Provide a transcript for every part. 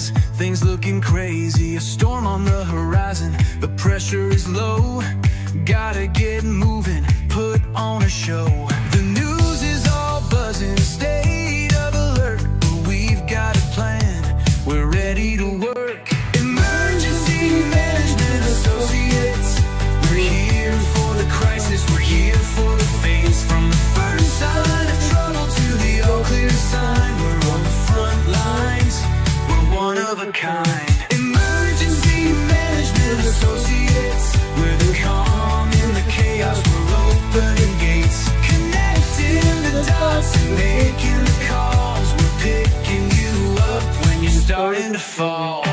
gas, things looking crazy, a storm on the horizon, the pressure is low, gotta get moving, put on a show. The news is all buzzing, state of alert, but we've got a plan, we're ready to work. Emergency Management Associates, we're here for the crisis, we're here for the phase. From the first sign of trouble to the all clear sign, we're on the front lines, we're one of a kind. Emergency Management Associates, we're the calm in the chaos, we're opening gates, connecting the dots and making the calls. We're picking you up when you're starting to fall.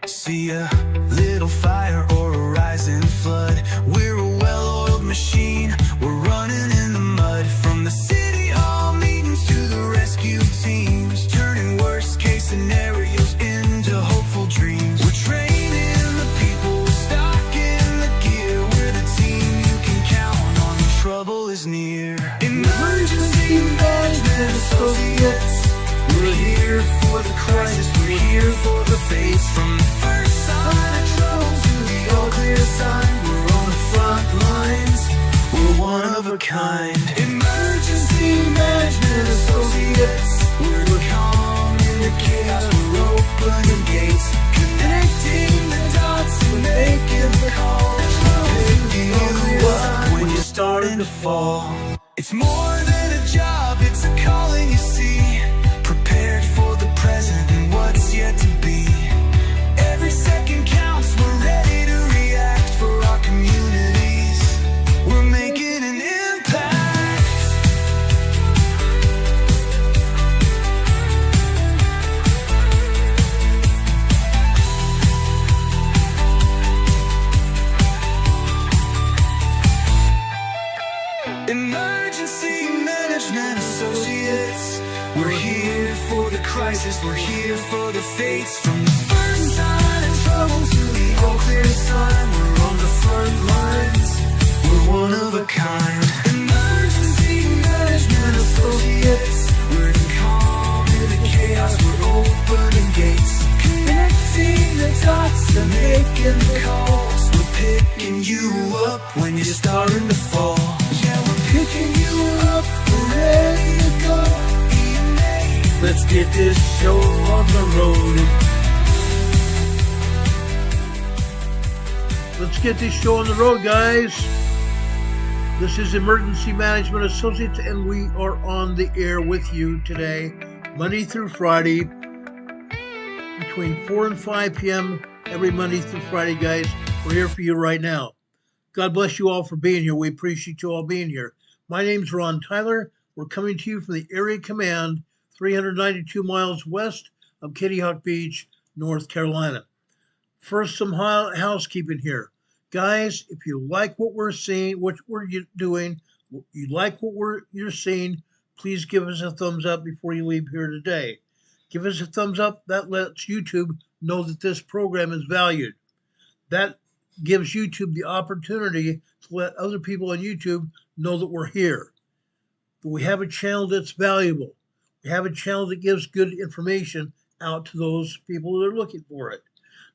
See a little fire or a rising flood, we're a well-oiled machine, we're running in the mud. From the city hall meetings to the rescue teams, turning worst case scenarios into hopeful dreams. We're training the people, we're stocking the gear, we're the team you can count on when trouble is near. Emergency Management Associates, we're here for the crisis, we're here for the phase. From the first sign of trouble to the all clear sign, we're on the front lines, we're one of a kind. Emergency Management Associates, we're the calm in the chaos, we're opening gates, connecting the dots and making the calls. Picking you up when you're starting to fall. It's more than a job, it's a calling, you see. Prepared for the present and what's yet to be. Every second counts, we're ready to react for our communities. We're making an impact. Emergency Management Associates, we're here for the crisis, we're here for the fates. From the first sign of trouble to the all clear sign, we're on the front lines, we're one of a kind. Emergency Management Associates, we're the calm in the chaos, we're opening gates, connecting the dots and making the calls. We're picking you up when you're starting to fall. Yeah, we're picking you up, we're ready to go. EMA, let's get this show on the road. Let's get this show on the road, guys. This is Emergency Management Associates, and we are on the air with you today, Monday through Friday, between 4 and 5 p.m. every Monday through Friday, guys. We're here for you right now. God bless you all for being here. We appreciate you all being here. My name's Ron Tyler. We're coming to you from the Area Command, 392 miles west of Kitty Hawk Beach, North Carolina. First, some housekeeping here. Guys, if you like what we're seeing, what we're doing, you like what you're seeing, please give us a thumbs up before you leave here today. Give us a thumbs up. That lets YouTube know that this program is valued. That gives YouTube the opportunity to let other people on YouTube know that we're here. But we have a channel that's valuable. We have a channel that gives good information out to those people that are looking for it.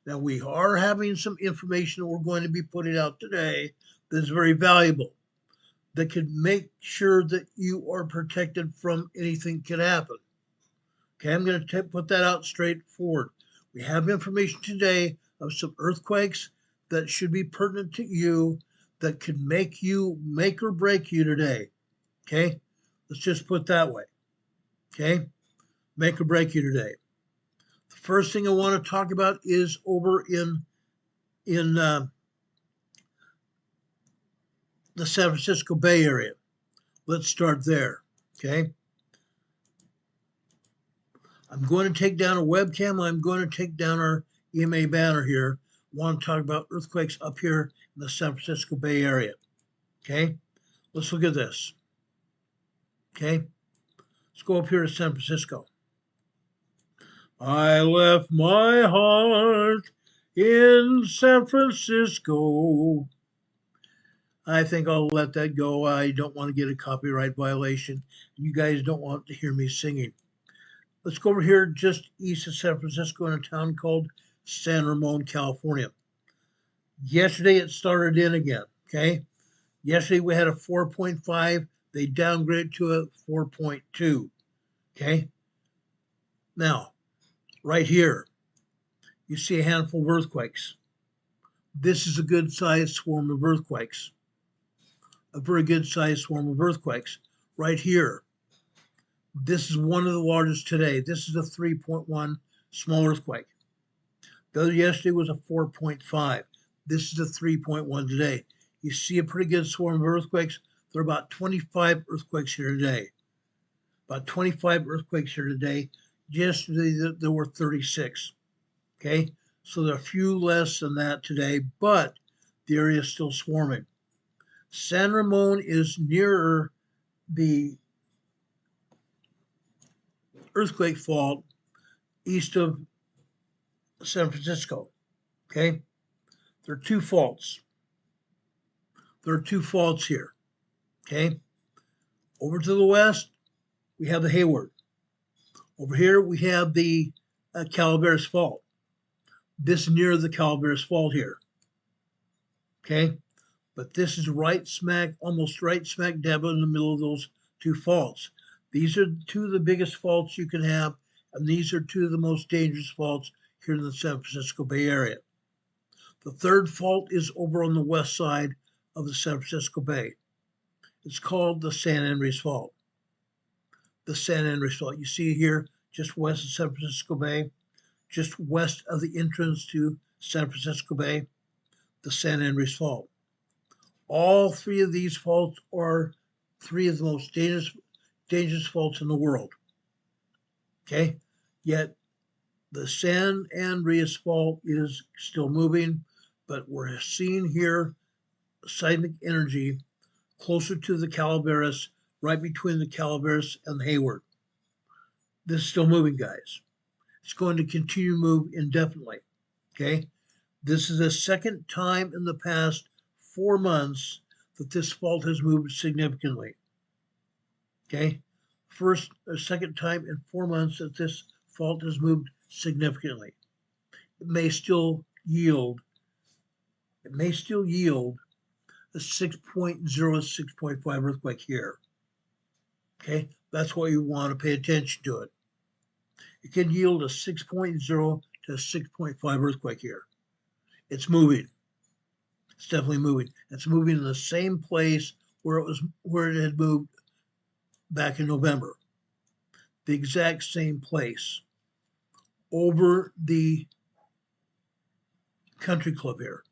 Now, we are having some information that we're going to be putting out today that is very valuable, that could make sure that you are protected from anything that could happen. Okay, I'm going to put that out straightforward. We have information today of some earthquakes that should be pertinent to you, that could make or break you today. Okay, let's just put it that way. Okay, make or break you today. The first thing I want to talk about is over in the San Francisco Bay Area. Let's start there. Okay. I'm going to take down a webcam. I'm going to take down our EMA banner here. I want to talk about earthquakes up here in the San Francisco Bay Area. Okay, let's look at this. Okay, let's go up here to San Francisco. I left my heart in San Francisco. I think I'll let that go. I don't want to get a copyright violation. You guys don't want to hear me singing. Let's go over here just east of San Francisco in a town called San Ramon, California. Yesterday it started in again, okay? Yesterday we had a 4.5. They downgraded to a 4.2, okay? Now, right here, you see a handful of earthquakes. This is a good sized swarm of earthquakes. A very good sized swarm of earthquakes. Right here, this is one of the largest today. This is a 3.1 small earthquake. The other yesterday was a 4.5. This is a 3.1 today. You see a pretty good swarm of earthquakes. There are about 25 earthquakes here today. About 25 earthquakes here today. Yesterday there were 36. Okay, so there are a few less than that today, but the area is still swarming. San Ramon is nearer the earthquake fault east of San Francisco. Okay, there are two faults. There are two faults here. Okay, over to the west, we have the Hayward. Over here, we have the Calaveras Fault. This is near the Calaveras Fault here. Okay, but this is right smack, almost right smack dab in the middle of those two faults. These are two of the biggest faults you can have, and these are two of the most dangerous faults here in the San Francisco Bay Area. The third fault is over on the west side of the San Francisco Bay. It's called the San Andreas Fault. The San Andreas Fault. You see here, just west of San Francisco Bay, just west of the entrance to San Francisco Bay, the San Andreas Fault. All three of these faults are three of the most dangerous faults in the world. Okay, yet the San Andreas Fault is still moving, but we're seeing here seismic energy closer to the Calaveras, right between the Calaveras and the Hayward. This is still moving, guys. It's going to continue to move indefinitely. Okay, this is the second time in the past 4 months that this fault has moved significantly. Okay, second time in 4 months that this fault has moved significantly. It may still yield a 6.0, 6.5 earthquake here. Okay, that's why you want to pay attention to it. It can yield a 6.0 to a 6.5 earthquake here. It's moving. It's definitely moving. It's moving in the same place where it had moved back in November. The exact same place. Over the country club here.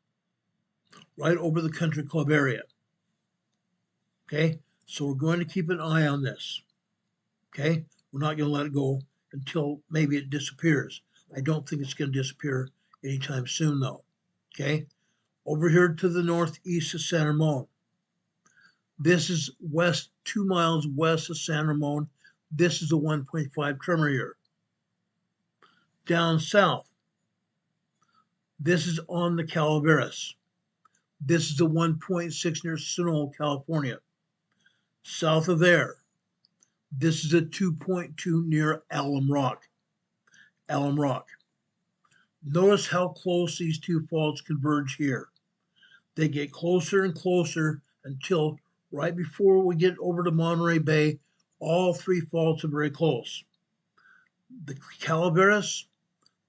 Right over the country club area. Okay, so we're going to keep an eye on this. Okay, we're not going to let it go until maybe it disappears. I don't think it's going to disappear anytime soon, though. Okay, over here to the northeast of San Ramon. This is 2 miles west of San Ramon. This is a 1.5 tremor here. Down south, this is on the Calaveras. This is a 1.6 near Sonoma, California. South of there, this is a 2.2 near Alum Rock. Alum Rock. Notice how close these two faults converge here. They get closer and closer until right before we get over to Monterey Bay, all three faults are very close. The Calaveras,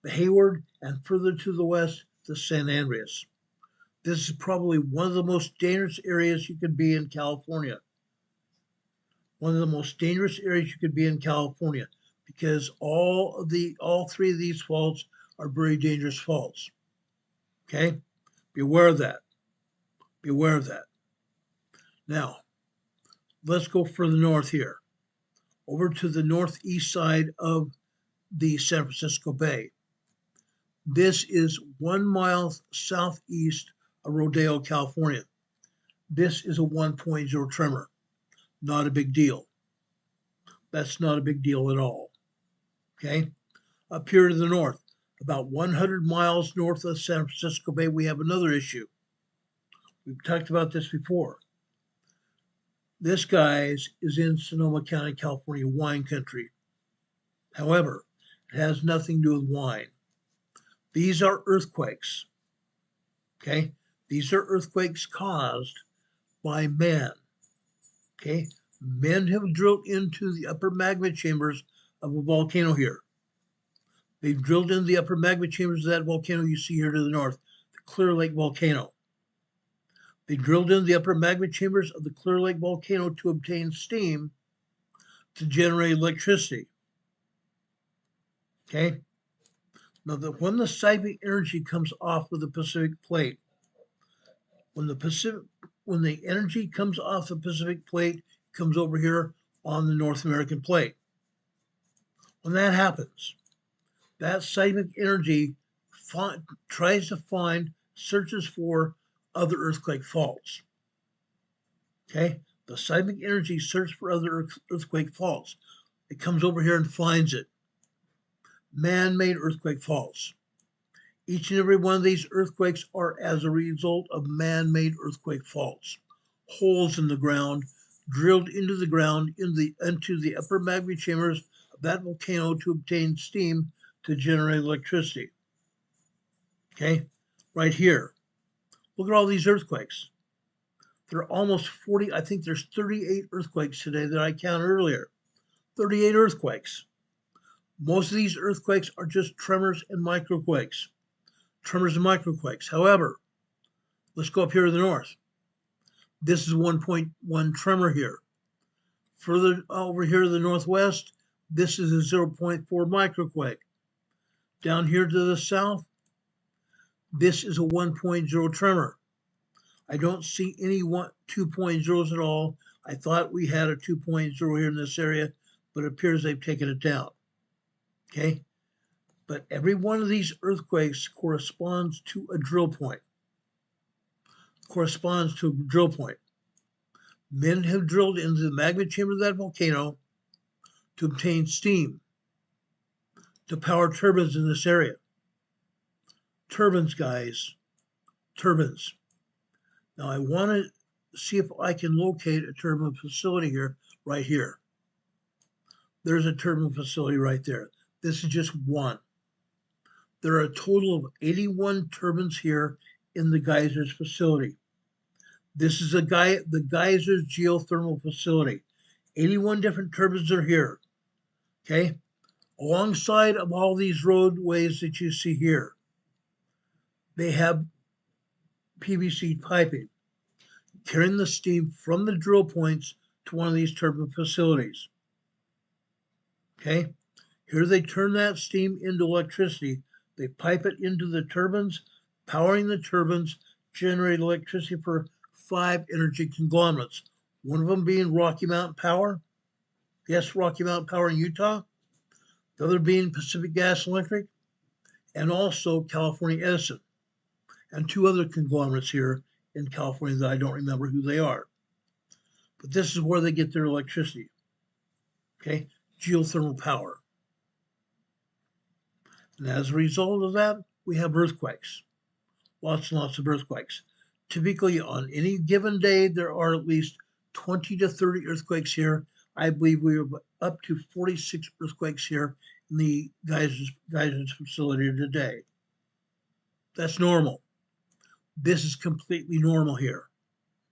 the Hayward, and further to the west, the San Andreas. This is probably one of the most dangerous areas you could be in California. One of the most dangerous areas you could be in California, because all three of these faults are very dangerous faults. Okay? Be aware of that. Be aware of that. Now, let's go further north here. Over to the northeast side of the San Francisco Bay. This is 1 mile southeast of Rodeo, California. This is a 1.0 tremor. Not a big deal. That's not a big deal at all. Okay? Up here to the north, about 100 miles north of San Francisco Bay, we have another issue. We've talked about this before. This, guys, is in Sonoma County, California, wine country. However, it has nothing to do with wine. These are earthquakes. Okay? These are earthquakes caused by man. Okay? Men have drilled into the upper magma chambers of a volcano here. They've drilled into the upper magma chambers of that volcano you see here to the north, the Clear Lake volcano. They drilled into the upper magma chambers of the Clear Lake volcano to obtain steam to generate electricity. Okay? Now, when the seismic energy comes off of the Pacific plate, when the energy comes off the Pacific plate, it comes over here on the North American plate. When that happens, that seismic energy tries to find, searches for other earthquake faults. Okay? The seismic energy searches for other earthquake faults. It comes over here and finds it. Man-made earthquake faults. Each and every one of these earthquakes are as a result of man-made earthquake faults. Holes in the ground, drilled into the ground into the upper magma chambers of that volcano to obtain steam to generate electricity. Okay, right here. Look at all these earthquakes. There are almost 40, I think there's 38 earthquakes today that I counted earlier. 38 earthquakes. Most of these earthquakes are just tremors and microquakes. Tremors and microquakes. However, let's go up here to the north. This is 1.1 tremor here. Further over here to the northwest, this is a 0.4 microquake. Down here to the south, this is a 1.0 tremor. I don't see any 2.0s at all. I thought we had a 2.0 here in this area, but it appears they've taken it down. Okay? But every one of these earthquakes corresponds to a drill point. Corresponds to a drill point. Men have drilled into the magma chamber of that volcano to obtain steam to power turbines in this area. Turbines, guys. Turbines. Now I want to see if I can locate a turbine facility here, right here. There's a turbine facility right there. This is just one. There are a total of 81 turbines here in the geysers facility. This is the geysers geothermal facility. 81 different turbines are here. Okay? Alongside of all these roadways that you see here, they have PVC piping carrying the steam from the drill points to one of these turbine facilities. Okay? Here they turn that steam into electricity. They pipe it into the turbines, powering the turbines, generate electricity for 5 energy conglomerates. One of them being Rocky Mountain Power. Yes, Rocky Mountain Power in Utah. The other being Pacific Gas and Electric, and also California Edison, and 2 other conglomerates here in California that I don't remember who they are. But this is where they get their electricity. Okay, geothermal power. And as a result of that, we have earthquakes. Lots and lots of earthquakes. Typically on any given day, there are at least 20 to 30 earthquakes here. I believe we are up to 46 earthquakes here in the geysers facility today. That's normal. This is completely normal here,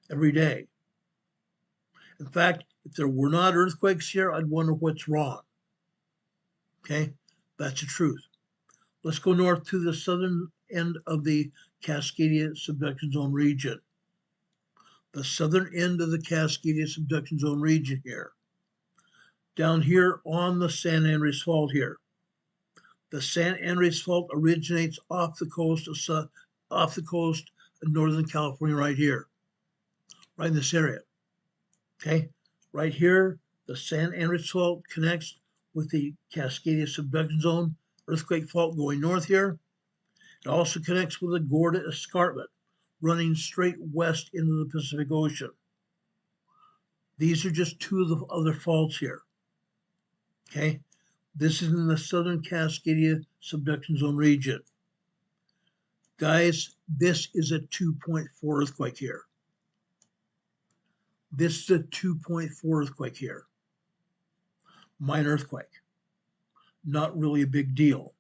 every day. In fact, if there were not earthquakes here, I'd wonder what's wrong. Okay, that's the truth. Let's go north to the southern end of the Cascadia subduction zone region. The southern end of the Cascadia subduction zone region here. Down here on the San Andreas Fault here. The San Andreas Fault originates off the coast of Northern California right here, right in this area. Okay, right here, the San Andreas Fault connects with the Cascadia subduction zone earthquake fault going north here. It also connects with the Gorda Escarpment running straight west into the Pacific Ocean. These are just 2 of the other faults here. Okay, this is in the southern Cascadia subduction zone region. Guys, this is a 2.4 earthquake here. This is a 2.4 earthquake here. Minor earthquake. Not really a big deal.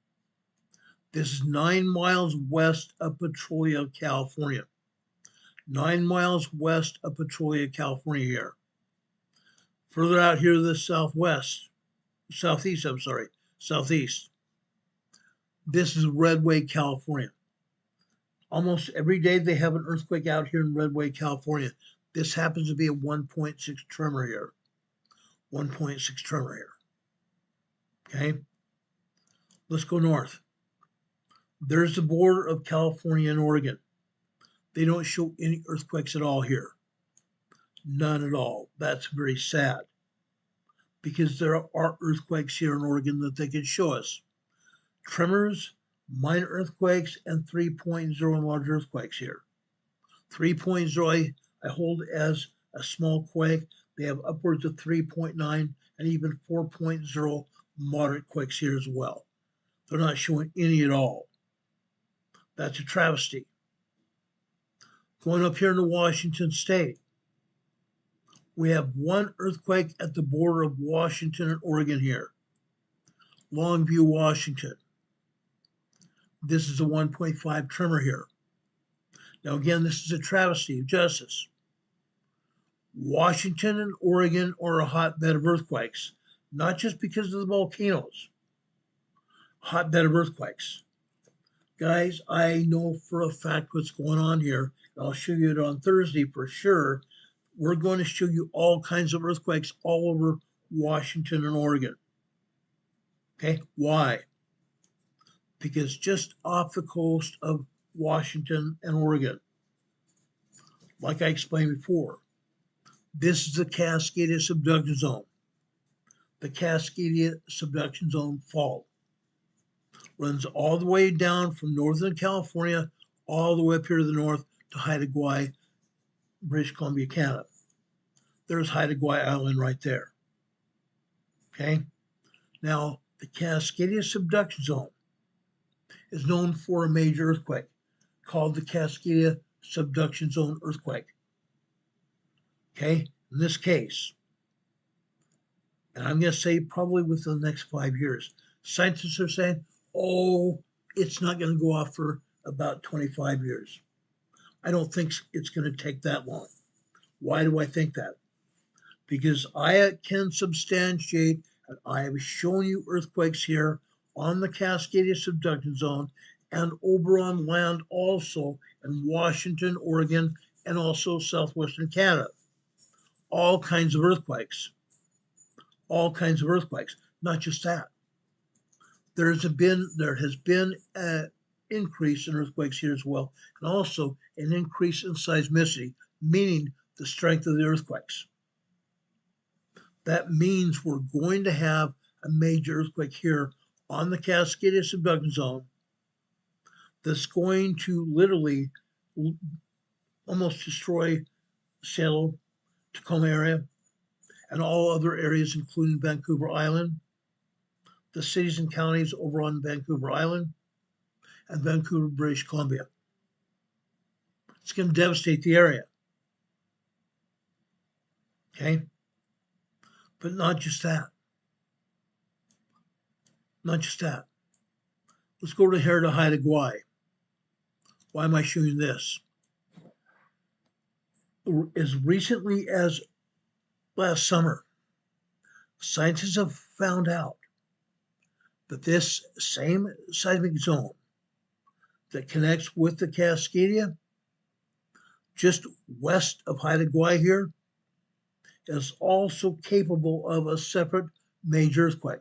This is 9 miles west of Petrolia, California. 9 miles west of Petrolia, California here. Further out here to the southeast. This is Redway, California. Almost every day they have an earthquake out here in Redway, California. This happens to be a 1.6 tremor here. 1.6 tremor here. Okay? Let's go north. There's the border of California and Oregon. They don't show any earthquakes at all here. None at all. That's very sad, because there are earthquakes here in Oregon that they can show us. Tremors, minor earthquakes, and 3.0 and large earthquakes here. 3.0 I hold as a small quake. They have upwards of 3.9 and even 4.0 moderate quakes here as well. They're not showing any at all. That's a travesty. Going up here into Washington State, we have one earthquake at the border of Washington and Oregon here. Longview, Washington. This is a 1.5 tremor here. Now again, this is a travesty of justice. Washington and Oregon are a hotbed of earthquakes, not just because of the volcanoes. Hotbed of earthquakes. Guys, I know for a fact what's going on here. I'll show you it on Thursday for sure. We're going to show you all kinds of earthquakes all over Washington and Oregon. Okay, why? Because just off the coast of Washington and Oregon, like I explained before, this is the Cascadia subduction zone. The Cascadia subduction zone fault runs all the way down from Northern California all the way up here to the north to Haida Gwaii, British Columbia, Canada. There's Haida Gwaii Island right there. Okay? Now, the Cascadia subduction zone is known for a major earthquake called the Cascadia subduction zone earthquake. Okay? In this case, and I'm going to say probably within the next 5 years, scientists are saying, oh, it's not going to go off for about 25 years. I don't think it's going to take that long. Why do I think that? Because I can substantiate, and I have shown you earthquakes here on the Cascadia subduction zone and over on land also in Washington, Oregon, and also southwestern Canada. All kinds of earthquakes. All kinds of earthquakes. Not just that. There has been an increase in earthquakes here as well, and also an increase in seismicity, meaning the strength of the earthquakes. That means we're going to have a major earthquake here on the Cascadia subduction zone that's going to literally almost destroy Seattle, Tacoma area, and all other areas, including Vancouver Island, the cities and counties over on Vancouver Island, and Vancouver, British Columbia. It's going to devastate the area. Okay? But not just that. Not just that. Let's go to here to Haida Gwaii. Why am I showing this? As recently as last summer, scientists have found out that this same seismic zone that connects with the Cascadia, just west of Haida Gwaii here, is also capable of a separate major earthquake.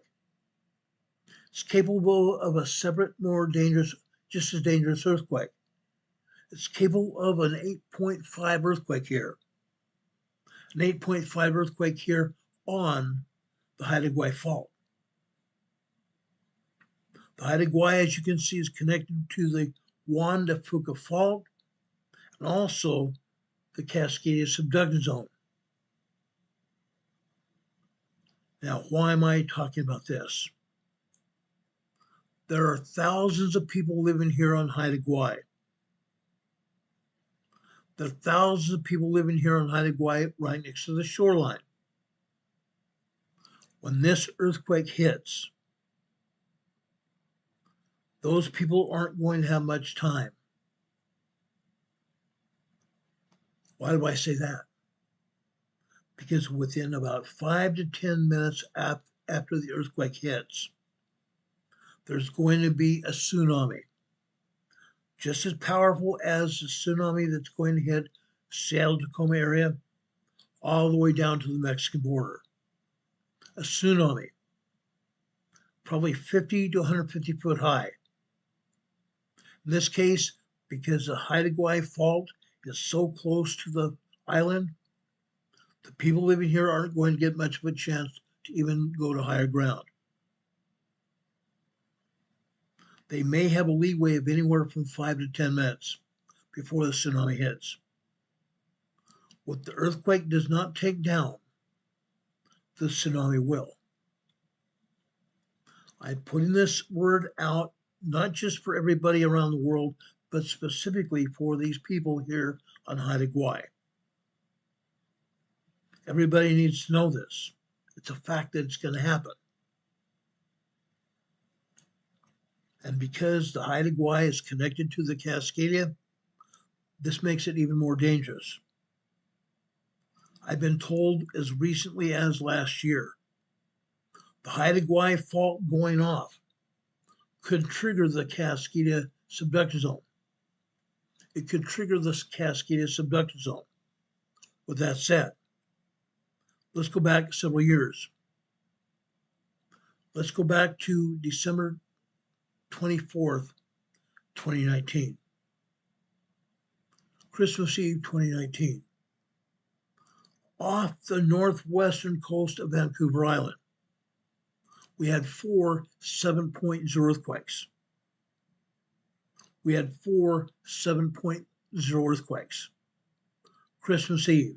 It's capable of a separate, more dangerous, just as dangerous earthquake. It's capable of an 8.5 earthquake here. An 8.5 earthquake here on the Haida Gwaii fault. The Haida Gwaii, as you can see, is connected to the Juan de Fuca fault and also the Cascadia subduction zone. Now, why am I talking about this? There are thousands of people living here on Haida Gwaii. There are thousands of people living here on Haida Gwaii right next to the shoreline. When this earthquake hits, those people aren't going to have much time. Why do I say that? Because within about 5 to 10 minutes after the earthquake hits, there's going to be a tsunami. Just as powerful as the tsunami that's going to hit Seattle-Tacoma area, all the way down to the Mexican border. A tsunami, probably 50 to 150 foot high. In this case, because the Haida Gwaii fault is so close to the island, the people living here aren't going to get much of a chance to even go to higher ground. They may have a leeway of anywhere from 5 to 10 minutes before the tsunami hits. What the earthquake does not take down, the tsunami will. I'm putting this word out not just for everybody around the world, but specifically for these people here on Haida Gwaii. Everybody needs to know this. It's a fact that it's going to happen. And because the Haida Gwaii is connected to the Cascadia, this makes it even more dangerous. I've been told as recently as last year, the Haida Gwaii fault going off could trigger the Cascadia subductor zone. It could trigger the Cascadia subductor zone. With that said, let's go back several years. Let's go back to December 24th, 2019. Christmas Eve 2019. Off the northwestern coast of Vancouver Island, we had 4 7.0 earthquakes. We had 4 7.0 earthquakes. Christmas Eve,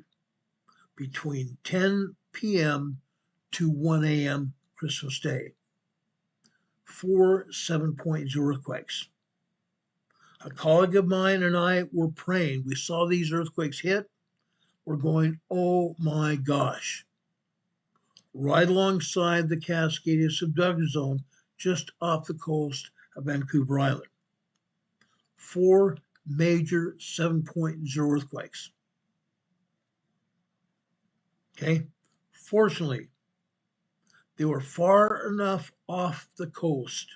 between 10 p.m. to 1 a.m. Christmas Day. 4 7.0 earthquakes. A colleague of mine and I were praying. We saw these earthquakes hit. We're going, oh my gosh. Right alongside the Cascadia subductor zone, just off the coast of Vancouver Island. 4 major 7.0 earthquakes. Okay? Fortunately, they were far enough off the coast.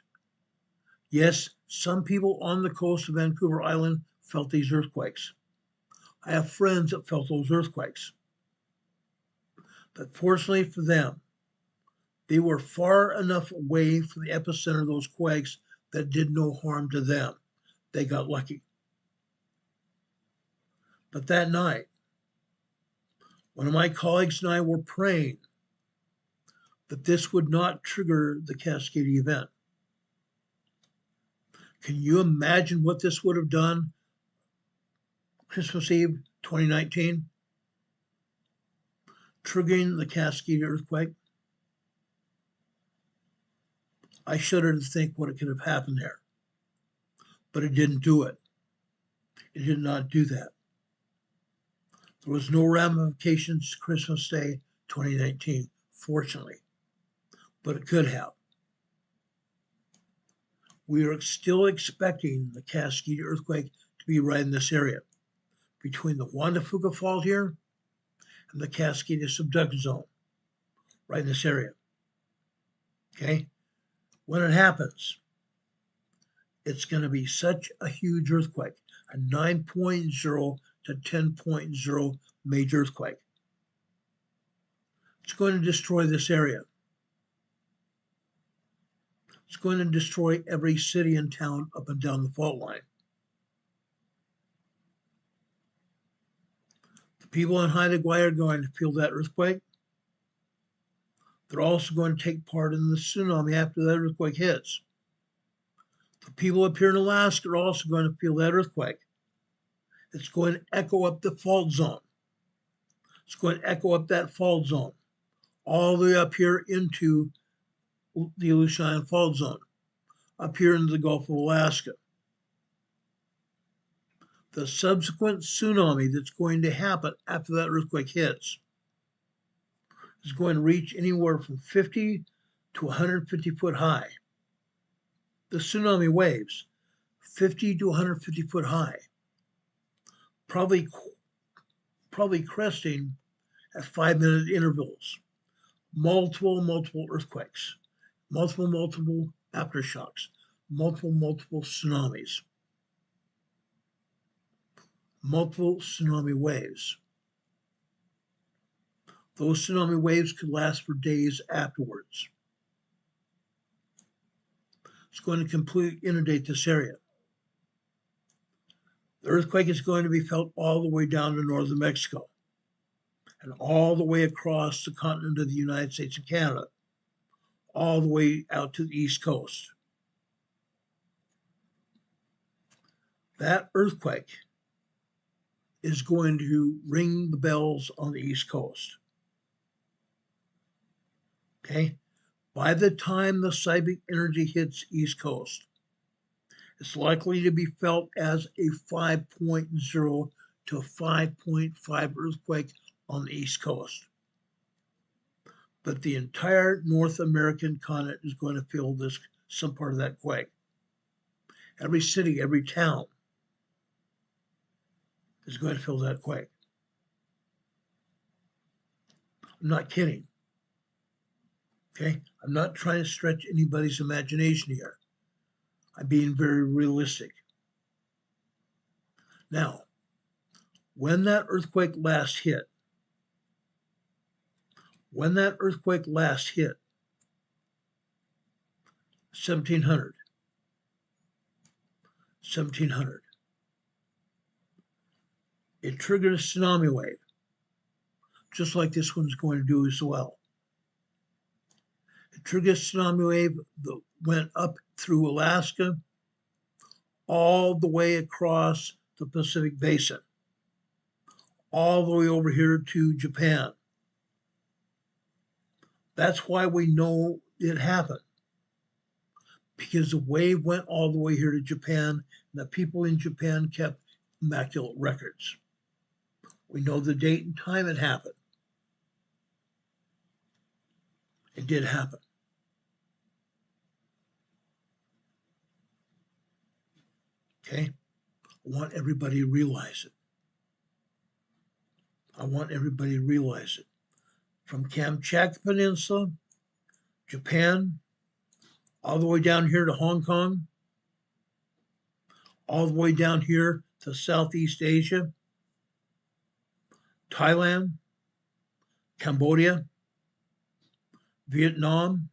Yes, some people on the coast of Vancouver Island felt these earthquakes. I have friends that felt those earthquakes. But fortunately for them, they were far enough away from the epicenter of those quakes that did no harm to them. They got lucky. But that night, one of my colleagues and I were praying that this would not trigger the Cascadia event. Can you imagine what this would have done Christmas Eve 2019? Triggering the Cascadia earthquake? I shudder to think what it could have happened there. But it didn't do it. It did not do that. There was no ramifications Christmas Day 2019, fortunately. But it could have. We are still expecting the Cascadia earthquake to be right in this area, between the Juan de Fuca fault here and the Cascadia subductor zone, right in this area. Okay? When it happens, it's going to be such a huge earthquake, a 9.0 to 10.0 major earthquake. It's going to destroy this area. It's going to destroy every city and town up and down the fault line. The people in Haida Gwaii are going to feel that earthquake. They're also going to take part in the tsunami after that earthquake hits. The people up here in Alaska are also going to feel that earthquake. It's going to echo up the fault zone. It's going to echo up that fault zone, all the way up here into the Aleutian Fault Zone, up here into the Gulf of Alaska. The subsequent tsunami that's going to happen after that earthquake hits is going to reach anywhere from 50 to 150 foot high. The tsunami waves, 50 to 150 foot high, probably cresting at 5-minute intervals. Multiple earthquakes, multiple aftershocks, multiple tsunamis, multiple tsunami waves. Those tsunami waves could last for days afterwards. It's going to completely inundate this area. The earthquake is going to be felt all the way down to northern Mexico and all the way across the continent of the United States and Canada, all the way out to the East Coast. That earthquake is going to ring the bells on the East Coast. Okay? By the time the seismic energy hits East Coast, it's likely to be felt as a 5.0 to 5.5 earthquake on the East Coast. But the entire North American continent is going to feel some part of that quake. Every city, every town is going to feel that quake. I'm not kidding. Okay? I'm not trying to stretch anybody's imagination here. I'm being very realistic. Now, when that earthquake last hit, 1700, it triggered a tsunami wave, just like this one's going to do as well. It triggered a tsunami wave that went up through Alaska, all the way across the Pacific Basin, all the way over here to Japan. That's why we know it happened, because the wave went all the way here to Japan, and the people in Japan kept immaculate records. We know the date and time it happened. It did happen. Okay? I want everybody to realize it. From Kamchatka Peninsula, Japan, all the way down here to Hong Kong, all the way down here to Southeast Asia, Thailand, Cambodia, Vietnam,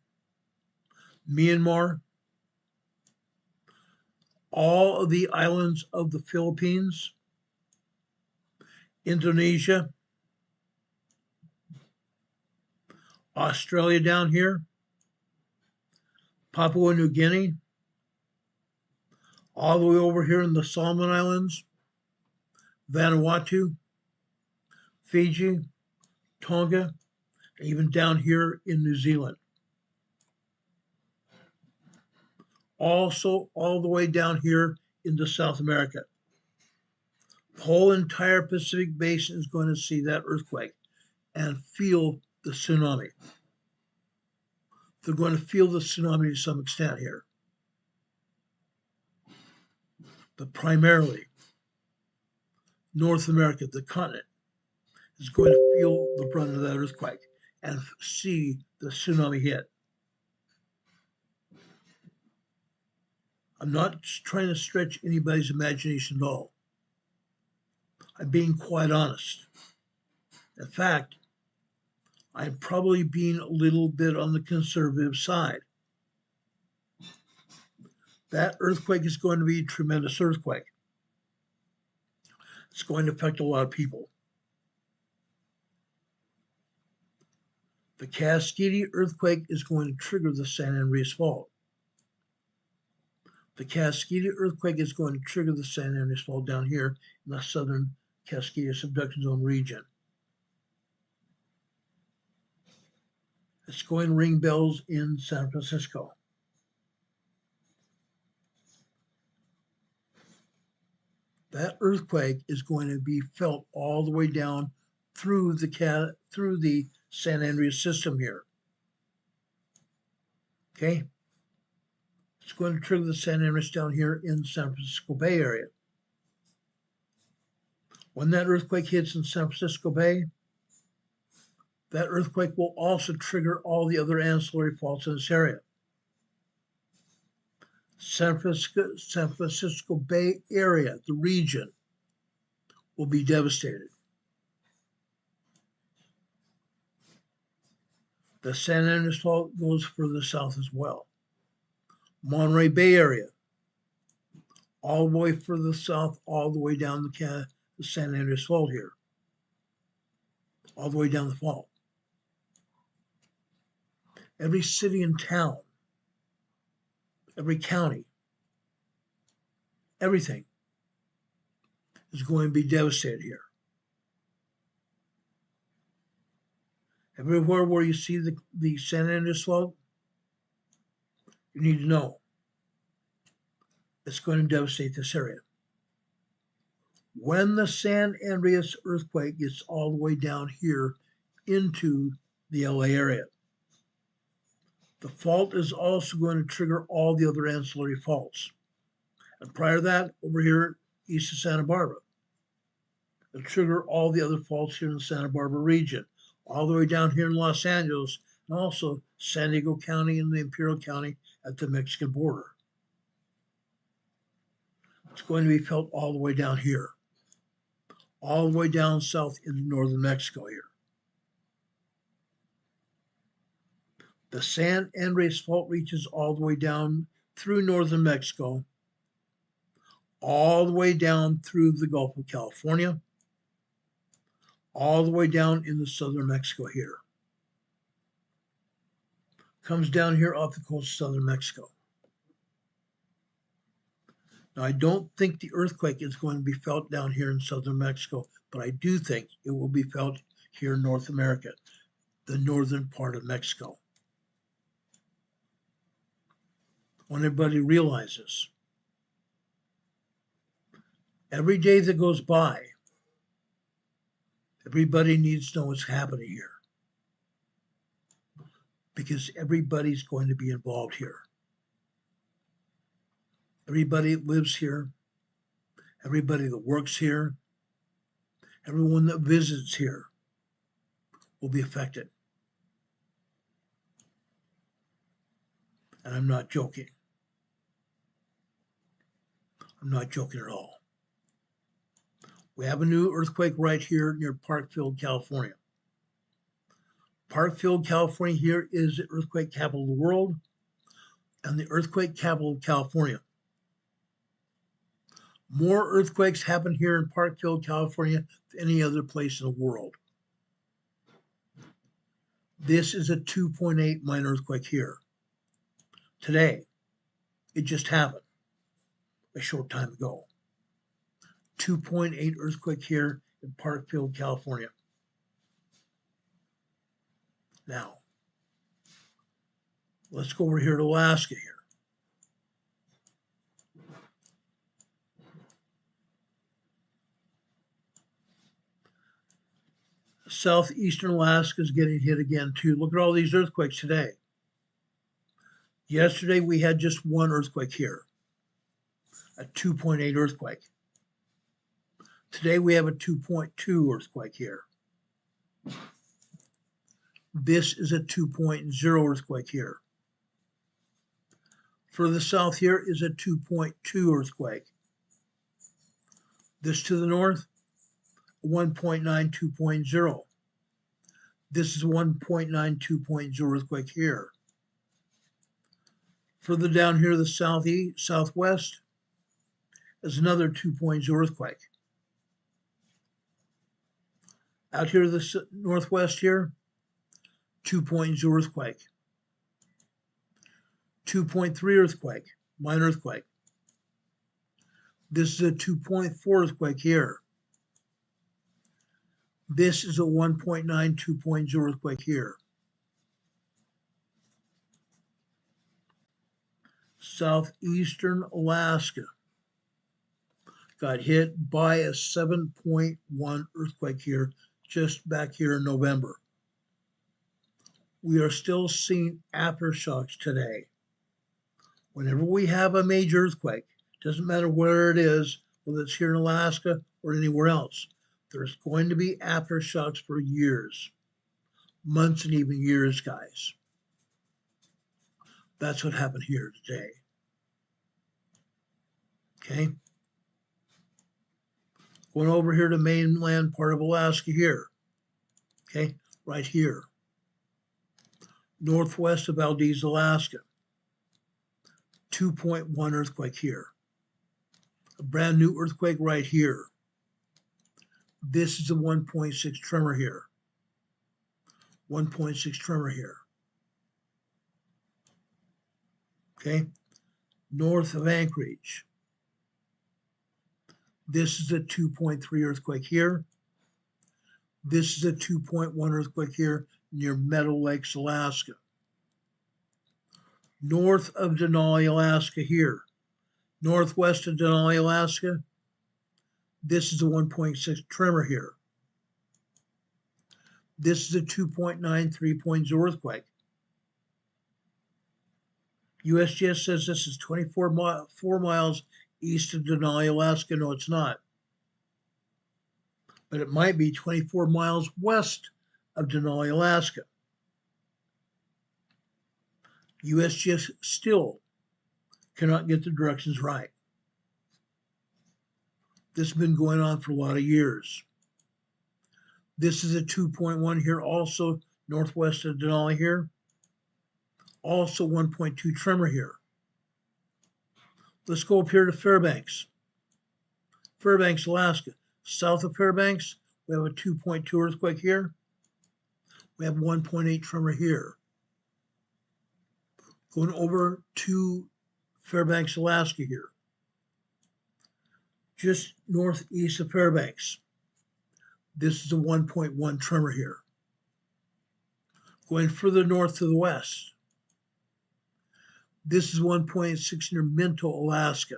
Myanmar, all of the islands of the Philippines, Indonesia, Australia down here, Papua New Guinea, all the way over here in the Solomon Islands, Vanuatu, Fiji, Tonga, and even down here in New Zealand. Also, all the way down here into South America. The whole entire Pacific Basin is going to see that earthquake and feel the tsunami. They're going to feel the tsunami to some extent here. But primarily, North America, the continent, is going to feel the brunt of that earthquake and see the tsunami hit. I'm not trying to stretch anybody's imagination at all. I'm being quite honest. In fact, I'm probably being a little bit on the conservative side. That earthquake is going to be a tremendous earthquake. It's going to affect a lot of people. The Cascadia earthquake is going to trigger the San Andreas Fault. The Cascadia earthquake is going to trigger the San Andreas Fault down here in the southern Cascadia subduction zone region. It's going to ring bells in San Francisco. that earthquake is going to be felt all the way down through the San Andreas system here. Okay? It's going to trigger the San Andreas down here in San Francisco Bay area. When that earthquake hits in San Francisco Bay, that earthquake will also trigger all the other ancillary faults in this area. San Francisco Bay area, the region, will be devastated. The San Andreas fault goes further south as well. Monterey Bay area, all the way further south, all the way down the San Andreas fault here, all the way down the fault. Every city and town, every county, everything is going to be devastated here. Everywhere where you see the San Andreas fault, you need to know it's going to devastate this area. When the San Andreas earthquake gets all the way down here into the LA area, the fault is also going to trigger all the other ancillary faults. And prior to that, over here east of Santa Barbara, it'll trigger all the other faults here in the Santa Barbara region, all the way down here in Los Angeles, and also San Diego County and the Imperial County at the Mexican border. It's going to be felt all the way down here, all the way down south into northern Mexico here. The San Andreas fault reaches all the way down through northern Mexico, all the way down through the Gulf of California, all the way down into southern Mexico here. Comes down here off the coast of southern Mexico. Now, I don't think the earthquake is going to be felt down here in southern Mexico, but I do think it will be felt here in North America, the northern part of Mexico. When everybody realizes, every day that goes by, everybody needs to know what's happening here, because everybody's going to be involved here. Everybody that lives here, everybody that works here, everyone that visits here will be affected. And I'm not joking. I'm not joking at all. We have a new earthquake right here near Parkfield, California. Parkfield, California here is the earthquake capital of the world and the earthquake capital of California. More earthquakes happen here in Parkfield, California than any other place in the world. This is a 2.8 minor earthquake here. Today, it just happened a short time ago. 2.8 earthquake here in Parkfield, California. Now, let's go over here to Alaska here. Southeastern Alaska is getting hit again too. Look at all these earthquakes today. Yesterday we had just one earthquake here, a 2.8 earthquake. Today we have a 2.2 earthquake here. This is a 2.0 earthquake here. Further south here is a 2.2 earthquake. This to the north, 1.9 2.0. This is 1.9 2.0 earthquake here. Further down here, the southwest is another 2.0 earthquake. Out here, the northwest here, 2.0 earthquake. 2.3 earthquake, minor earthquake. This is a 2.4 earthquake here. This is a 1.9 2.0 earthquake here. Southeastern Alaska, got hit by a 7.1 earthquake here, just back here in November. We are still seeing aftershocks today. Whenever we have a major earthquake, doesn't matter where it is, whether it's here in Alaska or anywhere else, there's going to be aftershocks for years, months, and even years, guys. That's what happened here today. Okay. Going over here to mainland part of Alaska here. Okay, right here. Northwest of Valdez, Alaska. 2.1 earthquake here. A brand new earthquake right here. This is a 1.6 tremor here. 1.6 tremor here. Okay, north of Anchorage. This is a 2.3 earthquake here. This is a 2.1 earthquake here near Meadow Lakes, Alaska. North of Denali, Alaska here. Northwest of Denali, Alaska. This is a 1.6 tremor here. This is a 2.9 3.0 earthquake. USGS says this is 4 miles east of Denali, Alaska. No, it's not. But it might be 24 miles west of Denali, Alaska. USGS still cannot get the directions right. This has been going on for a lot of years. This is a 2.1 here, also northwest of Denali here. Also 1.2 tremor here. Let's go up here to Fairbanks. Fairbanks, Alaska. South of Fairbanks, we have a 2.2 earthquake here. We have 1.8 tremor here. Going over to Fairbanks, Alaska here. Just northeast of Fairbanks. This is a 1.1 tremor here. Going further north to the west. This is 1.6 near Minto, Alaska.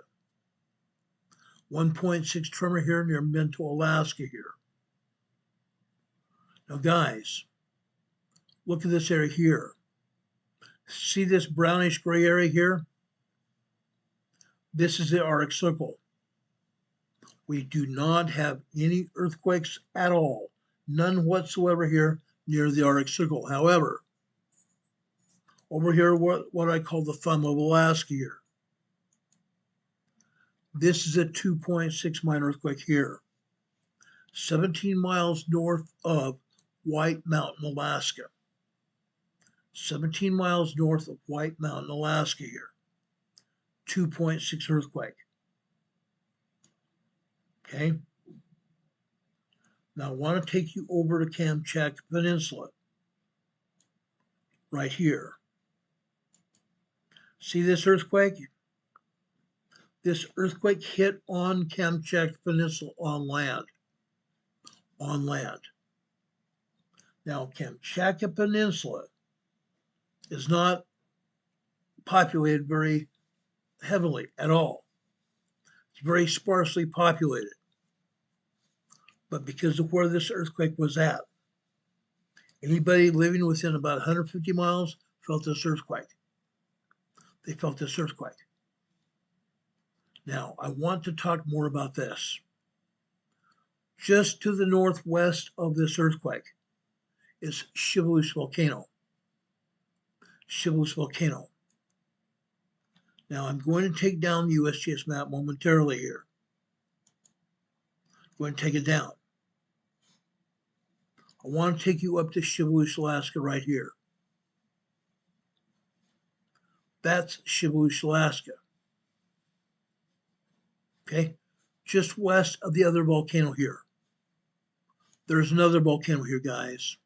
1.6 tremor here near Minto, Alaska here. Now guys, look at this area here. See this brownish gray area here? This is the Arctic Circle. We do not have any earthquakes at all, none whatsoever here near the Arctic Circle. However, over here, what I call the thumb of Alaska here. This is a 2.6 minor earthquake here, 17 miles north of White Mountain, Alaska. 17 miles north of White Mountain, Alaska here. 2.6 earthquake. Okay. Now I want to take you over to Kamchatka Peninsula. Right here. See this earthquake? This earthquake hit on Kamchatka Peninsula on land. On land. Now, Kamchatka Peninsula is not populated very heavily at all. It's very sparsely populated. But because of where this earthquake was at, anybody living within about 150 miles felt this earthquake. They felt this earthquake. Now, I want to talk more about this. Just to the northwest of this earthquake is Shiveluch Volcano. Shiveluch Volcano. Now, I'm going to take down the USGS map momentarily here. I'm going to take it down. I want to take you up to Shiveluch, Alaska right here. That's Shiveluch, Alaska. Okay, just west of the other volcano here. There's another volcano here, guys.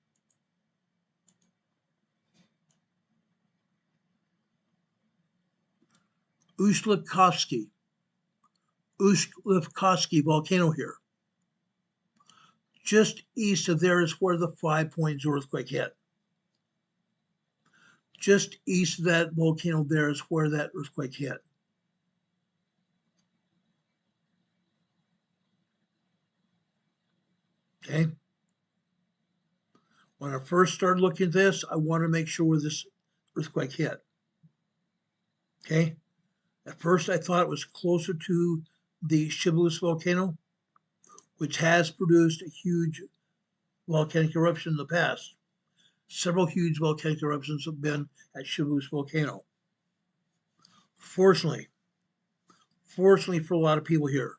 Ushlivkovsky volcano here. Just east of there is where the 5.0 earthquake hit. Just east of that volcano there is where that earthquake hit. Okay. When I first started looking at this, I wanted to make sure where this earthquake hit. Okay. At first, I thought it was closer to the Shibboleth volcano, which has produced a huge volcanic eruption in the past. Several huge volcanic eruptions have been at Shibboleth volcano. Fortunately for a lot of people here,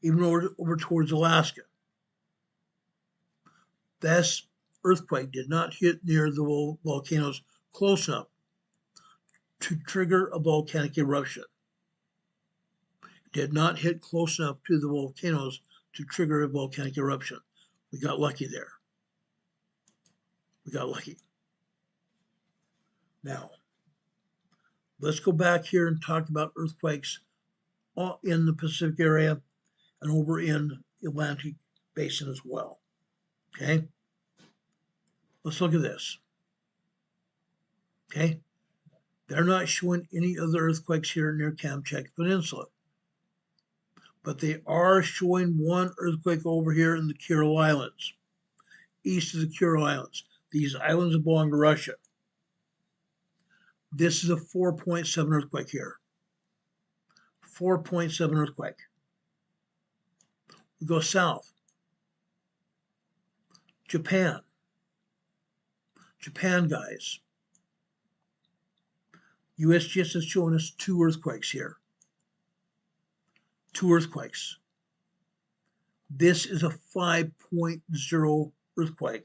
even over towards Alaska, this earthquake did not hit near the volcanoes close enough to trigger a volcanic eruption. It did not hit close enough to the volcanoes to trigger a volcanic eruption. We got lucky there. We got lucky. Now, let's go back here and talk about earthquakes in the Pacific area and over in the Atlantic Basin as well. Okay? Let's look at this. Okay? They're not showing any other earthquakes here near Kamchatka Peninsula, but they are showing one earthquake over here in the Kuril Islands, east of the Kuril Islands. These islands belong to Russia. This is a 4.7 earthquake here. 4.7 earthquake. We go south. Japan. Japan, guys. USGS is showing us 2 earthquakes here. 2 earthquakes. This is a 5.0 earthquake.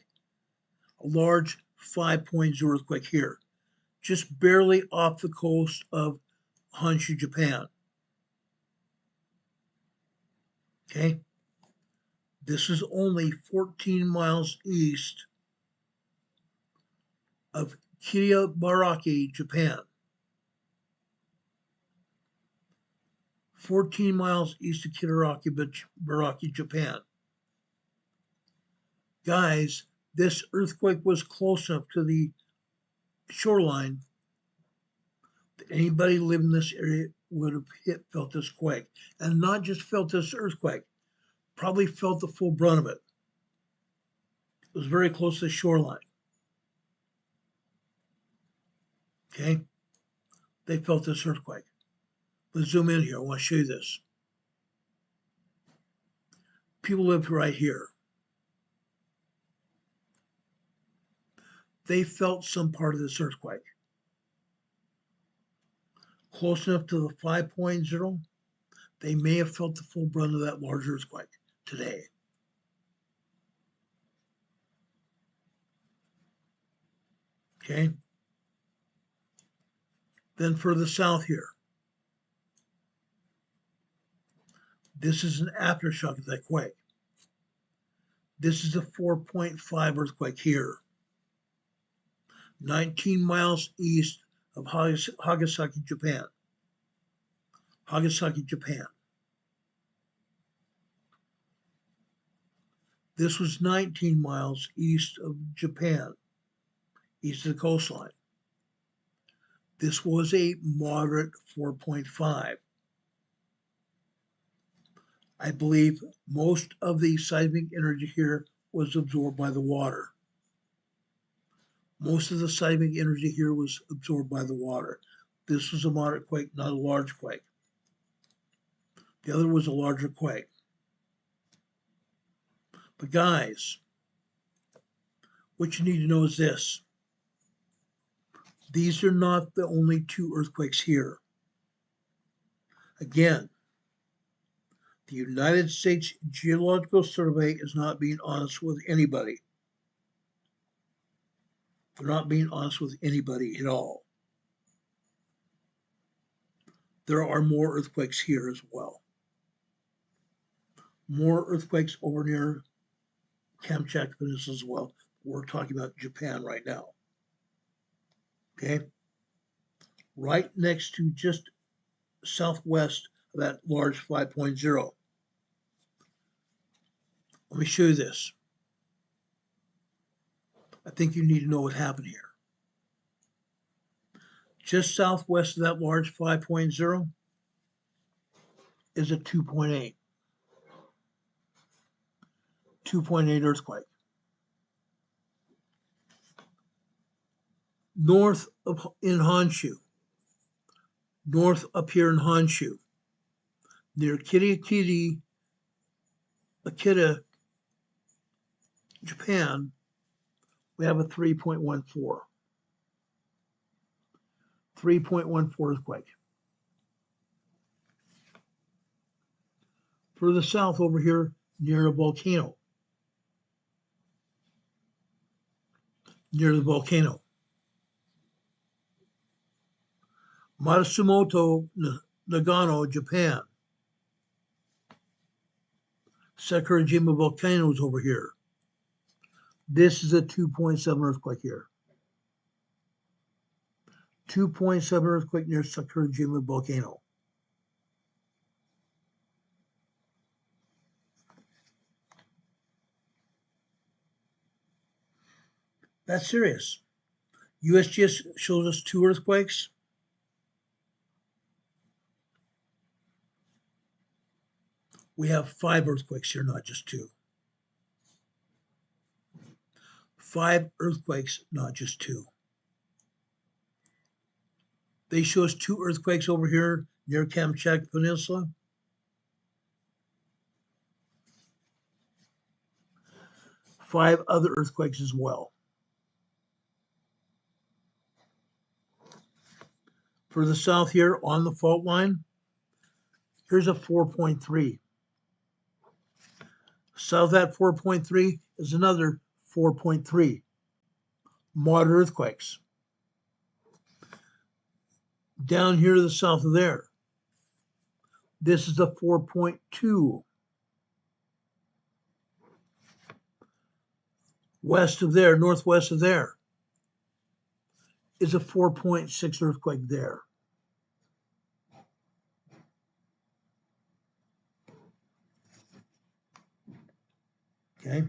A large 5.0 earthquake here. Just barely off the coast of Honshu, Japan. Okay? This is only 14 miles east of Kiribaraki, Japan. 14 miles east of Kiribaraki, Japan. Guys, this earthquake was close enough to the shoreline that anybody living in this area would have felt this quake. And not just felt this earthquake, probably felt the full brunt of it. It was very close to the shoreline. Okay? They felt this earthquake. Let's zoom in here. I want to show you this. People live right here. They felt some part of this earthquake. Close enough to the 5.0, they may have felt the full brunt of that large earthquake today. Okay? Then further south here. This is an aftershock of that quake. This is a 4.5 earthquake here. 19 miles east of Hagasaki, Japan. Hagasaki, Japan. This was 19 miles east of Japan, east of the coastline. This was a moderate 4.5. I believe most of the seismic energy here was absorbed by the water. Most of the seismic energy here was absorbed by the water. This was a moderate quake, not a large quake. The other was a larger quake. But guys, what you need to know is this. These are not the only 2 earthquakes here. Again, the United States Geological Survey is not being honest with anybody. They're not being honest with anybody at all. There are more earthquakes here as well. More earthquakes over near Kamchatka Peninsula as well. We're talking about Japan right now. Okay? Right next to just southwest of that large 5.0. Let me show you this. I think you need to know what happened here. Just southwest of that large 5.0 is a 2.8. 2.8 earthquake. North in Honshu, north up here in Honshu, near Akita, Japan, we have a 3.14. 3.14 earthquake. Further south over here, near a volcano. Near the volcano. Matsumoto, Nagano, Japan. Sakurajima volcanoes over here. This is a 2.7 earthquake here. 2.7 earthquake near Sakurajima volcano. That's serious. USGS shows us 2 earthquakes. We have 5 earthquakes here, not just 2. 5 earthquakes, not just 2. They show us 2 earthquakes over here near Kamchatka Peninsula. 5 other earthquakes as well. Further south here on the fault line, here's a 4.3. South at 4.3 is another 4.3. Moderate earthquakes. Down here to the south of there, this is a 4.2. West of there, northwest of there, is a 4.6 earthquake there. Okay?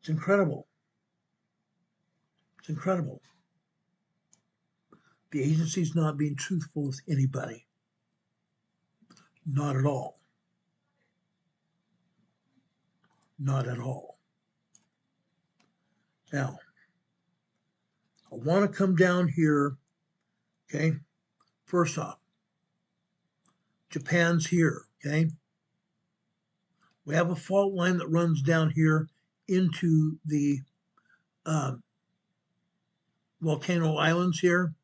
It's incredible. It's incredible. The agency's not being truthful with anybody. Not at all. Not at all. Now, I want to come down here, okay? First off, Japan's here, okay? We have a fault line that runs down here into the volcano islands here.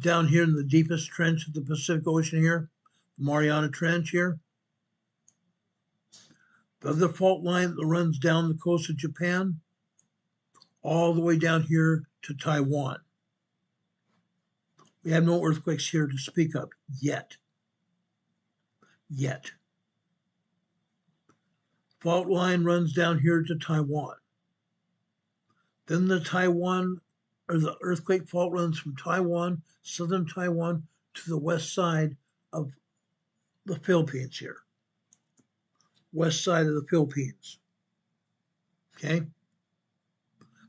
Down here in the deepest trench of the Pacific Ocean here, the Mariana Trench here. The other fault line that runs down the coast of Japan, all the way down here to Taiwan. We have no earthquakes here to speak of yet. Yet. Fault line runs down here to Taiwan. Then the earthquake fault runs from Taiwan, southern Taiwan, to the west side of the Philippines here. West side of the Philippines. Okay?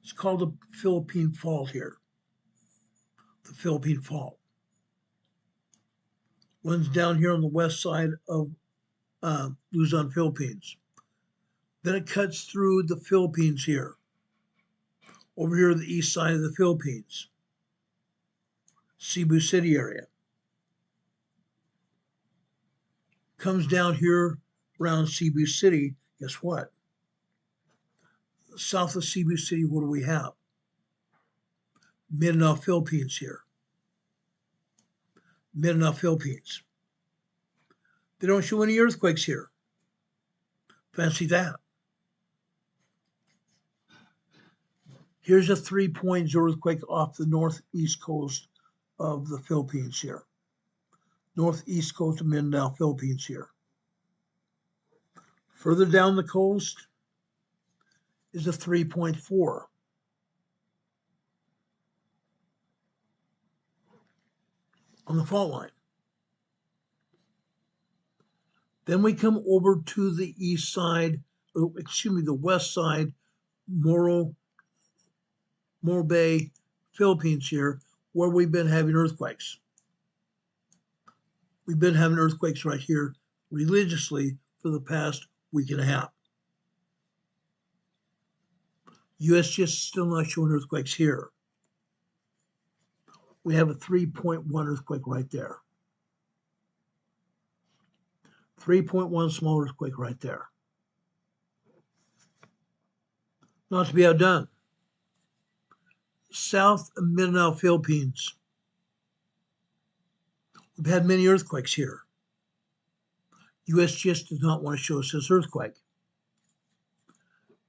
It's called the Philippine Fault here. The Philippine Fault. Runs down here on the west side of Luzon, Philippines. Then it cuts through the Philippines here. Over here on the east side of the Philippines. Cebu City area. Comes down here around Cebu City. Guess what? South of Cebu City, what do we have? Mindanao, Philippines here. Mindanao, Philippines. They don't show any earthquakes here. Fancy that. Here's a 3.0 earthquake off the northeast coast of the Philippines here. Northeast coast of Mindanao, Philippines here. Further down the coast is a 3.4. On the fault line. Then we come over to the east side, the west side, Morro Bay, Philippines here, where we've been having earthquakes. We've been having earthquakes right here religiously for the past week and a half. USGS is still not showing earthquakes here. We have a 3.1 earthquake right there. 3.1 small earthquake right there. Not to be outdone. South of Mindanao, Philippines. We've had many earthquakes here. USGS does not want to show us this earthquake.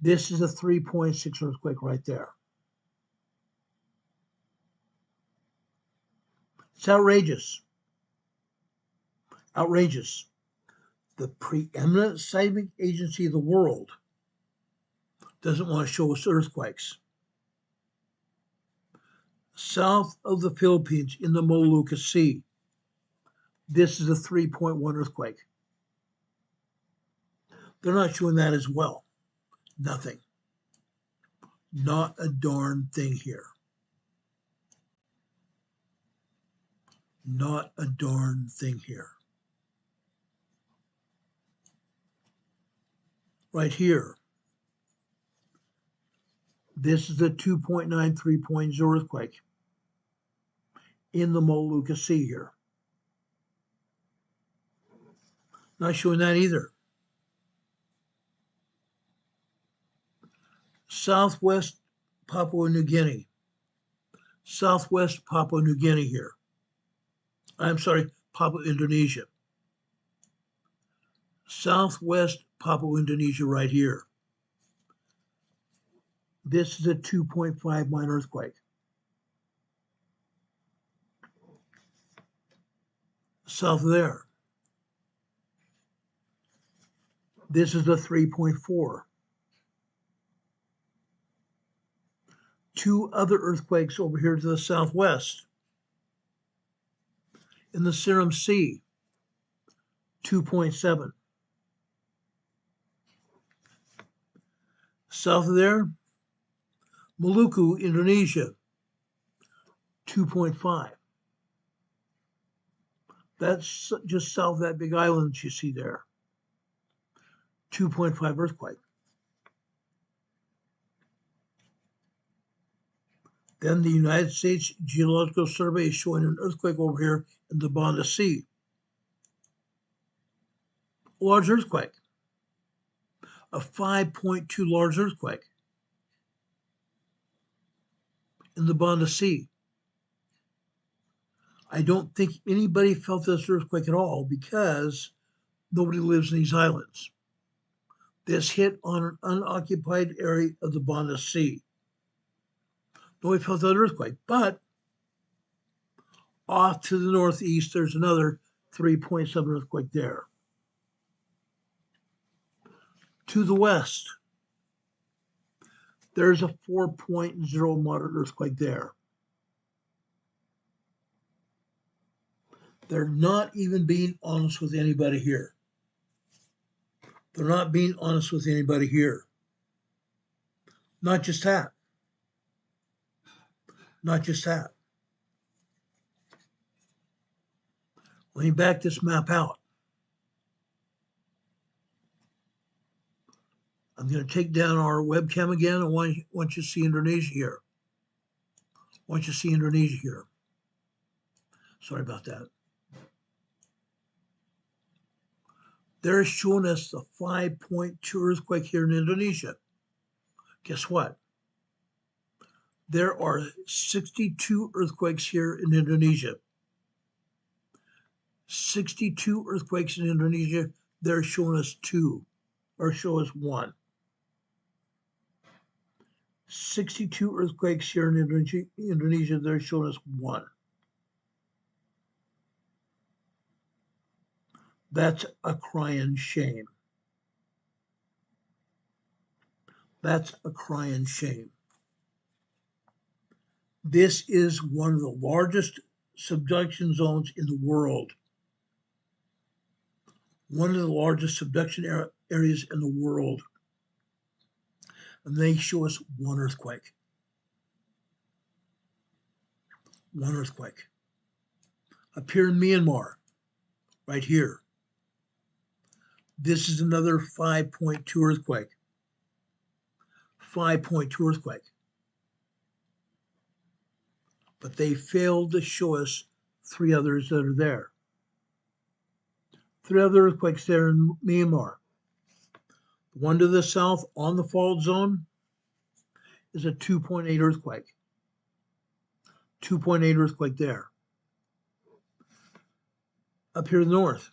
This is a 3.6 earthquake right there. It's outrageous. Outrageous. The preeminent seismic agency of the world doesn't want to show us earthquakes. South of the Philippines in the Molucca Sea. This is a 3.1 earthquake. They're not showing that as well. Nothing. Not a darn thing here. Not a darn thing here. Right here. This is a 2.93.0 earthquake in the Molucca Sea here. Not showing that either. Southwest Papua New Guinea. Southwest Papua New Guinea here. I'm sorry, Papua Indonesia. Southwest Papua Indonesia right here. This is a 2.5 minor earthquake. South of there. This is a 3.4. Two other earthquakes over here to the southwest. In the Seram Sea, 2.7. South of there, Maluku, Indonesia, 2.5. That's just south of that big island you see there. 2.5 earthquake. Then the United States Geological Survey is showing an earthquake over here in the Banda Sea. A large earthquake. A 5.2 large earthquake in the Banda Sea. I don't think anybody felt this earthquake at all because nobody lives in these islands. This hit on an unoccupied area of the Banda Sea. Nobody felt that earthquake, but off to the northeast, there's another 3.7 earthquake there. To the west, there's a 4.0 moderate earthquake there. They're not even being honest with anybody here. They're not being honest with anybody here. Not just that. Not just that. Let me back this map out. I'm going to take down our webcam again. I want you to see Indonesia here. I want you to see Indonesia here. Sorry about that. They're showing us the 5.2 earthquake here in Indonesia. Guess what? There are 62 earthquakes here in Indonesia. 62 earthquakes in Indonesia. They're showing us 2, or show us 1. 62 earthquakes here in Indonesia. They're showing us 1. That's a crying shame. That's a crying shame. This is one of the largest subduction zones in the world. One of the largest subduction areas in the world. And they show us 1 earthquake. 1 earthquake. Up here in Myanmar, right here. This is another 5.2 earthquake. 5.2 earthquake. But they failed to show us 3 others that are there. 3 other earthquakes there in Myanmar. One to the south on the fault zone is a 2.8 earthquake. 2.8 earthquake there. Up here north,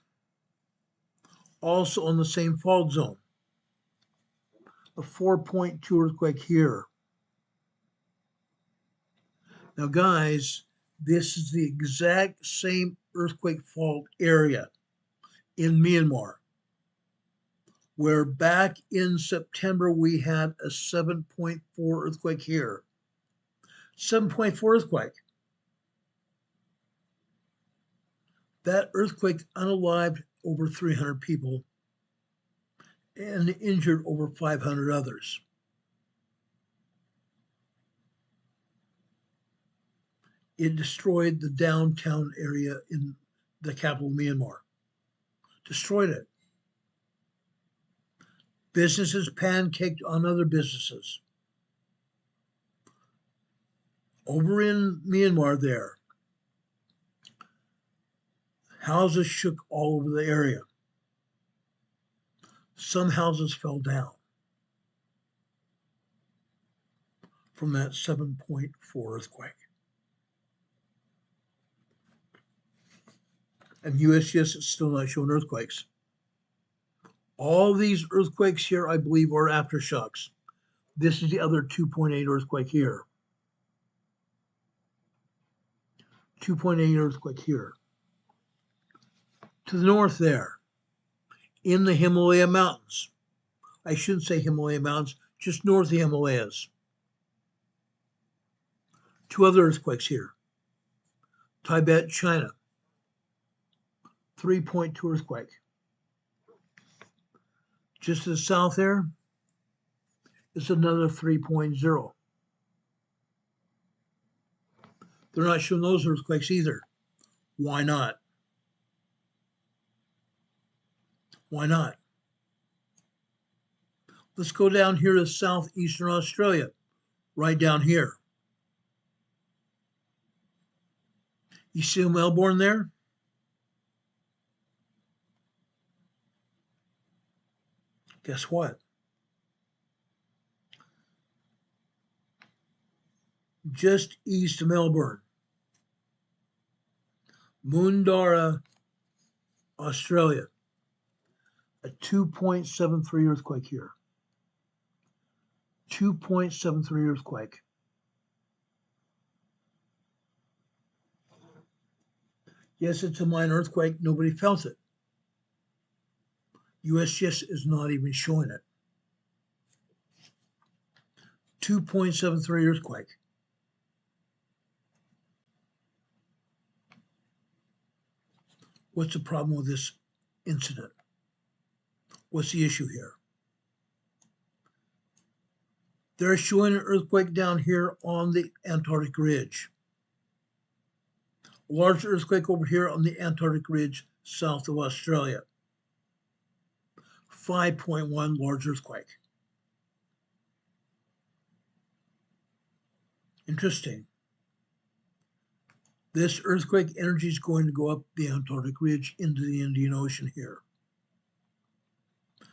also on the same fault zone, a 4.2 earthquake here. Now, guys, this is the exact same earthquake fault area in Myanmar, where back in September we had a 7.4 earthquake here. 7.4 earthquake. That earthquake unalived over 300 people and injured over 500 others. It destroyed the downtown area in the capital of Myanmar. Destroyed it. Businesses pancaked on other businesses. Over in Myanmar there, houses shook all over the area. Some houses fell down from that 7.4 earthquake. And USGS is still not showing earthquakes. All these earthquakes here, I believe, are aftershocks. This is the other 2.8 earthquake here. 2.8 earthquake here. To the north there, in the Himalaya Mountains. I shouldn't say Himalaya Mountains, just north of the Himalayas. 2 other earthquakes here. Tibet, China. 3.2 earthquake. Just to the south there is another 3.0. They're not showing those earthquakes either. Why not? Why not? Let's go down here to southeastern Australia, right down here. You see Melbourne there? Guess what? Just east of Melbourne, Mundara, Australia, a 2.73 earthquake here. 2.73 earthquake. Yes, it's a minor earthquake. Nobody felt it. USGS is not even showing it. 2.73 earthquake. What's the problem with this incident? What's the issue here? They're showing an earthquake down here on the Antarctic Ridge. A large earthquake over here on the Antarctic Ridge south of Australia. 5.1 large earthquake. Interesting. This earthquake energy is going to go up the Antarctic Ridge into the Indian Ocean here.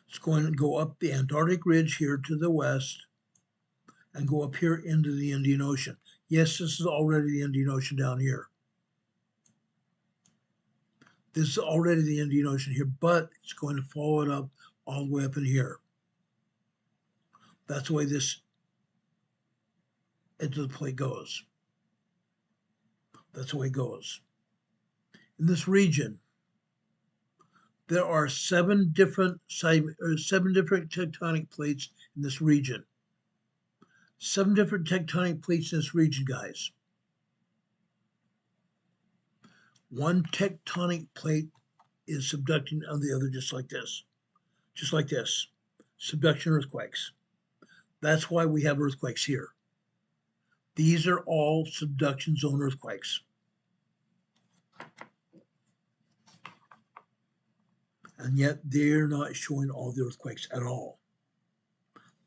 It's going to go up the Antarctic Ridge here to the west and go up here into the Indian Ocean. Yes, this is already the Indian Ocean down here. This is already the Indian Ocean here, but it's going to follow it up all the way up in here. That's the way this edge of the plate goes. That's the way it goes. In this region, there are 7 different tectonic plates in this region. 7 different tectonic plates in this region, guys. One tectonic plate is subducting on the other just like this. Just like this. Subduction earthquakes. That's why we have earthquakes here. These are all subduction zone earthquakes. and yet they're not showing all the earthquakes at all.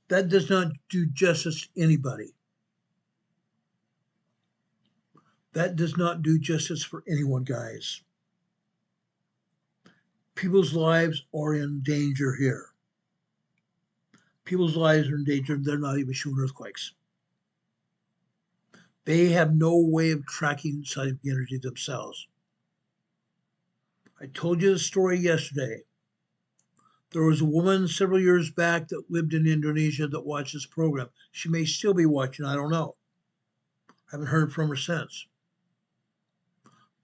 That does not do justice to anybody. That does not do justice for anyone, guys. People's lives are in danger here. People's lives are in danger. They're not even showing earthquakes. They have no way of tracking seismic energy themselves. I told you the story yesterday. There was a woman several years back that lived in Indonesia that watched this program. She may still be watching, I don't know. I haven't heard from her since.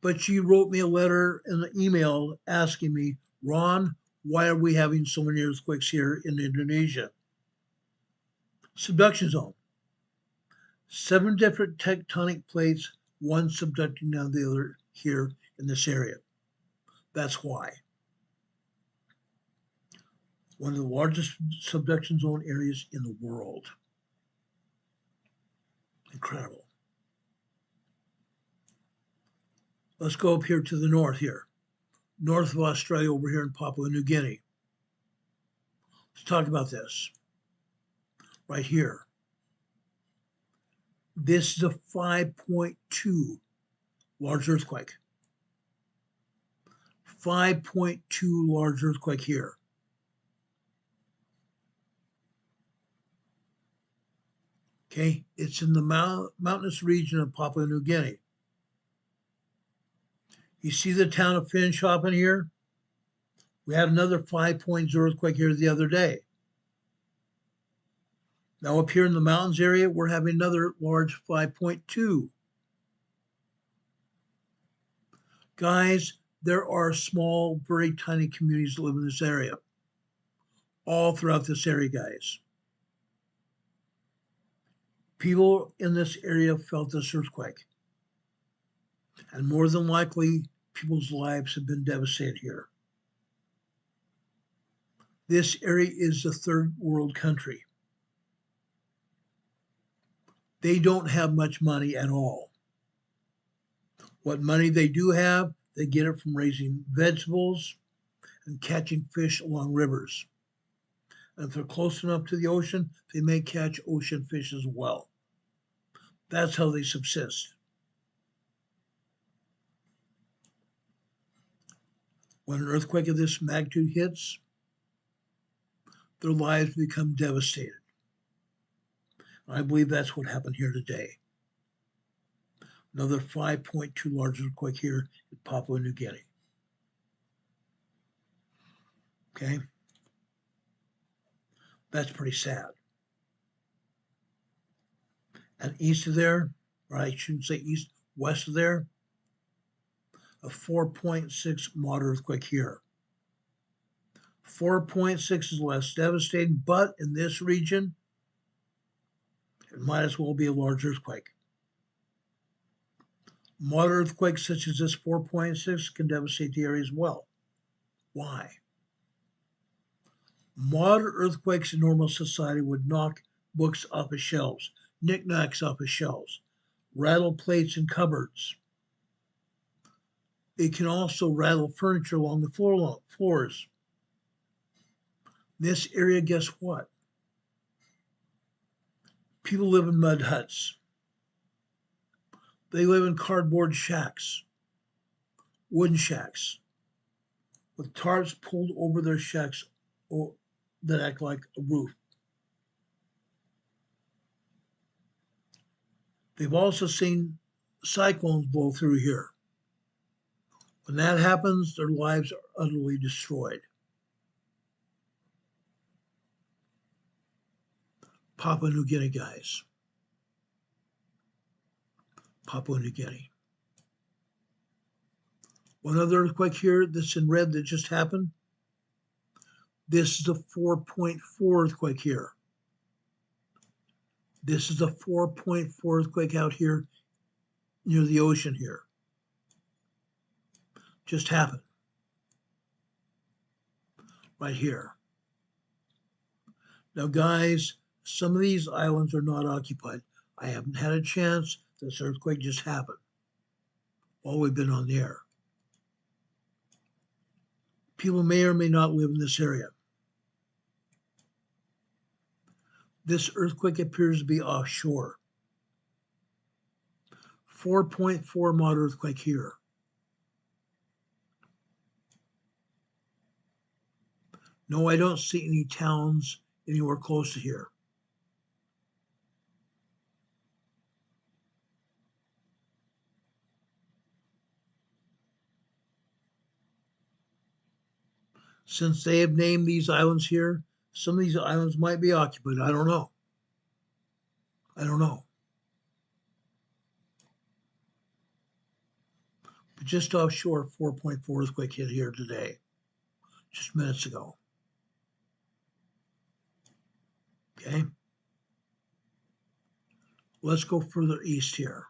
But she wrote me a letter and an email asking me, Ron, why are we having so many earthquakes here in Indonesia? Subduction zone. 7 different tectonic plates, one subducting down the other here in this area. That's why. One of the largest subduction zone areas in the world. Incredible. Let's go up here to the north here. North of Australia over here in Papua New Guinea. Let's talk about this. Right here. This is a 5.2 large earthquake. 5.2 large earthquake here. Okay, it's in the mountainous region of Papua New Guinea. You see the town of Finschhafen here? We had another 5.0 earthquake here the other day. Now up here in the mountains area, we're having another large 5.2. Guys, there are small, very tiny communities that live in this area. All throughout this area, guys. People in this area felt this earthquake. And more than likely, people's lives have been devastated here. This area is a third world country. They don't have much money at all. What money they do have, they get it from raising vegetables and catching fish along rivers. And if they're close enough to the ocean, they may catch ocean fish as well. That's how they subsist. When an earthquake of this magnitude hits, their lives become devastated. I believe that's what happened here today. Another 5.2 large earthquake here in Papua New Guinea. Okay? That's pretty sad. And east of there, or I shouldn't say east, west of there, a 4.6 moderate earthquake here. 4.6 is less devastating, but in this region, it might as well be a large earthquake. Moderate earthquakes such as this 4.6 can devastate the area as well. Why? Moderate earthquakes in normal society would knock books off of shelves, knickknacks off of shelves, rattle plates in cupboards. It can also rattle furniture along the floors. This area, guess what? People live in mud huts. They live in cardboard shacks, wooden shacks, with tarps pulled over their shacks that act like a roof. They've also seen cyclones blow through here. When that happens, their lives are utterly destroyed. Papua New Guinea, guys. Papua New Guinea. One other earthquake here that's in red that just happened. This is a 4.4 earthquake here. This is a 4.4 earthquake out here near the ocean here. Just happened. Right here. Now, guys, some of these islands are not occupied. I haven't had a chance. This earthquake just happened while we've been on the air. People may or may not live in this area. This earthquake appears to be offshore. 4.4 moderate earthquake here. No, I don't see any towns anywhere close to here. Since they have named these islands here, some of these islands might be occupied. I don't know. But just offshore, 4.4 earthquake hit here today, just minutes ago. Okay. Let's go further east here.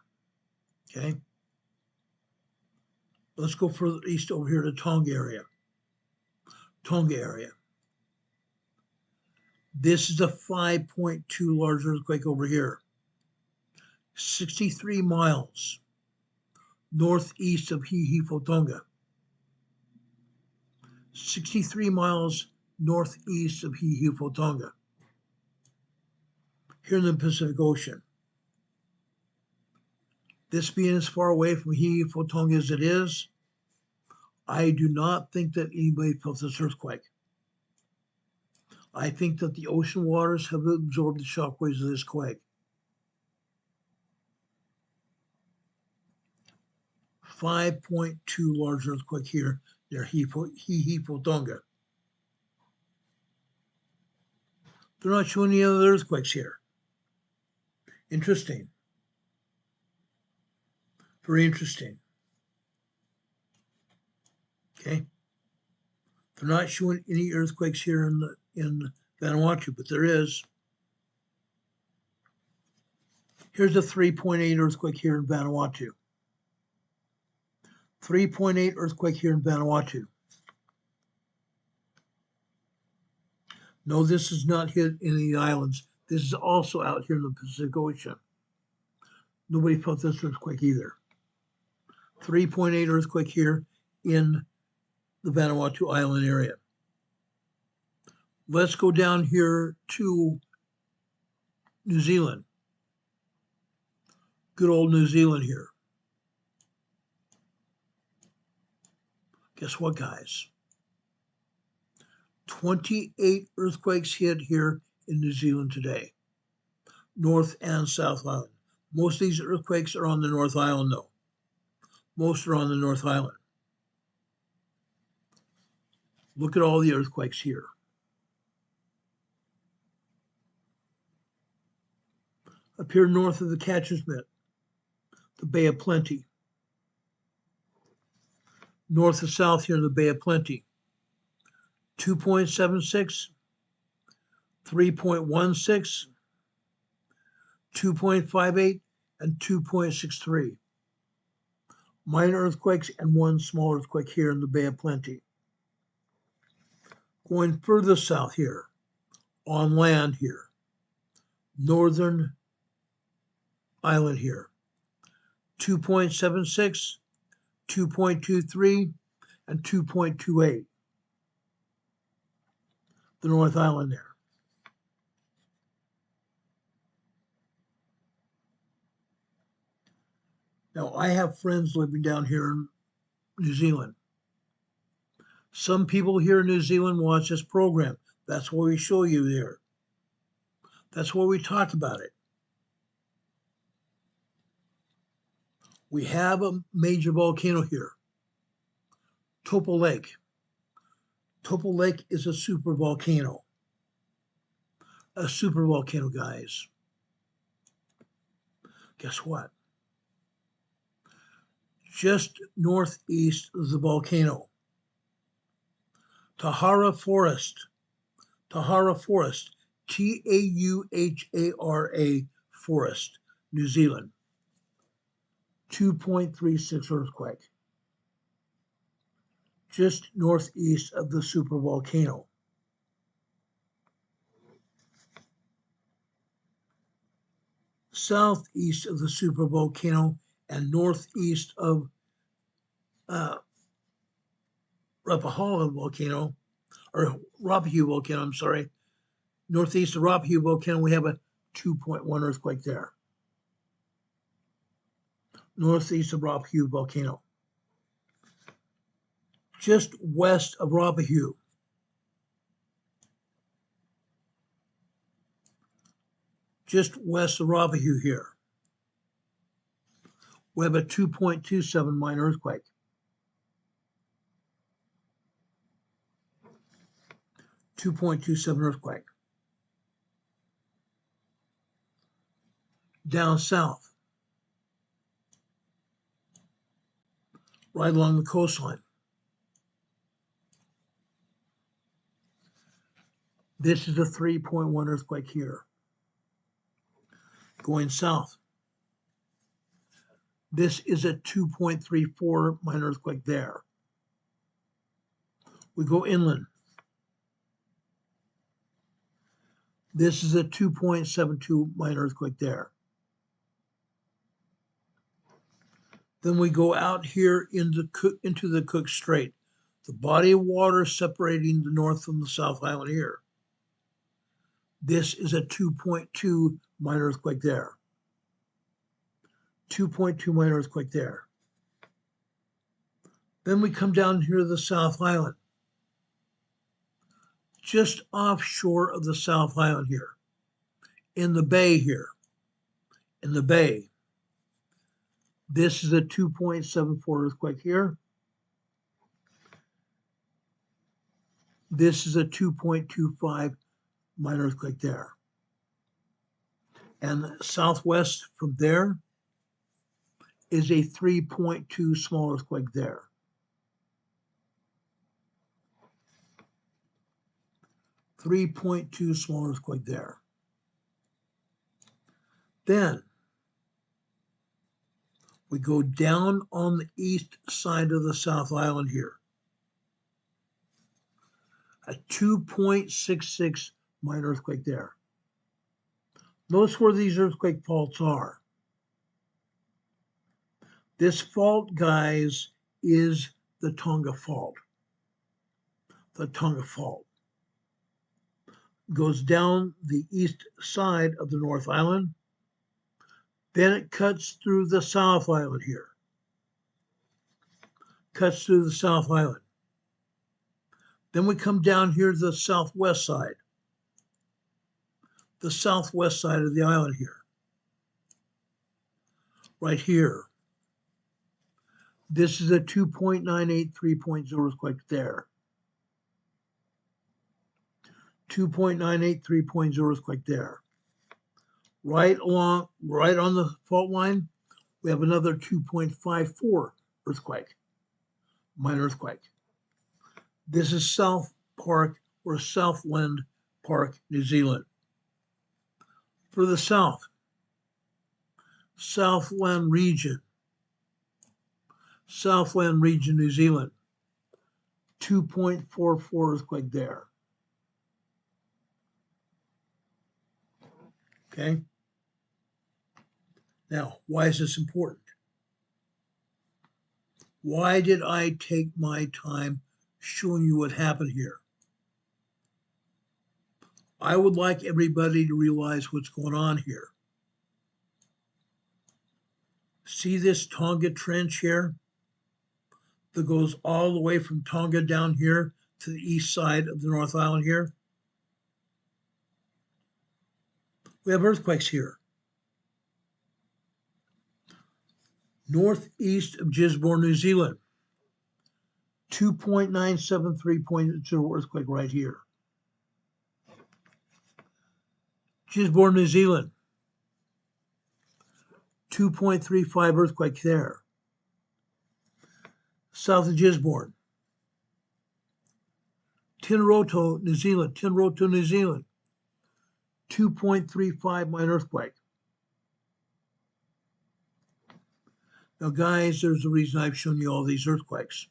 Okay. Let's go further east over here to Tonga area. This is a 5.2 large earthquake over here. 63 miles northeast of Hihifotonga. 63 miles northeast of Hihifotonga. Here in the Pacific Ocean. This being as far away from Hihifotonga as it is, I do not think that anybody felt this earthquake. I think that the ocean waters have absorbed the shockwaves of this quake. 5.2 large earthquake here near Hihifotonga. They're not showing any other earthquakes here. Interesting. Very interesting. Okay. They're not showing any earthquakes here in Vanuatu, but there is. Here's a 3.8 earthquake here in Vanuatu. 3.8 earthquake here in Vanuatu. No, this is not hit any of the islands. This is also out here in the Pacific Ocean. Nobody felt this earthquake either. 3.8 earthquake here in the Vanuatu Island area. Let's go down here to New Zealand. Good old New Zealand here. Guess what, guys? 28 earthquakes hit here in New Zealand today. North and South Island. Most of these earthquakes are on the North Island, though. Most are on the North Island. Look at all the earthquakes here. Up here north of the Catcher's Mitt, the Bay of Plenty. North of south here in the Bay of Plenty. 2.76, 3.16, 2.58, and 2.63. Minor earthquakes and one small earthquake here in the Bay of Plenty. Going further south here, on land here, Northern Island here, 2.76, 2.23, and 2.28. The North Island there. Now, I have friends living down here in New Zealand. Some people here in New Zealand watch this program. That's why we show you there. That's why we talk about it. We have a major volcano here, Taupo Lake. Taupo Lake is a supervolcano. A supervolcano, guys. Guess what? Just northeast of the volcano, Tahara Forest, T-A-U-H-A-R-A Forest, New Zealand. 2.36 earthquake. Just northeast of the supervolcano. Southeast of the supervolcano and northeast of Rappahalli volcano, or Rappahalli volcano, I'm sorry. Northeast of Rappahalli volcano, we have a 2.1 earthquake there. Northeast of Rappahalli volcano. Just west of Rappahalli. Just west of Rappahalli here, we have a 2.27 minor earthquake. 2.27 earthquake. Down south, right along the coastline. This is a 3.1 earthquake here. Going south, this is a 2.34 minor earthquake there. We go inland. This is a 2.72 minor earthquake there. Then we go out here into the Cook Strait, the body of water separating the North from the South Island here. This is a 2.2 minor earthquake there. 2.2 minor earthquake there. Then we come down here to the South Island. Just offshore of the South Island here. In the bay here. In the bay. This is a 2.74 earthquake here. This is a 2.25 minor earthquake there. And southwest from there is a 3.2 small earthquake there. .2 small earthquake there. Then we go down on the east side of the South Island here. A 2.66 minor earthquake there. Notice where these earthquake faults are. This fault, guys, is the Tonga Fault. The Tonga Fault goes down the east side of the North Island. Then it cuts through the South Island here. Cuts through the South Island. Then we come down here to the southwest side. The southwest side of the island here. Right here. This is a 2.98 3.0 earthquake there. 2.98 3.0 earthquake there. Right on the fault line, we have another 2.54 earthquake, minor earthquake. This is South Park or Southland Park, New Zealand. For the south, Southland region, New Zealand, 2.44 earthquake there. Okay. Now, why is this important? Why did I take my time showing you what happened here? I would like everybody to realize what's going on here. See this Tonga Trench here that goes all the way from Tonga down here to the east side of the North Island here? We have earthquakes here. Northeast of Gisborne, New Zealand, 2.97 3.0 earthquake right here. Gisborne, New Zealand, 2.35 earthquake there. South of Gisborne. Tinroto, New Zealand, 2.35 minor earthquake. Now, guys, there's a reason I've shown you all these earthquakes.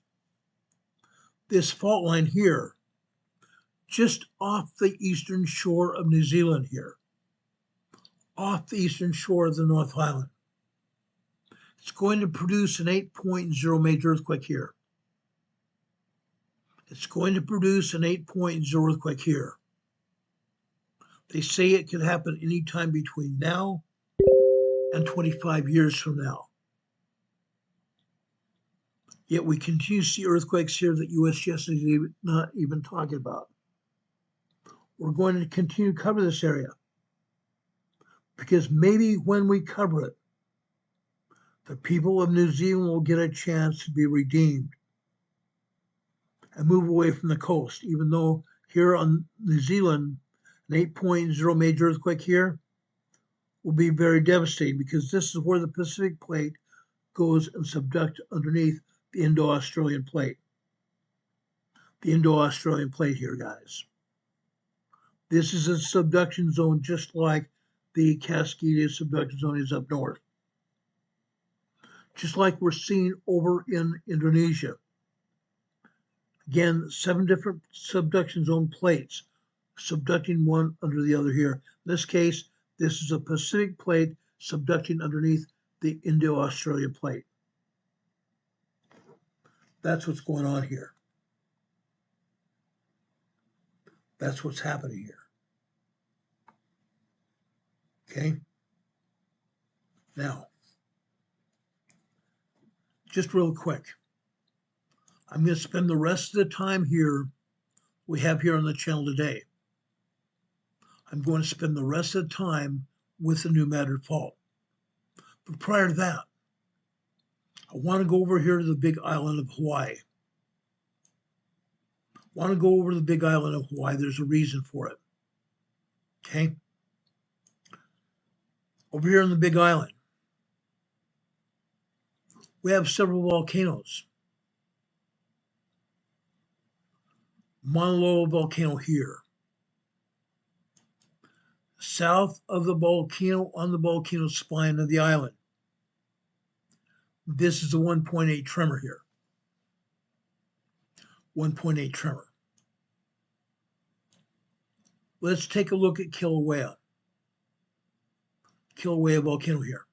This fault line here, just off the eastern shore of New Zealand here, off the eastern shore of the North Island, it's going to produce an 8.0 major earthquake here. It's going to produce an 8.0 earthquake here. They say it could happen anytime between now and 25 years from now. Yet we continue to see earthquakes here that USGS is not even talking about. We're going to continue to cover this area because maybe when we cover it, the people of New Zealand will get a chance to be redeemed and move away from the coast, even though here on New Zealand, an 8.0 major earthquake here will be very devastating because this is where the Pacific plate goes and subducts underneath the Indo-Australian plate. The Indo-Australian plate here, guys. This is a subduction zone just like the Cascadia subduction zone is up north. Just like we're seeing over in Indonesia. Again, 7 different subduction zone plates, subducting one under the other here. In this case, this is a Pacific plate subducting underneath the Indo-Australian plate. That's what's going on here. That's what's happening here. Okay? Now, just real quick, I'm going to spend the rest of the time here we have here on the channel today. I'm going to spend the rest of the time with the new Madrid fault. But prior to that, I want to go over here to the big island of Hawaii. I want to go over to the big island of Hawaii. There's a reason for it. Okay? Over here on the big island, we have several volcanoes. Mauna Loa volcano here. South of the volcano on the volcano spine of the island. This is a 1.8 tremor here. 1.8 tremor. Let's take a look at Kilauea. Kilauea volcano here.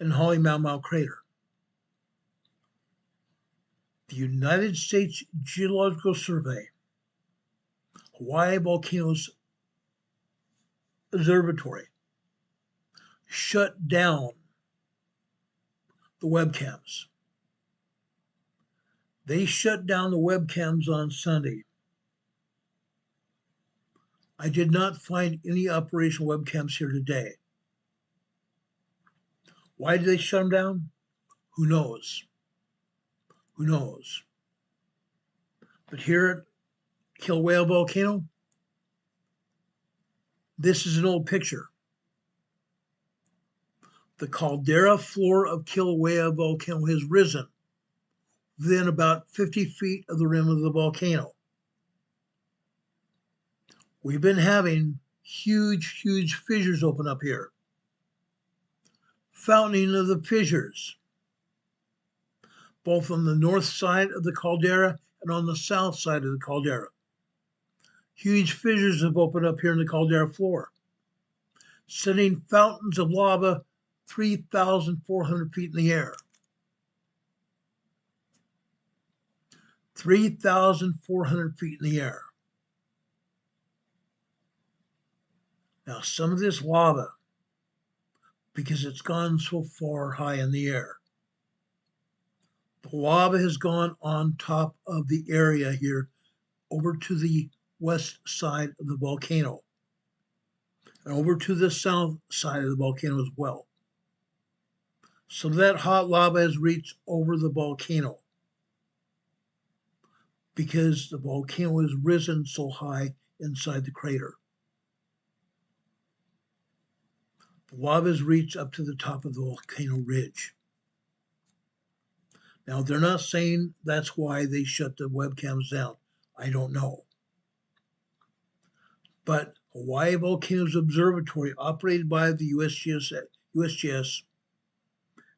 And Halemaumau crater. The United States Geological Survey, Hawaii Volcanoes Observatory, shut down the webcams. They shut down the webcams on Sunday. I did not find any operational webcams here today. Why did they shut them down? Who knows? Who knows? But here at Kilauea volcano, this is an old picture. The caldera floor of Kilauea volcano has risen within about 50 feet of the rim of the volcano. We've been having huge, huge fissures open up here. Fountaining of the fissures, both on the north side of the caldera and on the south side of the caldera. Huge fissures have opened up here in the caldera floor, sending fountains of lava 3,400 feet in the air. 3,400 feet in the air. Now, some of this lava, because it's gone so far high in the air, the lava has gone on top of the area here over to the west side of the volcano and over to the south side of the volcano as well. Some of that hot lava has reached over the volcano because the volcano has risen so high inside the crater. The lava has reached up to the top of the volcano ridge. Now, they're not saying that's why they shut the webcams down. I don't know. But Hawaii Volcanoes Observatory, operated by the USGS,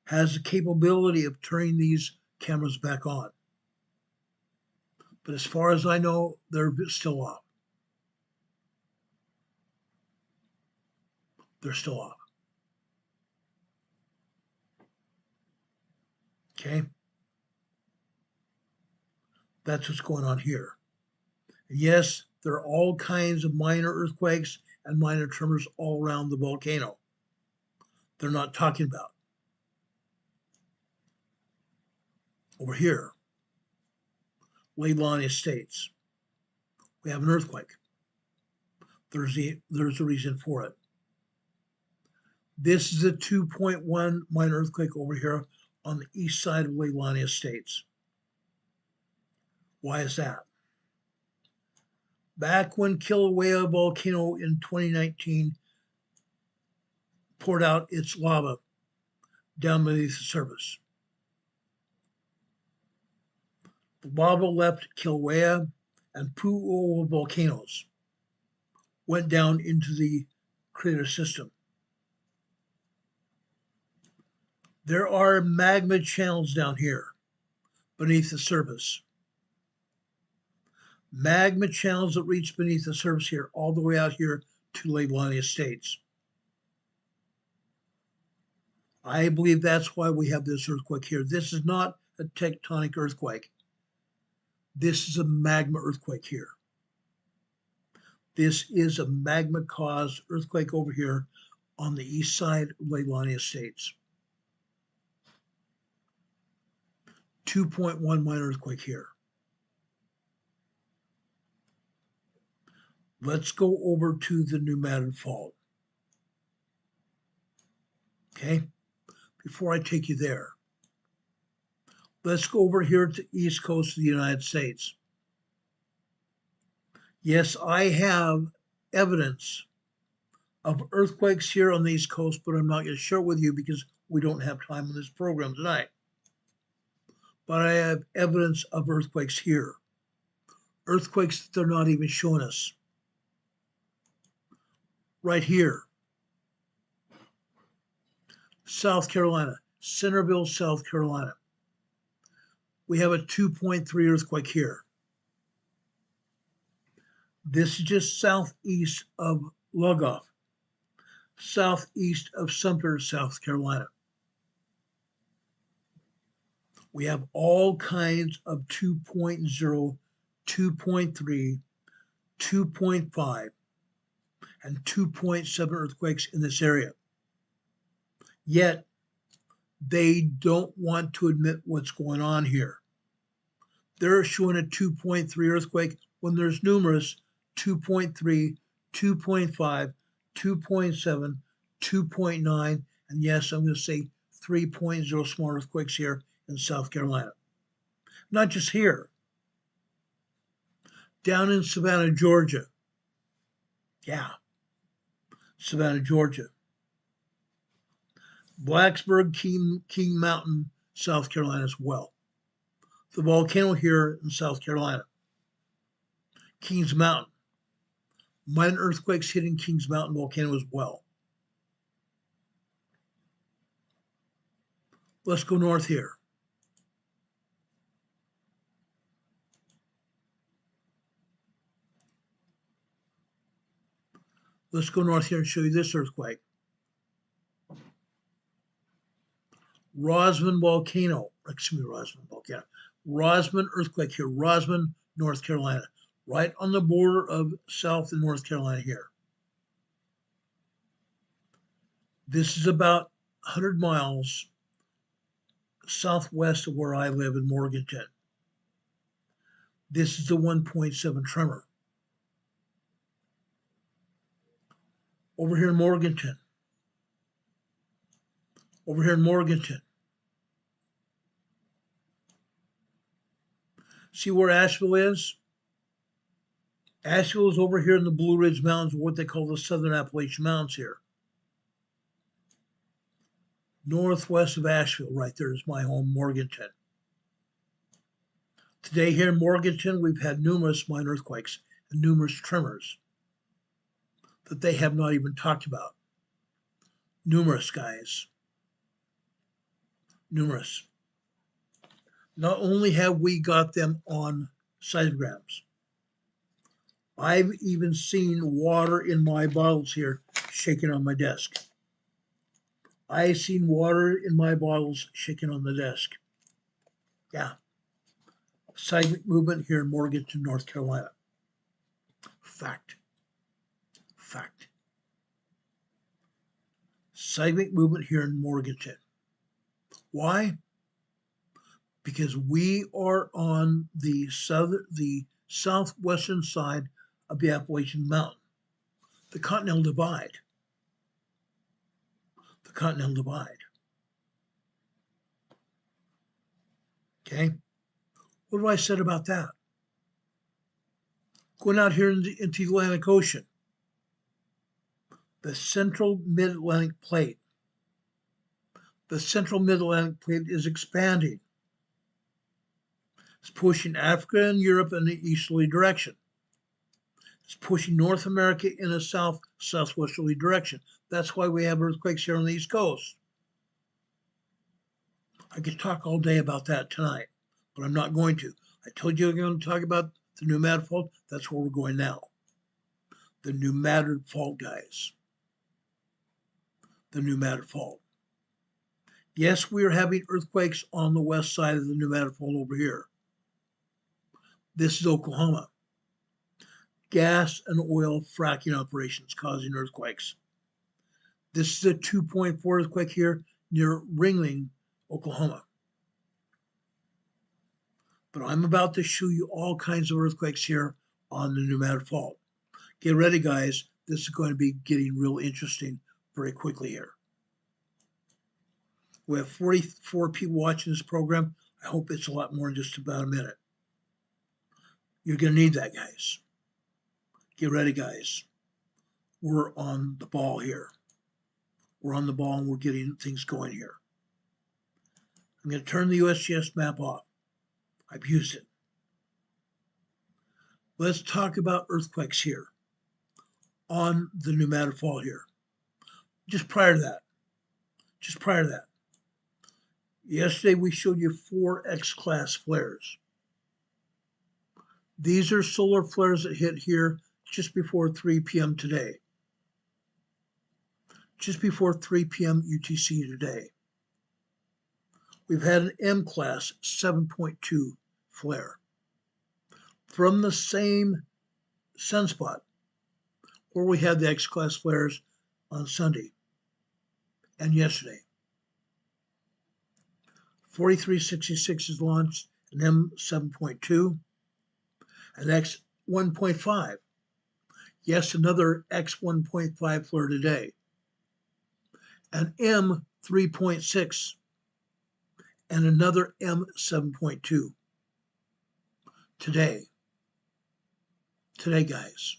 has the capability of turning these cameras back on. But as far as I know, they're still off. They're still off. Okay? That's what's going on here. And yes, there are all kinds of minor earthquakes and minor tremors all around the volcano. They're not talking about. Over here, Leilani Estates, we have an earthquake. There's a reason for it. This is a 2.1 minor earthquake over here on the east side of Leilani Estates. Why is that? Back when Kilauea volcano in 2019 poured out its lava down beneath the surface. The lava left Kilauea and Pu'uoa volcanoes, went down into the crater system. There are magma channels down here beneath the surface. Magma channels that reach beneath the surface here, all the way out here to Leilani Estates. I believe that's why we have this earthquake here. This is not a tectonic earthquake. This is a magma earthquake here. This is a magma-caused earthquake over here on the east side of Leilani Estates. 2.1 minor earthquake here. Let's go over to the New Madrid Fault. Okay? Before I take you there, let's go over here to the east coast of the United States. Yes, I have evidence of earthquakes here on the East Coast, but I'm not going to share it with you because we don't have time on this program tonight. But I have evidence of earthquakes here. Earthquakes that they're not even showing us. Right here. South Carolina, Centerville, South Carolina. We have a 2.3 earthquake here. This is just southeast of Lugoff, southeast of Sumter, South Carolina. We have all kinds of 2.0, 2.3, 2.5, and 2.7 earthquakes in this area. Yet, they don't want to admit what's going on here. They're showing a 2.3 earthquake when there's numerous 2.3, 2.5, 2.7, 2.9, and yes, I'm going to say 3.0 small earthquakes here in South Carolina. Not just here. Down in Savannah, Georgia. Yeah, Savannah, Georgia. Blacksburg, King Mountain, South Carolina as well. The volcano here in South Carolina. Kings Mountain. Minor earthquakes hitting Kings Mountain volcano as well. Let's go north here. Let's go north here and show you this earthquake. Rosman volcano, Rosman earthquake here, Rosman, North Carolina, right on the border of South and North Carolina here. This is about 100 miles southwest of where I live in Morganton. This is the 1.7 tremor. Over here in Morganton. Over here in Morganton. See where Asheville is? Asheville is over here in the Blue Ridge Mountains, what they call the Southern Appalachian Mountains here. Northwest of Asheville, right there is my home, Morganton. Today here in Morganton, we've had numerous minor earthquakes and numerous tremors that they have not even talked about. Numerous, guys. Numerous. Not only have we got them on seismograms, I've even seen water in my bottles here shaking on my desk. I've seen water in my bottles shaking on the desk. Yeah. Seismic movement here in Morganton, North Carolina. Fact. Seismic movement here in Morganton. Why? Because we are on the southwestern side of the Appalachian Mountain, the Continental Divide. Okay, what have I said about that? Going out here into the Atlantic Ocean, the central mid-Atlantic plate. The central mid-Atlantic plate is expanding. It's pushing Africa and Europe in an easterly direction. It's pushing North America in a southwesterly direction. That's why we have earthquakes here on the East Coast. I could talk all day about that tonight, but I'm not going to. I told you I'm going to talk about the New Madrid fault. That's where we're going now. The New Madrid fault, guys. The New Madrid fault. Yes, we are having earthquakes on the west side of the New Madrid fault over here. This is Oklahoma. Gas and oil fracking operations causing earthquakes. This is a 2.4 earthquake here near Ringling, Oklahoma. But I'm about to show you all kinds of earthquakes here on the New Madrid fault. Get ready, guys. This is going to be getting real interesting very quickly here. We have 44 people watching this program. I hope it's a lot more in just about a minute. You're going to need that, guys. Get ready, guys. We're on the ball here. We're on the ball and we're getting things going here. I'm going to turn the USGS map off. I've used it. Let's talk about earthquakes here on the New Madrid fault here. Just prior to that. Yesterday we showed you 4 X-class flares. These are solar flares that hit here just before 3 p.m. today. Just before 3 p.m. UTC today. We've had an M-class 7.2 flare from the same sunspot where we had the X-class flares on Sunday and yesterday. 4366 is launched an M7.2, an X1.5. Yes, another X1.5 flare today. An M3.6 and another M7.2 today. Today, guys.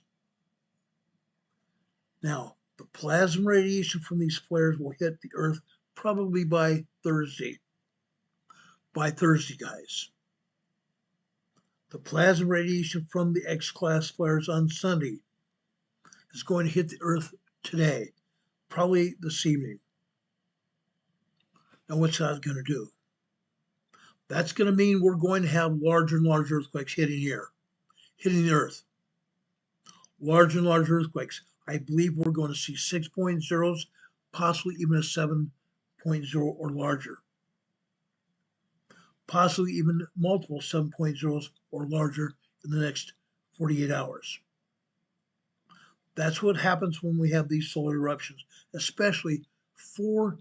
Now, the plasma radiation from these flares will hit the Earth probably by Thursday. By Thursday, guys. The plasma radiation from the X-class flares on Sunday is going to hit the Earth today, probably this evening. Now, what's that going to do? That's going to mean we're going to have larger and larger earthquakes hitting here, hitting the Earth. Larger and larger earthquakes. I believe we're going to see 6.0s, possibly even a 7.0 or larger. Possibly even multiple 7.0s or larger in the next 48 hours. That's what happens when we have these solar eruptions, especially 4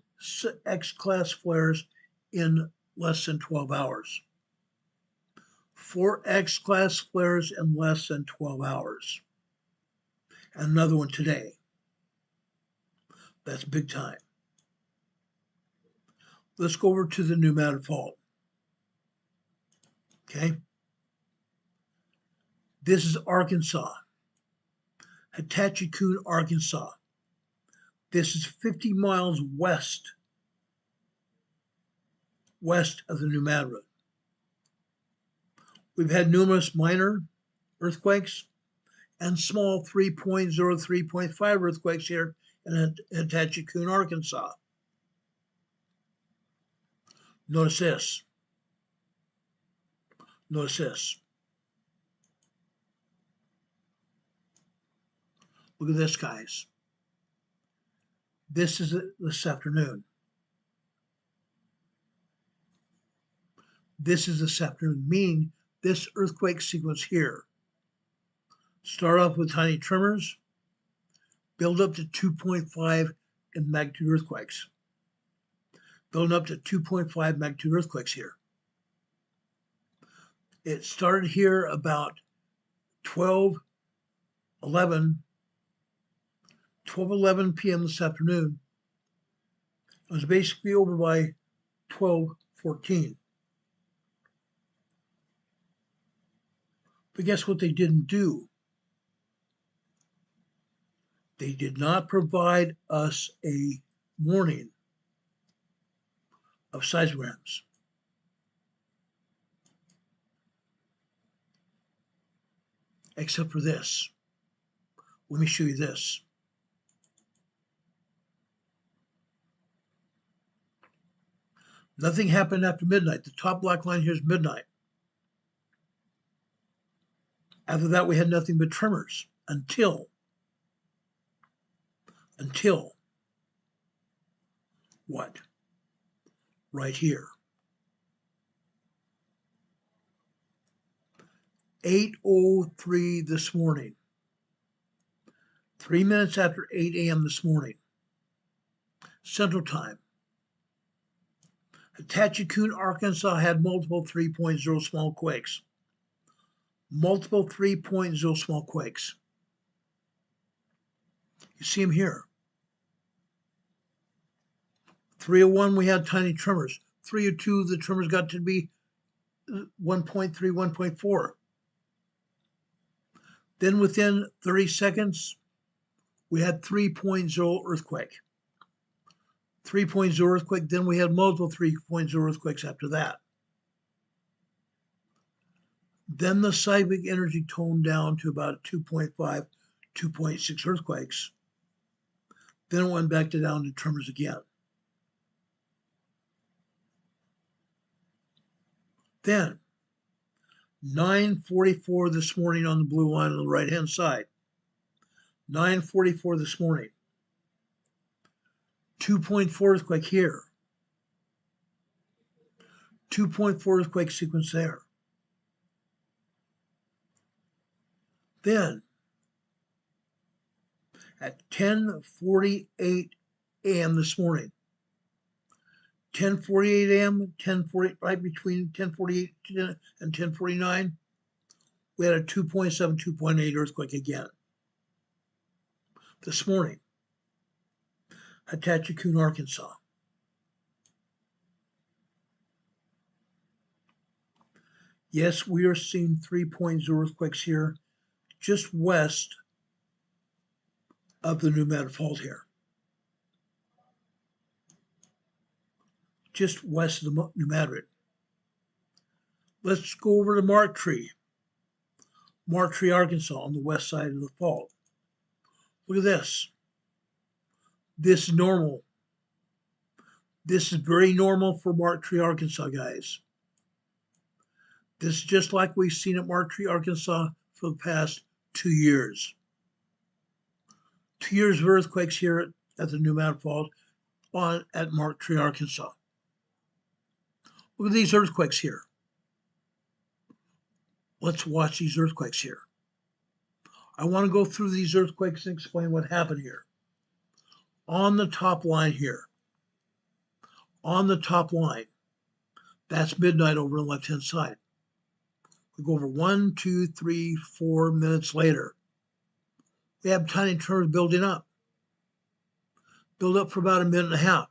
X-class flares in less than 12 hours. 4 X-class flares in less than 12 hours. And another one today. That's big time. Let's go over to the New Madrid fault. Okay. This is Arkansas. Hetachikoon, Arkansas. This is 50 miles west of the New Madrid. We've had numerous minor earthquakes and small 3.0, 3.5 earthquakes here in Hetachikoon, Arkansas. Notice this. Notice this. Look at this, guys. This is this afternoon. This is this afternoon, meaning this earthquake sequence here. Start off with tiny tremors, build up to 2.5 in magnitude earthquakes. Build up to 2.5 magnitude earthquakes here. It started here about 12:11 p.m. this afternoon. It was basically over by 12:14. But guess what they didn't do? They did not provide us a warning of seismograms. Except for this. Let me show you this. Nothing happened after midnight. The top black line here is midnight. After that, we had nothing but tremors until what? Right here. 8:03 this morning. 3 minutes after 8 a.m. this morning. Central Time. Atachikun, Arkansas had multiple 3.0 small quakes. Multiple 3.0 small quakes. You see them here. 3:01 we had tiny tremors. 3:02 the tremors got to be 1.3, 1.4. Then within 30 seconds, we had 3.0 earthquake. 3.0 earthquake, then we had multiple 3.0 earthquakes after that. Then the seismic energy toned down to about 2.5, 2.6 earthquakes. Then it went back down to tremors again. Then 9:44 this morning on the blue line on the right-hand side. 9:44 this morning. 2.4 earthquake here. 2.4 earthquake sequence there. Then at 10:48 a.m. this morning, 10:48 a.m., 10:40, right between 10:48 and 10:49, we had a 2.7, 2.8 earthquake again. This morning, at Atachikun, Arkansas. Yes, we are seeing 3.0 earthquakes here, just west of the New Madrid Fault here. Just west of the New Madrid. Let's go over to Marktree, Arkansas, on the west side of the fault. Look at this. This is normal. This is very normal for Marktree, Arkansas, guys. This is just like we've seen at Marktree, Arkansas for the past 2 years. 2 years of earthquakes here at the New Madrid Fault at Marktree, Arkansas. Look at these earthquakes here. Let's watch these earthquakes here. I want to go through these earthquakes and explain what happened here. On the top line here. On the top line. That's midnight over on the left-hand side. We go over 1, 2, 3, 4 minutes later. We have tiny tremors building up. Build up for about a minute and a half.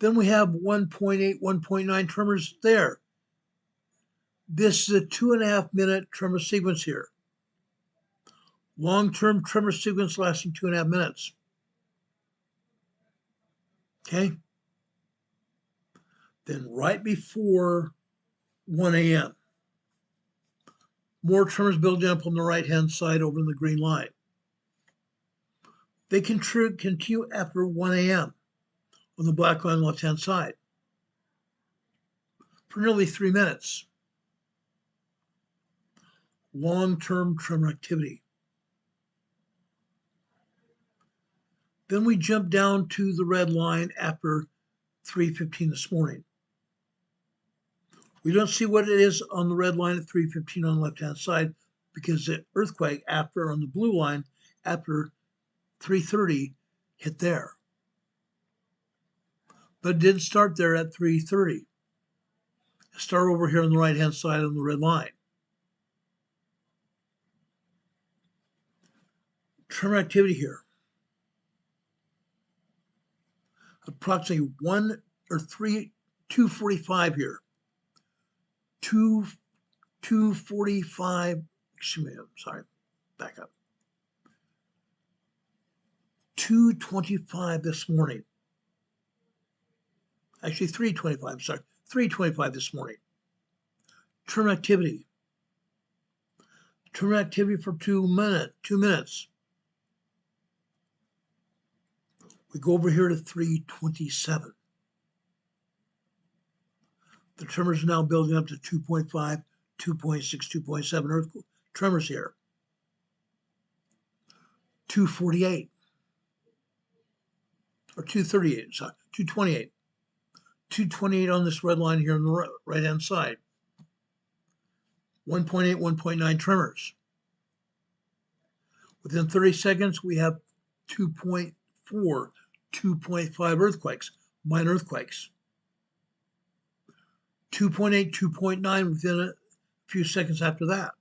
Then we have 1.8, 1.9 tremors there. This is a 2.5 minute tremor sequence here. Long-term tremor sequence lasting 2.5 minutes. Okay? Then right before 1 a.m., more tremors building up on the right-hand side over in the green line. They continue after 1 a.m. on the black line on the left-hand side for nearly 3 minutes. Long-term tremor activity. Then we jump down to the red line after 3:15 this morning. We don't see what it is on the red line at 3:15 on the left-hand side because the earthquake after on the blue line after 3:30 hit there. But it didn't start there at 3:30. It started over here on the right-hand side on the red line. Tremor activity here. Approximately 2:45 here. 2:45, excuse me, I'm sorry, back up. 2:25 this morning. Actually 3:25, sorry, 3:25 this morning. Tremor activity. Tremor activity for 2 minutes. We go over here to 3:27. The tremors are now building up to 2.5, 2.6, 2.7 earthquake tremors here. 2:48 or 2:38, sorry, 2:28. 2:28 on this red line here on the right-hand side. 1.8, 1.9 tremors. Within 30 seconds, we have 2.4, 2.5 earthquakes, minor earthquakes. 2.8, 2.9 within a few seconds after that.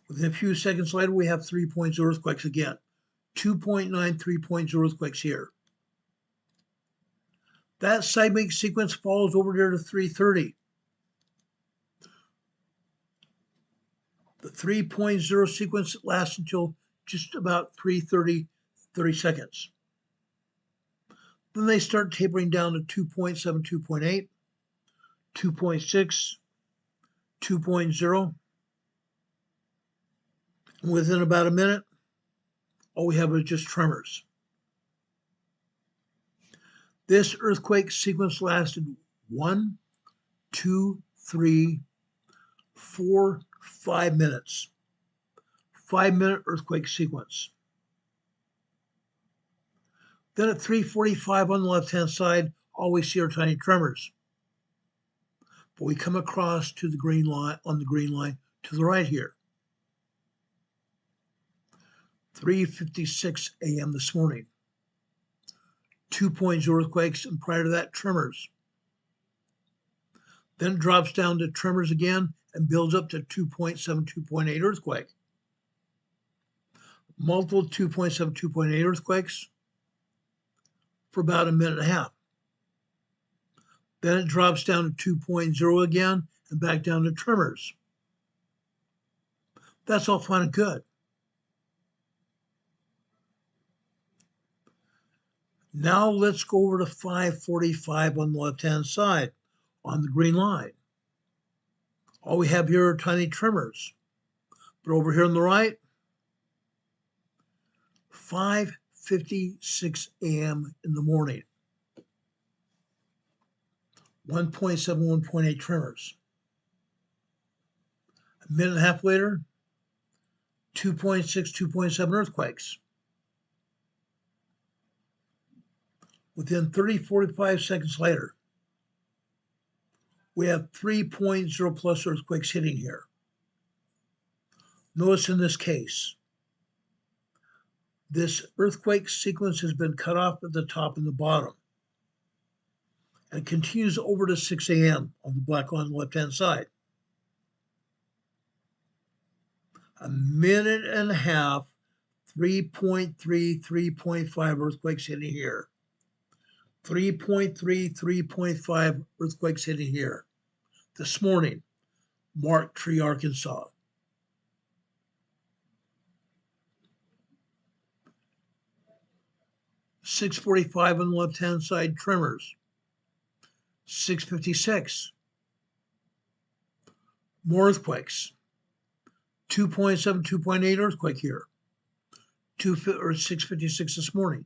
Within a few seconds later, we have 3.0 earthquakes again. 2.9, 3.0 earthquakes here. That seismic sequence follows over there to 3:30. The 3.0 sequence lasts until just about 3:30, 30 seconds. Then they start tapering down to 2.7, 2.8, 2.6, 2.0. And within about a minute, all we have is just tremors. This earthquake sequence lasted 1, 2, 3, 4, 5 minutes. 5-minute earthquake sequence. Then at 3:45 on the left-hand side, all we see are tiny tremors. But we come across to the green line, on the green line to the right here. 3:56 a.m. this morning. 2.0 earthquakes, and prior to that, tremors. Then it drops down to tremors again and builds up to 2.7, 2.8 earthquake. Multiple 2.7, 2.8 earthquakes for about a minute and a half. Then it drops down to 2.0 again and back down to tremors. That's all fine and good. Now let's go over to 5:45 on the left-hand side on the green line. All we have here are tiny tremors. But over here on the right, 5:56 a.m. in the morning. 1.7, 1.8 tremors. A minute and a half later, 2.6, 2.7 earthquakes. Within 30, 45 seconds later, we have 3.0 plus earthquakes hitting here. Notice in this case, this earthquake sequence has been cut off at the top and the bottom and continues over to 6 a.m. on the black line on the left-hand side. A minute and a half, 3.3, 3.5 earthquakes hitting here. 3.3, 3.5 earthquakes hitting here. This morning, Mark Tree, Arkansas. .645 on the left-hand side, tremors. 6:56. More earthquakes. 2.7, 2.8 earthquake here. 6:56 this morning.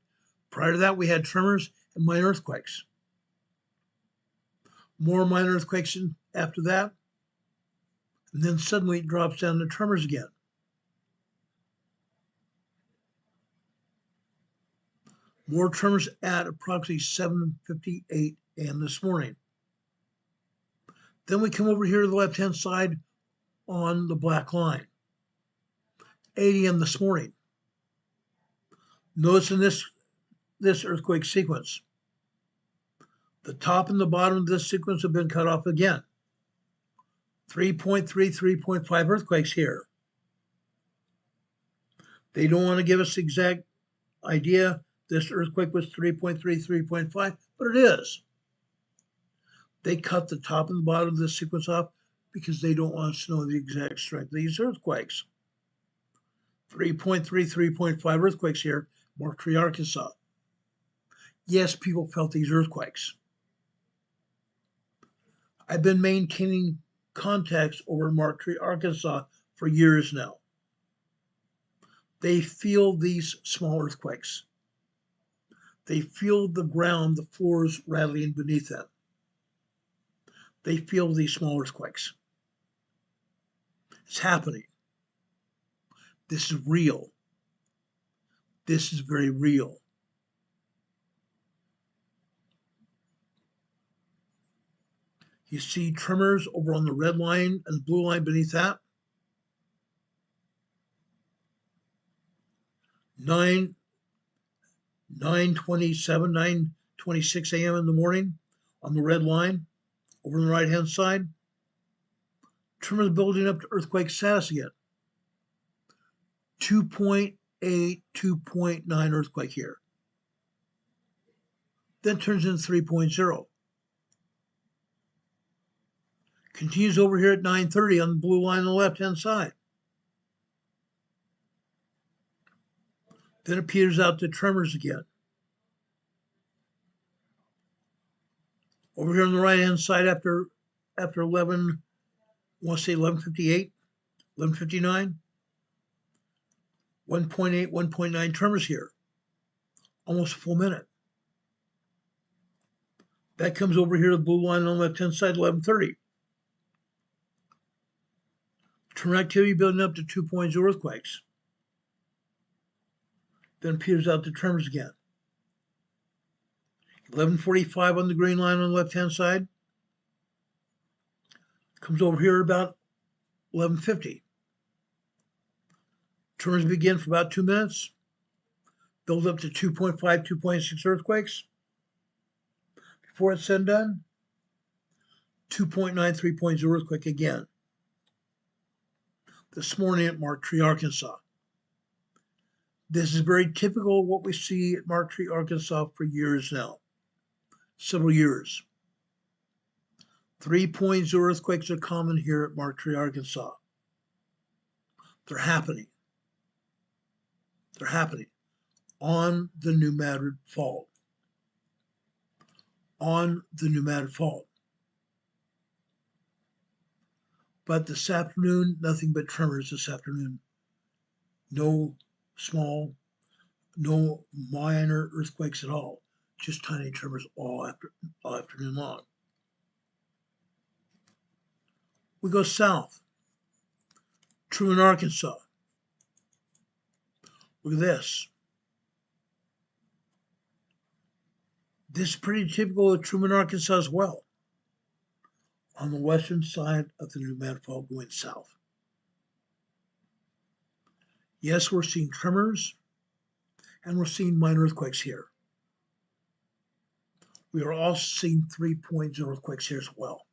Prior to that, we had tremors and minor earthquakes. More minor earthquakes after that. And then suddenly it drops down to tremors again. More tremors at approximately 7:58 a.m. this morning. Then we come over here to the left-hand side on the black line, 8 a.m. this morning. Notice in this earthquake sequence, the top and the bottom of this sequence have been cut off again. 3.3, 3.5 earthquakes here. They don't want to give us the exact idea. This earthquake was 3.3, 3.5, but it is. They cut the top and the bottom of this sequence off because they don't want us to know the exact strength of these earthquakes. 3.3, 3.5 earthquakes here, Mark Tree, Arkansas. Yes, people felt these earthquakes. I've been maintaining contacts over in Mark Tree, Arkansas for years now. They feel these small earthquakes. They feel the ground, the floors rattling beneath them. They feel these small earthquakes. It's happening. This is real. This is very real. You see tremors over on the red line and the blue line beneath that. 9:27, 9:26 a.m. in the morning on the red line over on the right-hand side. Tremors building up to earthquake status again. 2.8, 2.9 earthquake here. Then turns into 3.0. Continues over here at 9:30 on the blue line on the left-hand side. Then it peters out to tremors again. Over here on the right-hand side after 11, I want to say 11:58, 11:59, 1.8, 1.9 tremors here. Almost a full minute. That comes over here to the blue line on the left-hand side, 11:30. Tremor activity building up to 2.0 earthquakes. Then peters out to tremors again. 11:45 on the green line on the left-hand side. Comes over here about 11:50. Tremors begin for about 2 minutes. Build up to 2.5, 2.6 earthquakes. Before it's said and done, 2.9, 3.0 earthquake again. This morning at Mark Tree, Arkansas. This is very typical of what we see at Mark Tree, Arkansas for years now. Several years. 3.0 earthquakes are common here at Mark Tree, Arkansas. They're happening. They're happening on the New Madrid Fault. On the New Madrid Fault. But this afternoon, nothing but tremors this afternoon. No small, no minor earthquakes at all. Just tiny tremors all afternoon long. We go south. Truman, Arkansas. Look at this. This is pretty typical of Truman, Arkansas as well. On the western side of the New Madrid Fault going south. Yes, we're seeing tremors and we're seeing minor earthquakes here. We are also seeing 3.0 earthquakes here as well.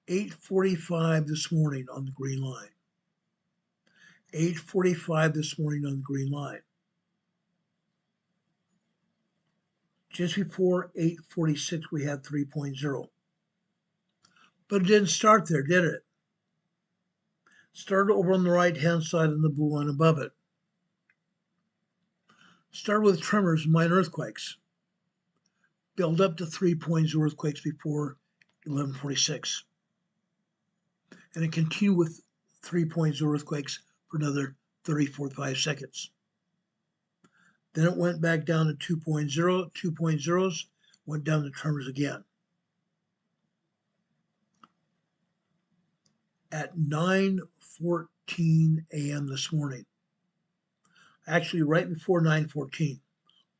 (8:45) this morning on the green line. 8:45 this morning on the green line. Just before 8:46, we had 3.0. But it didn't start there, did it? Started over on the right-hand side and the blue line above it. Started with tremors and minor earthquakes. Build up to 3.0 earthquakes before 11:46. And it continued with 3.0 earthquakes for another 30-45 seconds. Then it went back down to 2.0, 2.0s, went down to tremors again. At 9:14 a.m. this morning, actually right before 9:14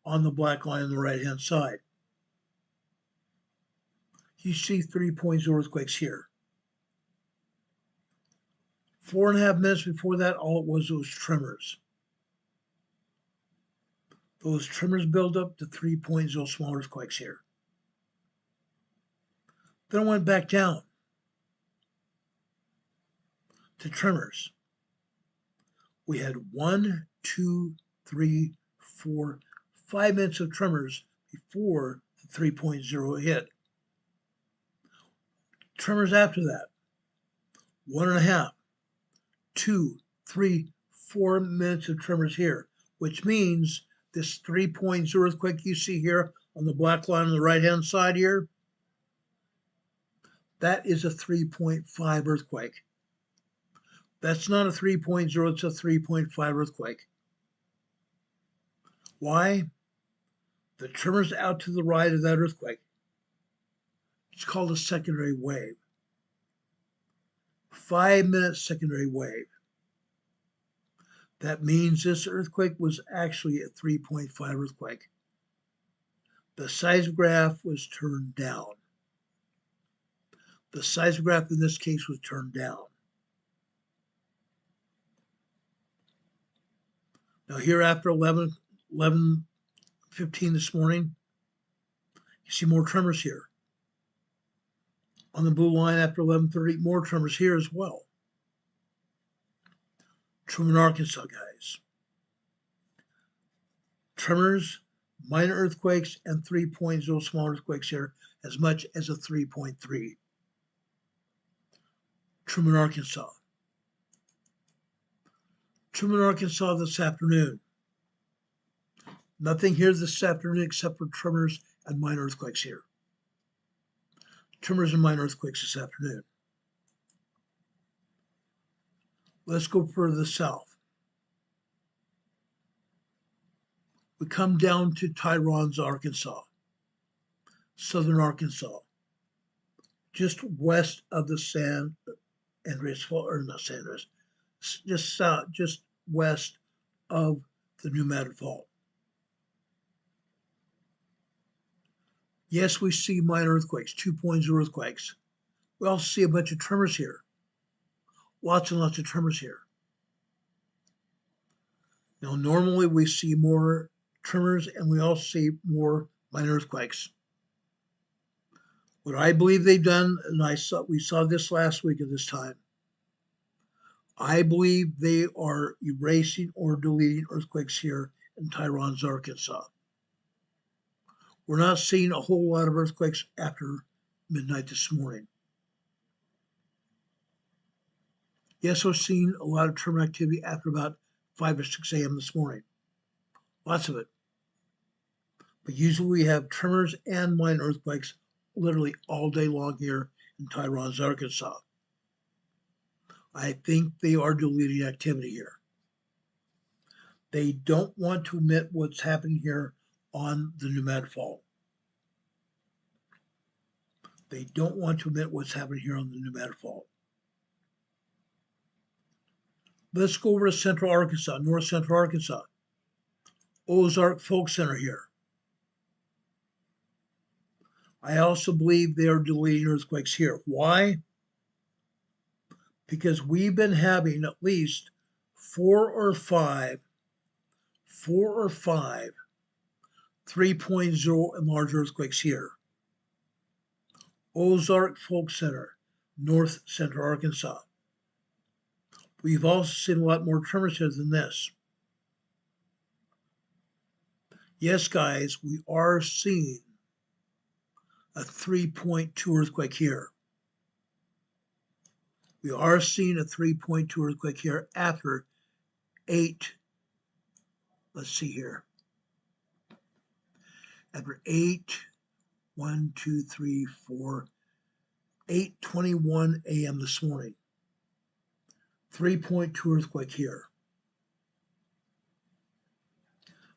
on the black line on the right-hand side. You see 3.0 earthquakes here. 4.5 minutes before that, all it was tremors. Those tremors build up to 3.0 small earthquakes here. Then I went back down to tremors. We had 1, 2, 3, 4, 5 minutes of tremors before the 3.0 hit. Tremors after that, 1.5, 2, 3, 4 minutes of tremors here, which means this 3.0 earthquake you see here on the black line on the right-hand side here, that is a 3.5 earthquake. That's not a 3.0, it's a 3.5 earthquake. Why? The tremors out to the right of that earthquake, it's called a secondary wave. 5-minute secondary wave. That means this earthquake was actually a 3.5 earthquake. The seismograph was turned down. The seismograph in this case was turned down. Now here after 11:15 this morning, you see more tremors here. On the blue line after 11:30, more tremors here as well. Truman, Arkansas, guys. Tremors, minor earthquakes, and 3.0 small earthquakes here, as much as a 3.3. Truman, Arkansas. Truman, Arkansas this afternoon. Nothing here this afternoon except for tremors and minor earthquakes here. Tremors and minor earthquakes this afternoon. Let's go further south. We come down to Tyrone, Arkansas, southern Arkansas, just west of the San Andreas Fault, or not San Andreas, just south, just west of the New Madrid Fault. Yes, we see minor earthquakes, 2.0 earthquakes. We also see a bunch of tremors here. Lots and lots of tremors here. Now, normally we see more tremors and we also see more minor earthquakes. What I believe they've done, and we saw this last week at this time, I believe they are erasing or deleting earthquakes here in Tyrone, Arkansas. We're not seeing a whole lot of earthquakes after midnight this morning. Yes, we're seeing a lot of tremor activity after about 5 or 6 a.m. this morning. Lots of it. But usually we have tremors and minor earthquakes literally all day long here in Tyrone, Arkansas. I think they are deleting activity here. They don't want to admit what's happening here on the New Madrid Fault. They don't want to admit what's happening here on the New Madrid Fault. Let's go over to Central Arkansas, North Central Arkansas. Ozark Folk Center here. I also believe they are deleting earthquakes here. Why? Because we've been having at least 4 or 5 3.0 and large earthquakes here. Ozark Folk Center, North Central Arkansas. We've also seen a lot more tremors here than this. Yes, guys, we are seeing a 3.2 earthquake here. We are seeing a 3.2 earthquake here after 8, let's see here. After 8:21 a.m. this morning. 3.2 earthquake here.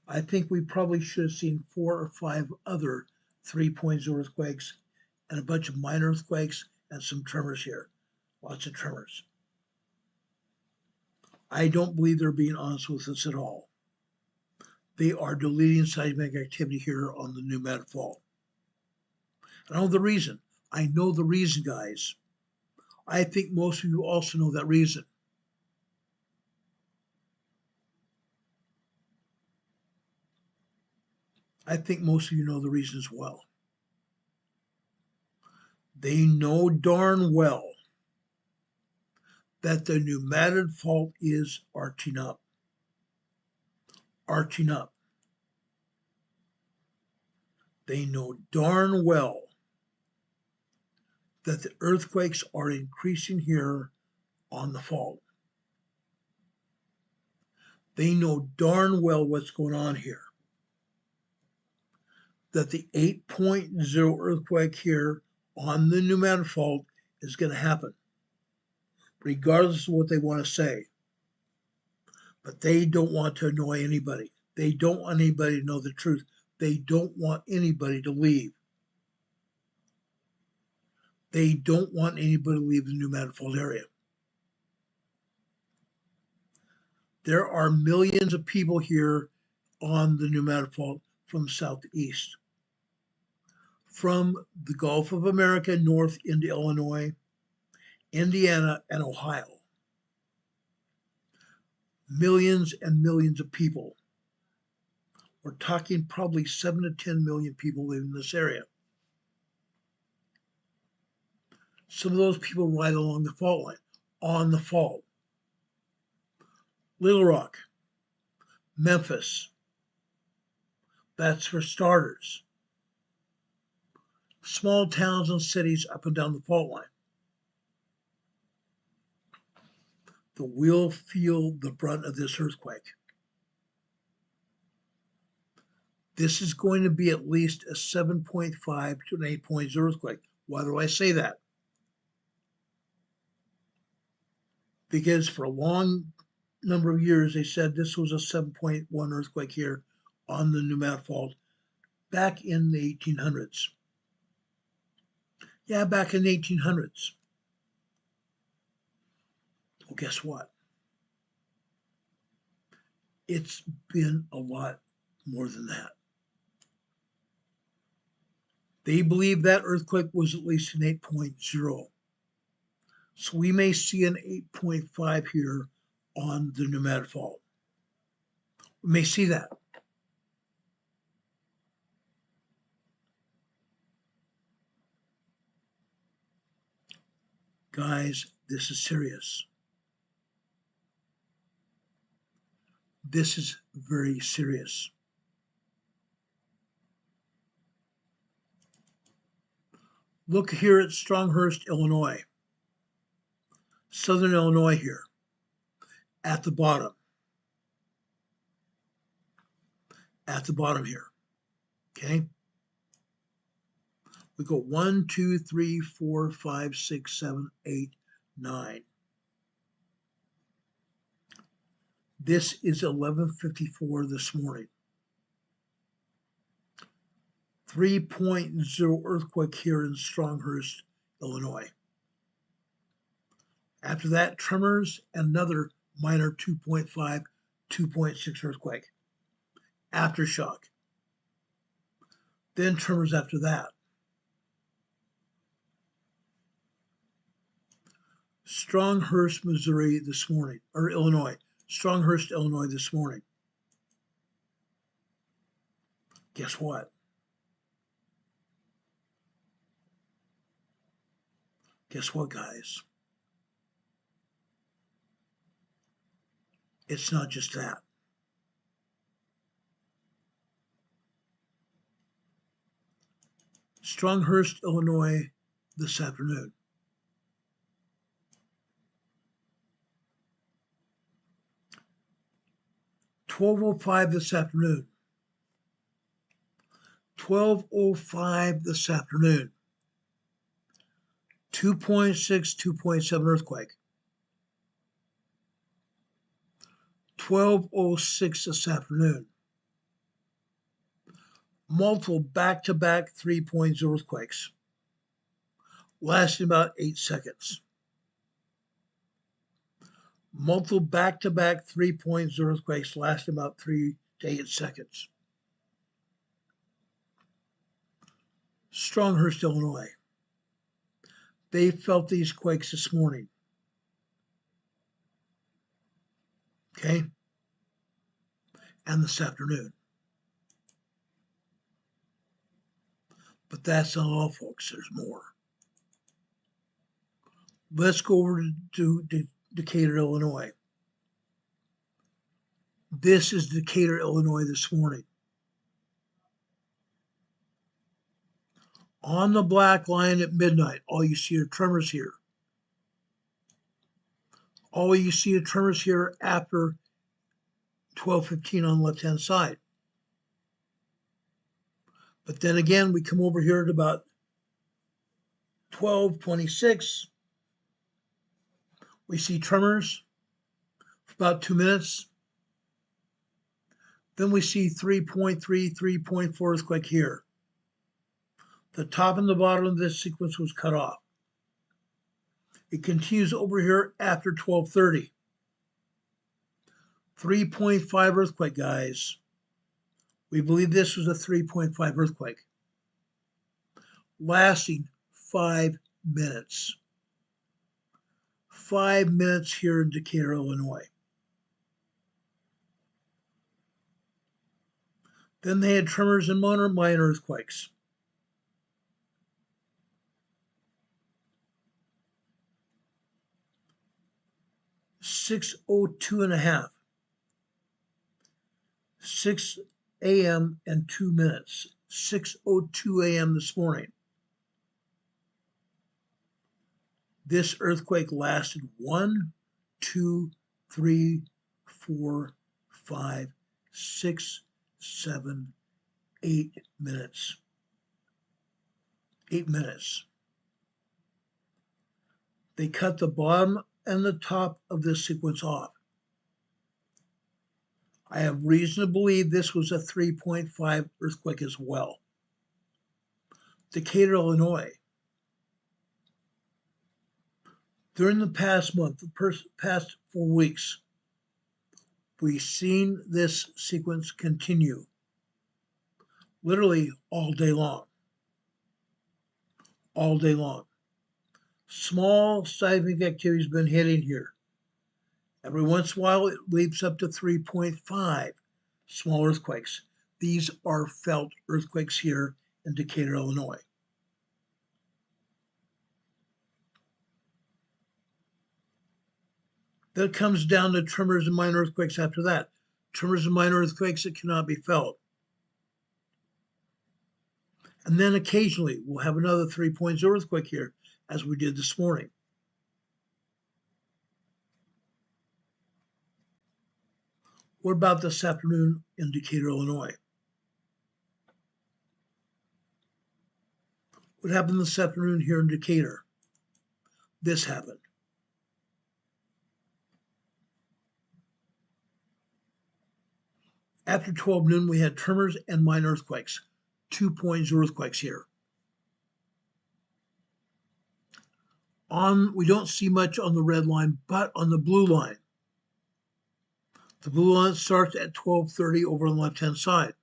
I think we probably should have seen 4 or 5 other 3.0 earthquakes and a bunch of minor earthquakes and some tremors here. Lots of tremors. I don't believe they're being honest with us at all. They are deleting seismic activity here on the New Madrid Fault. I know the reason. I know the reason, guys. I think most of you also know that reason. I think most of you know the reason as well. They know darn well that the New Madrid Fault is arching up. Arching up. They know darn well that the earthquakes are increasing here on the fault. They know darn well what's going on here. That the 8.0 earthquake here on the New Madrid Fault is going to happen, regardless of what they want to say. But they don't want to annoy anybody. They don't want anybody to know the truth. They don't want anybody to leave. They don't want anybody to leave the New Madrid Fault area. There are millions of people here on the New Madrid Fault from south to east. From the Gulf of America north into Illinois, Indiana, and Ohio. Millions and millions of people. We're talking probably 7 to 10 million people live in this area. Some of those people right along the fault line, on the fault. Little Rock, Memphis, that's for starters. Small towns and cities up and down the fault line. That will feel the brunt of this earthquake. This is going to be at least a 7.5 to an 8.0 earthquake. Why do I say that? Because for a long number of years, they said this was a 7.1 earthquake here on the New Madrid Fault back in the 1800s. Yeah, back in the 1800s. Well, guess what? It's been a lot more than that. They believe that earthquake was at least an 8.0. So we may see an 8.5 here on the New Madrid Fault. We may see that. Guys, this is serious. This is very serious. Look here at Stronghurst, Illinois. Southern Illinois here. At the bottom. At the bottom here. Okay? We go 1, 2, 3, 4, 5, 6, 7, 8, 9. This is 11:54 this morning. 3.0 earthquake here in Stronghurst, Illinois. After that, tremors, another minor 2.5, 2.6 earthquake. Aftershock. Then tremors after that. Stronghurst, Missouri this morning, or Illinois. Stronghurst, Illinois this morning. Guess what? Guess what, guys? It's not just that. Stronghurst, Illinois this afternoon. 12:05 this afternoon. 12:05 this afternoon. 2.6, 2.7 earthquake. 12:06 this afternoon. Multiple back-to-back 3.0 earthquakes, lasting about 8 seconds. Multiple back-to-back 3.0 earthquakes lasting about 3 to 8 seconds. Stronghurst, Illinois. They felt these quakes this morning. Okay? And this afternoon. But that's not all, folks. There's more. Let's go over to Decatur, Illinois. This is Decatur, Illinois this morning. On the black line at midnight, all you see are tremors here. All you see are tremors here after 12:15 on the left-hand side. But then again, we come over here at about 12:26. We see tremors for about 2 minutes. Then we see 3.3, 3.4 earthquake here. The top and the bottom of this sequence was cut off. It continues over here after 12:30. 3.5 earthquake, guys. We believe this was a 3.5 earthquake, lasting 5 minutes. 5 minutes here in Decatur, Illinois. Then they had tremors and minor earthquakes. .6:02.5. 6 a.m. and 2 minutes. 6:02 a.m. this morning. This earthquake lasted 1, 2, 3, 4, 5, 6, 7, 8 minutes. 8 minutes. They cut the bottom and the top of this sequence off. I have reason to believe this was a 3.5 earthquake as well. Decatur, Illinois. During the past month, the past 4 weeks, we've seen this sequence continue literally all day long. All day long. Small seismic activity has been hitting here. Every once in a while, it leaps up to 3.5 small earthquakes. These are felt earthquakes here in Decatur, Illinois. Then it comes down to tremors and minor earthquakes after that. Tremors and minor earthquakes that cannot be felt. And then occasionally we'll have another 3.0 earthquake here, as we did this morning. What about this afternoon in Decatur, Illinois? What happened this afternoon here in Decatur? This happened. After 12 noon, we had tremors and minor earthquakes. 2.0 earthquakes here. We don't see much on the red line, but on the blue line. The blue line starts at 12:30 over on the left-hand side.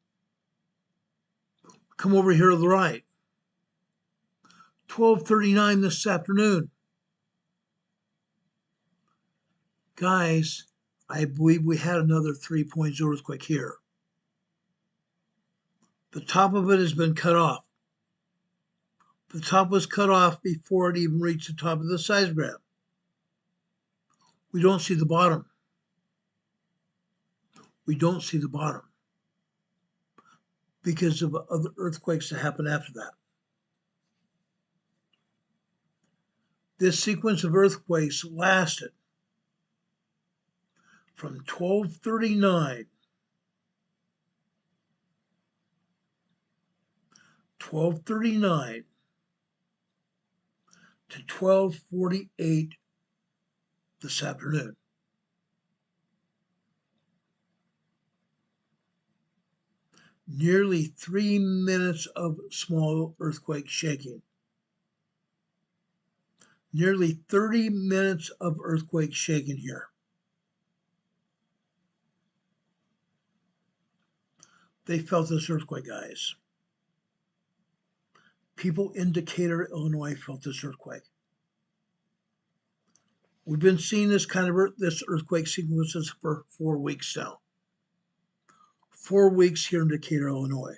Come over here to the right. 12:39 this afternoon. Guys, I believe we had another 3.0 earthquake here. The top of it has been cut off. The top was cut off before it even reached the top of the seismograph. We don't see the bottom. We don't see the bottom because of other earthquakes that happened after that. This sequence of earthquakes lasted from 12:39 to 12:48 this afternoon. Nearly 3 minutes of small earthquake shaking. Nearly 30 minutes of earthquake shaking here. They felt this earthquake, guys. People in Decatur, Illinois felt this earthquake. We've been seeing this kind of this earthquake sequences for 4 weeks now. 4 weeks here in Decatur, Illinois.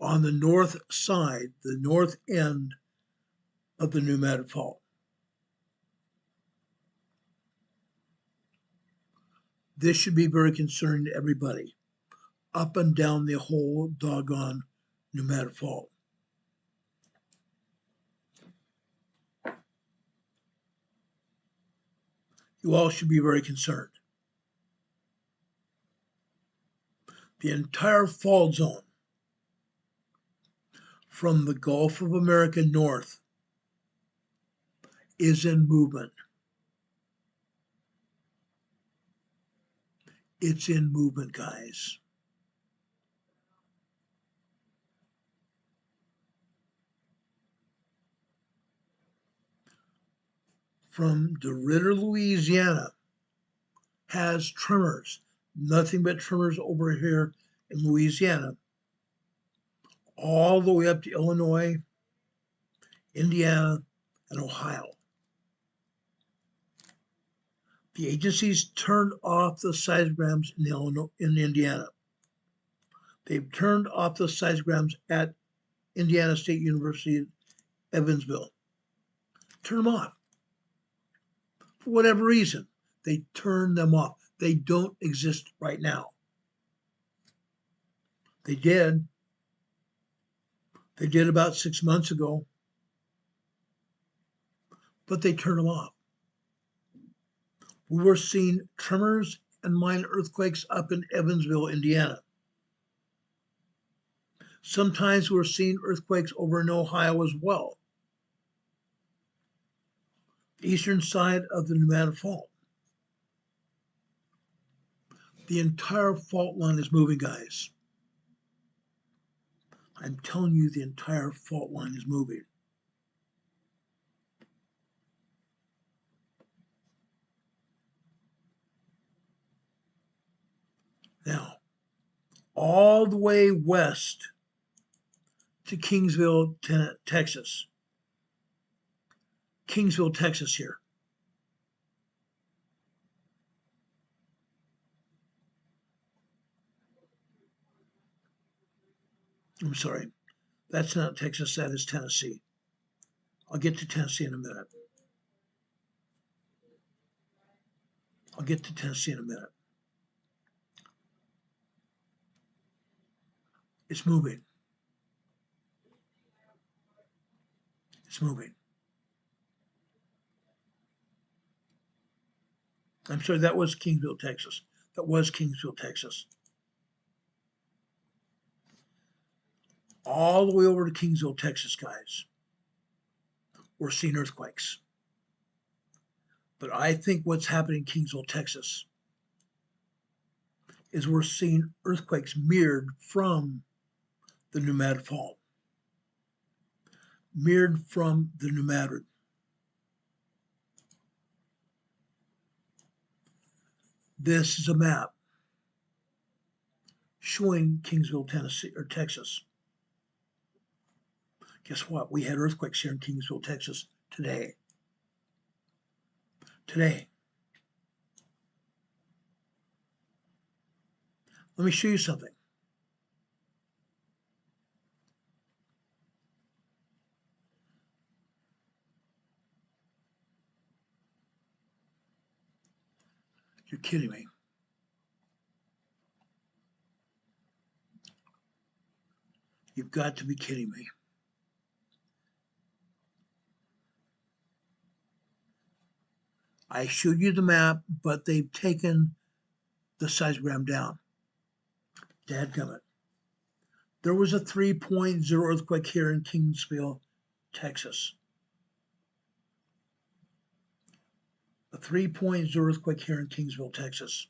On the north side, the north end of the New Madrid Fault. This should be very concerning to everybody up and down the whole doggone New Madrid Fault. You all should be very concerned. The entire fault zone from the Gulf of America north is in movement. It's in movement, guys. From DeRidder, Louisiana, has tremors, nothing but tremors over here in Louisiana, all the way up to Illinois, Indiana, and Ohio. The agencies turned off the seismograms in Indiana. They've turned off the seismograms at Indiana State University, Evansville. Turn them off. For whatever reason, they turn them off. They don't exist right now. They did. They did about 6 months ago, but they turned them off. We were seeing tremors and minor earthquakes up in Evansville, Indiana. Sometimes we're seeing earthquakes over in Ohio as well. The eastern side of the New Madrid Fault. The entire fault line is moving, guys. I'm telling you, the entire fault line is moving. Now, all the way west to Kingsville, Texas. Kingsville, Texas here. I'm sorry, that's not Texas, that is Tennessee. I'll get to Tennessee in a minute. I'll get to Tennessee in a minute. It's moving. It's moving. I'm sorry, that was Kingsville, Texas. That was Kingsville, Texas. All the way over to Kingsville, Texas, guys. We're seeing earthquakes. But I think what's happening in Kingsville, Texas is we're seeing earthquakes mirrored from the New Madrid Fault. Mirrored from the New Madrid. This is a map showing Kingsville, Tennessee, or Texas. Guess what? We had earthquakes here in Kingsville, Texas today. Today. Let me show you something. You're kidding me. You've got to be kidding me. I showed you the map, but they've taken the seismogram down. Dadgummit. There was a 3.0 earthquake here in Kingsville, Texas. A 3.0 earthquake here in Kingsville, Texas.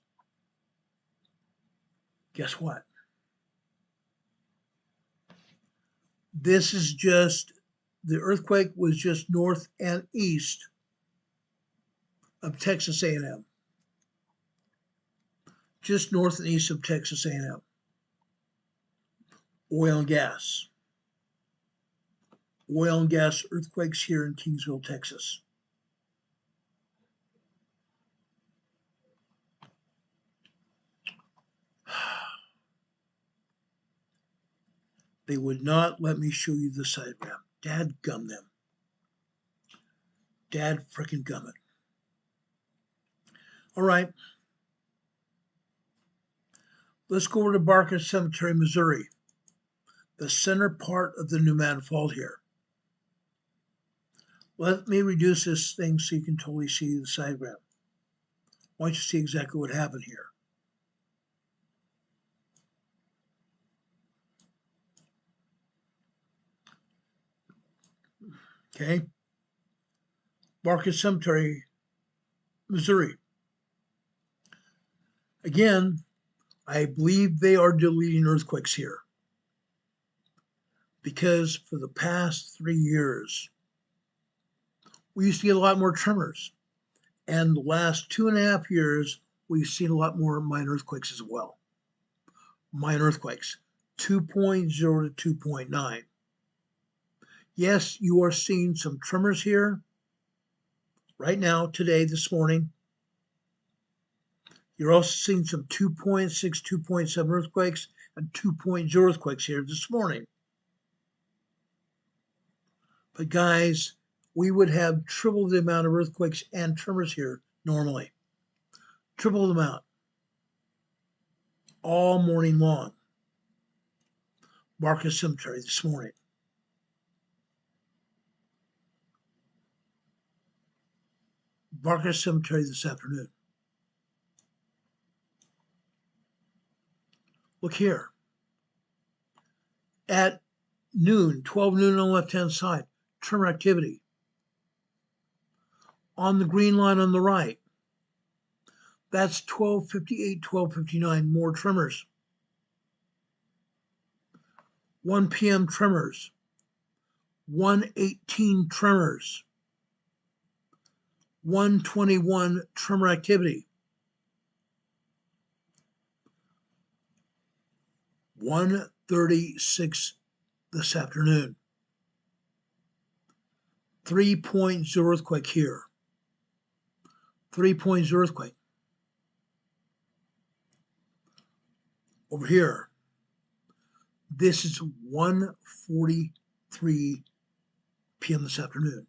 Guess what? This is just, the earthquake was just north and east of Texas A&M. Just north and east of Texas A&M. oil and gas. Oil and gas earthquakes here in Kingsville, Texas. They would not let me show you the diagram. Dad gum them. Dad frickin' gum it. All right. Let's go over to Barker Cemetery, Missouri, the center part of the pneumatic fault here. Let me reduce this thing so you can totally see the diagram. I want you to see exactly what happened here. Okay. Barker Cemetery, Missouri. Again, I believe they are deleting earthquakes here because for the past 3 years, we used to get a lot more tremors. And the last 2.5 years, we've seen a lot more minor earthquakes as well. Minor earthquakes, 2.0 to 2.9. Yes, you are seeing some tremors here right now, today, this morning. You're also seeing some 2.6, 2.7 earthquakes and 2.0 earthquakes here this morning. But guys, we would have triple the amount of earthquakes and tremors here normally. Triple the amount. All morning long. Barker Cemetery this morning. Barker Cemetery this afternoon. Look here. At noon, 12 noon on the left-hand side, tremor activity. On the green line on the right, that's 12:58, 12:59, more tremors. 1 p.m. tremors. 1:18 tremors. 1:21 tremor activity. 1:36 this afternoon. 3.0 earthquake here. 3.0 earthquake. Over here. This is 1:43 p.m. this afternoon.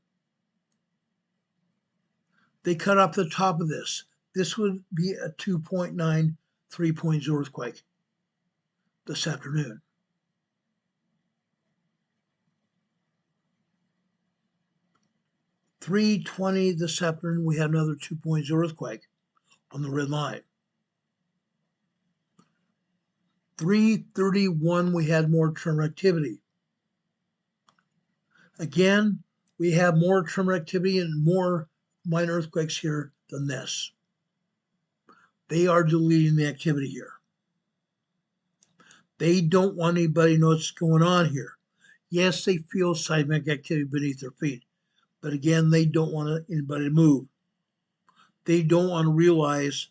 They cut off the top of this. This would be a 2.9, 3.0 earthquake this afternoon. $3:20 this afternoon, we had another 2.0 earthquake on the red line. 3:31, we had more tremor activity. Again, we have more tremor activity and more minor earthquakes here than this. They are deleting the activity here. They don't want anybody to know what's going on here. Yes, they feel seismic activity beneath their feet, but again, they don't want anybody to move. They don't want to realize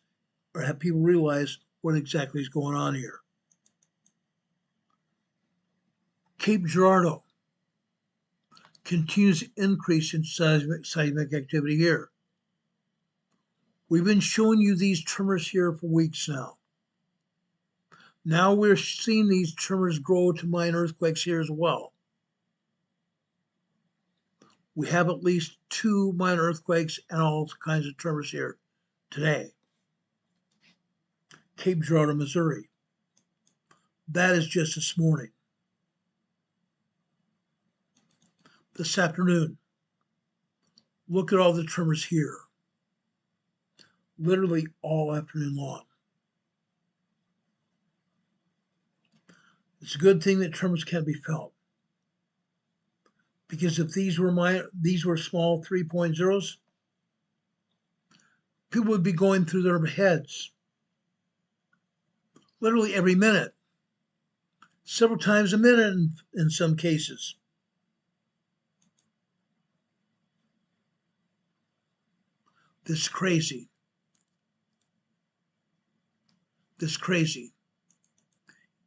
or have people realize what exactly is going on here. Cape Girardeau continues to increase in seismic activity here. We've been showing you these tremors here for weeks now. Now we're seeing these tremors grow to minor earthquakes here as well. We have at least 2 minor earthquakes and all kinds of tremors here today. Cape Girardeau, Missouri. That is just this morning. This afternoon, look at all the tremors here. Literally all afternoon long. It's a good thing that tremors can be felt. Because if these were small 3.0s, people would be going through their heads literally every minute, several times a minute in some cases. This is crazy. This is crazy.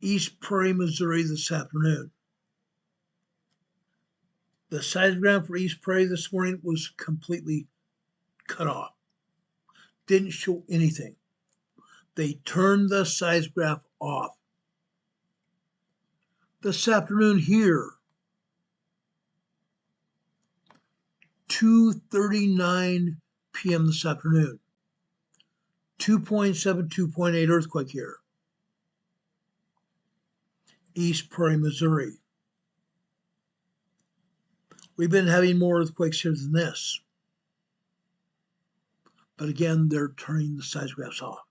East Prairie, Missouri this afternoon. The seismogram for East Prairie this morning was completely cut off. Didn't show anything. They turned the seismograph off. This afternoon here, 2:39 p.m. this afternoon, 2.7, 2.8 earthquake here. East Prairie, Missouri. We've been having more earthquakes here than this. But again, they're turning the seismographs off,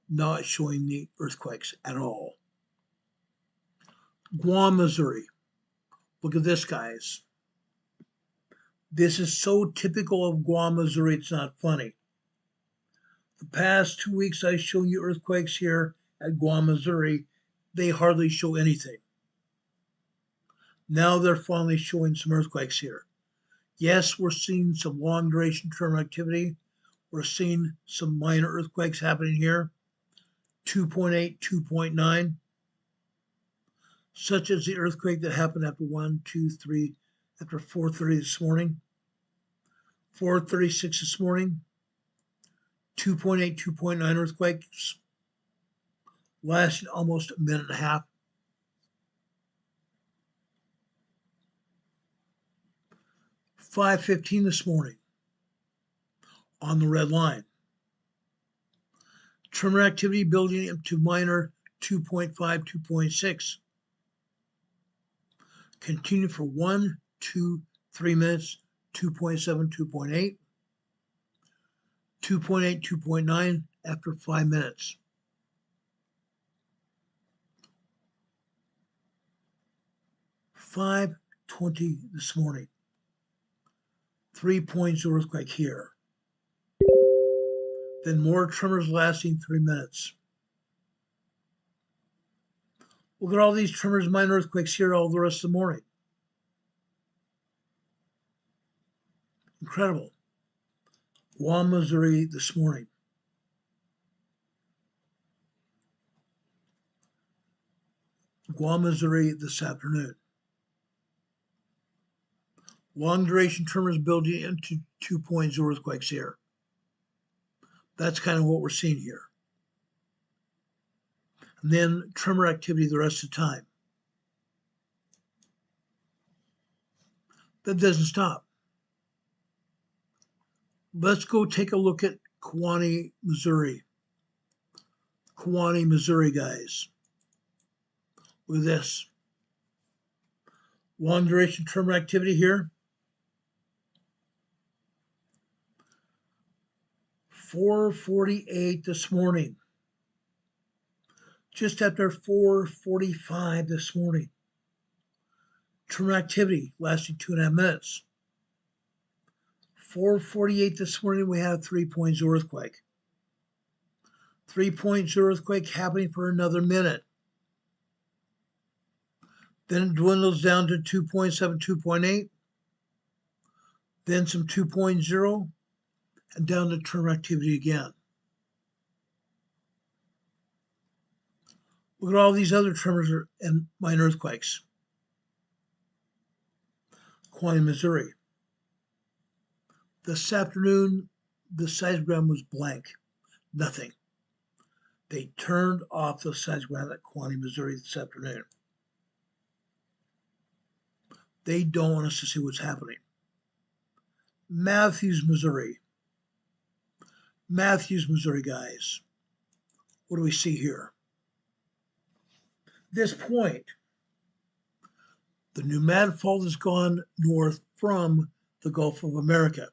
not showing the earthquakes at all. Guam, Missouri. Look at this, guys. This is so typical of Guam, Missouri, it's not funny. The past 2 weeks I've shown you earthquakes here at Guam, Missouri. They hardly show anything. Now they're finally showing some earthquakes here. Yes, we're seeing some long duration tremor activity. We're seeing some minor earthquakes happening here. 2.8, 2.9. Such as the earthquake that happened after 4:30 this morning. 4:36 this morning. 2.8, 2.9 earthquakes. Lasted almost a minute and a half. 5:15 this morning on the red line. Tremor activity building up to minor 2.5, 2.6. Continued for 1, 2, 3 minutes, 2.7, 2.8. 2.8, 2.9 after 5 minutes. $5:20 this morning. 3.0 earthquake here. Then more tremors lasting 3 minutes. Look at all these tremors, minor earthquakes here all the rest of the morning. Incredible. Guam, Missouri this morning. Guam, Missouri this afternoon. Long duration tremors building into 2.0 earthquakes here. That's kind of what we're seeing here. And then tremor activity the rest of the time. That doesn't stop. Let's go take a look at Kewanee, Missouri. Kewanee, Missouri, guys. Look at this. Long duration tremor activity here. 4:48 this morning. Just after 4:45 this morning. Tremor activity lasting 2.5 minutes. 4:48 this morning, we had a 3.0 earthquake. 3.0 earthquake happening for another minute. Then it dwindles down to 2.7, 2.8. Then some 2.0. And down to tremor activity again. Look at all these other tremors and minor earthquakes. Kewanee, Missouri. This afternoon, the seismogram was blank. Nothing. They turned off the seismogram at Kewanee, Missouri this afternoon. They don't want us to see what's happening. Matthews, Missouri. Matthews, Missouri, guys. What do we see here? At this point, the pneumatic fault has gone north from the Gulf of America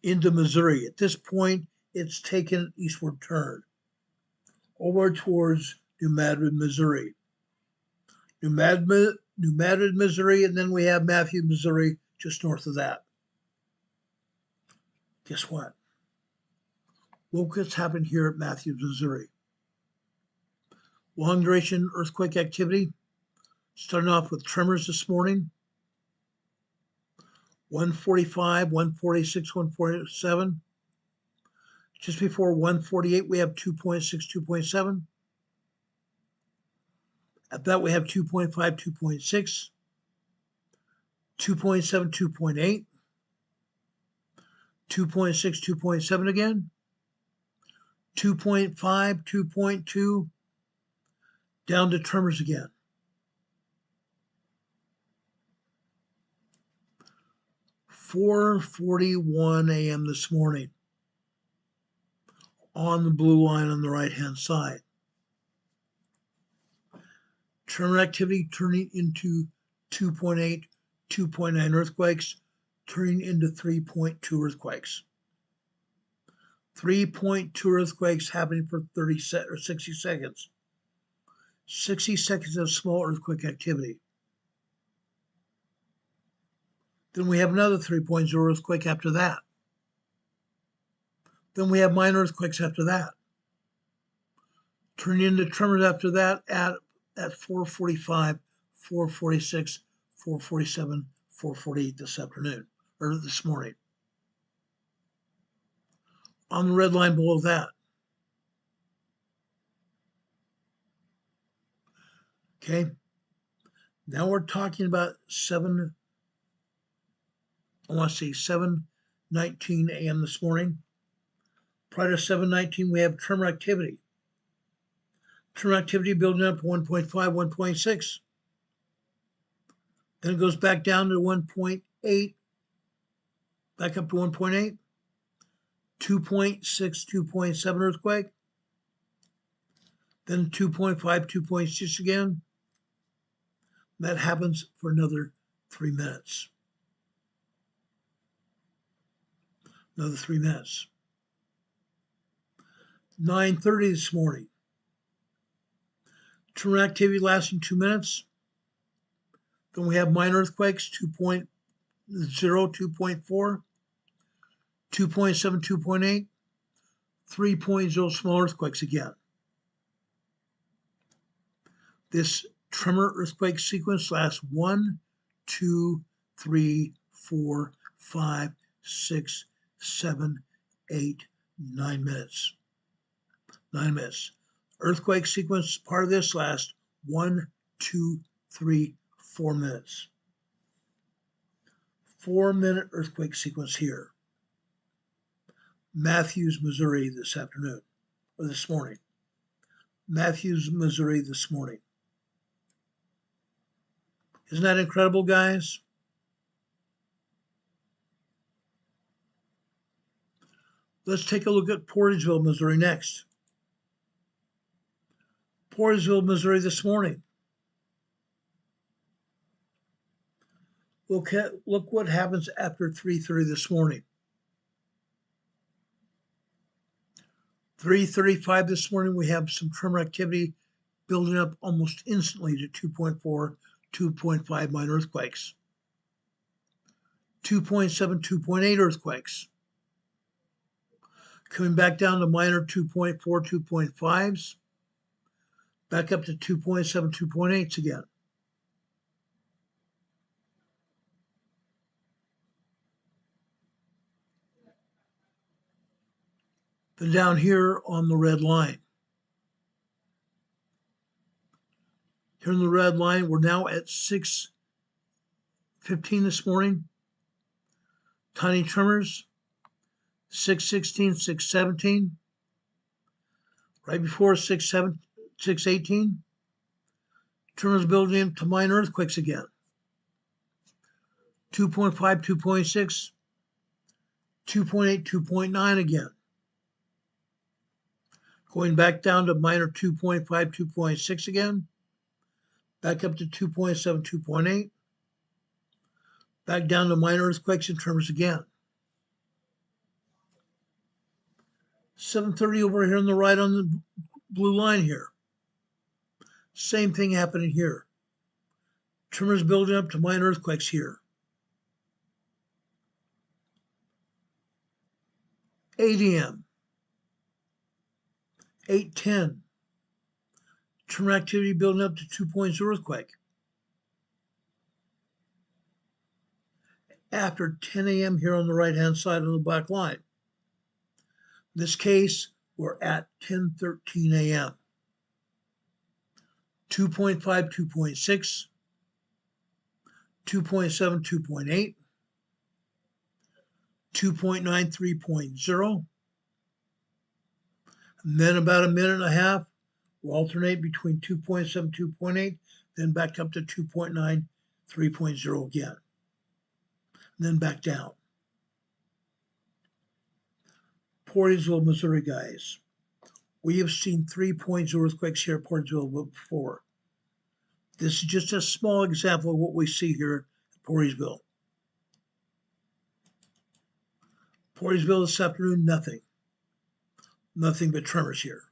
into Missouri. At this point, it's taken an eastward turn over towards New Madrid, Missouri. New Madrid, Missouri, and then we have Matthews, Missouri, just north of that. Guess what? Look what's happened here at Matthews, Missouri. Long duration earthquake activity, starting off with tremors this morning. 1:45, 1:46, 1:47. Just before 1:48, we have 2.6, 2.7. After that, we have 2.5, 2.6, 2.7, 2.8, 2.6, 2.7 again, 2.5, 2.2, down to tremors again. (4:41 a.m. this morning on the blue line on the right-hand side. Tremor activity turning into 2.8, 2.9 earthquakes, turning into 3.2 earthquakes. 3.2 earthquakes happening for 60 seconds. 60 seconds of small earthquake activity. Then we have another 3.0 earthquake after that. Then we have minor earthquakes after that. Turning into tremors after that at 4:45, 4:46, 4:47, 4:48 this afternoon, or this morning. On the red line below that. Okay. Now we're talking about 7:19 a.m. this morning. Prior to 7:19, we have tremor activity. Tremor activity building up to 1.5, 1.6. Then it goes back down to 1.8, back up to 1.8, 2.6, 2.7 earthquake, then 2.5, 2.6 again. That happens for another 3 minutes. Another 3 minutes. 9:30 this morning. Tremor activity lasting 2 minutes. Then we have minor earthquakes, 2.0, 2.4, 2.7, 2.8, 3.0 small earthquakes again. This tremor earthquake sequence lasts 1, 2, 3, 4, 5, 6, 7, 8, 9 minutes. 9 minutes. Earthquake sequence part of this lasts 1, 2, 3, 4 minutes. 4-minute earthquake sequence here. Matthews, Missouri this afternoon, or this morning. Matthews, Missouri this morning. Isn't that incredible, guys? Let's take a look at Portageville, Missouri next. Portageville, Missouri this morning. Look what happens after 3:30 this morning. 3:35 this morning, we have some tremor activity building up almost instantly to 2.4, 2.5 minor earthquakes. 2.7, 2.8 earthquakes. Coming back down to minor 2.4, 2.5s. Back up to 2.7, 2.8s again. Then down here on the red line. Here on the red line, we're now at 6:15 this morning. Tiny tremors, 6:16, 6:17. Right before 6:18, tremors building into minor earthquakes again. 2.5, 2.6, 2.8, 2.9 again. Going back down to minor 2.5, 2.6 again. Back up to 2.7, 2.8. Back down to minor earthquakes and tremors again. 7:30 over here on the right on the blue line here. Same thing happening here. Tremors building up to minor earthquakes here. 8 a.m. 8:10. Tremor activity building up to 2.0 earthquake. After 10 a.m. here on the right-hand side of the black line. In this case, we're at 10:13 a.m. 2.5, 2.6, 2.7, 2.8, 2.9, 3.0, and then about a minute and a half, we'll alternate between 2.7, 2.8, then back up to 2.9, 3.0 again, and then back down. Portersville, Missouri, guys. We have seen 3.0 earthquakes here at Portersville before. This is just a small example of what we see here at Portersville. Portersville this afternoon, nothing. Nothing but tremors here.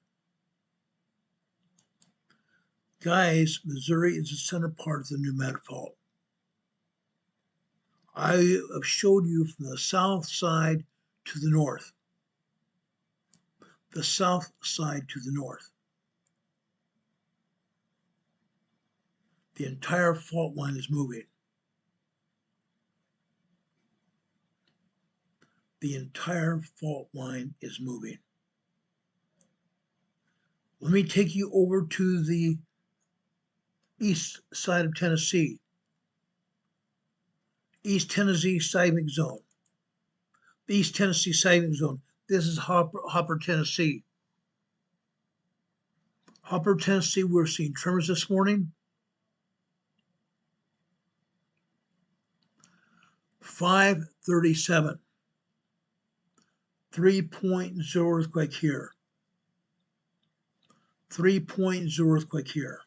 Guys, Missouri is the center part of the pneumatic fault. I have showed you from the south side to the north. The south side to the north. The entire fault line is moving. The entire fault line is moving. Let me take you over to the east side of Tennessee. East Tennessee seismic zone. The East Tennessee seismic zone. This is Hopper, Tennessee. Hopper, Tennessee, we're seeing tremors this morning. 5:37. 3.0 earthquake here. 3.0 earthquake here.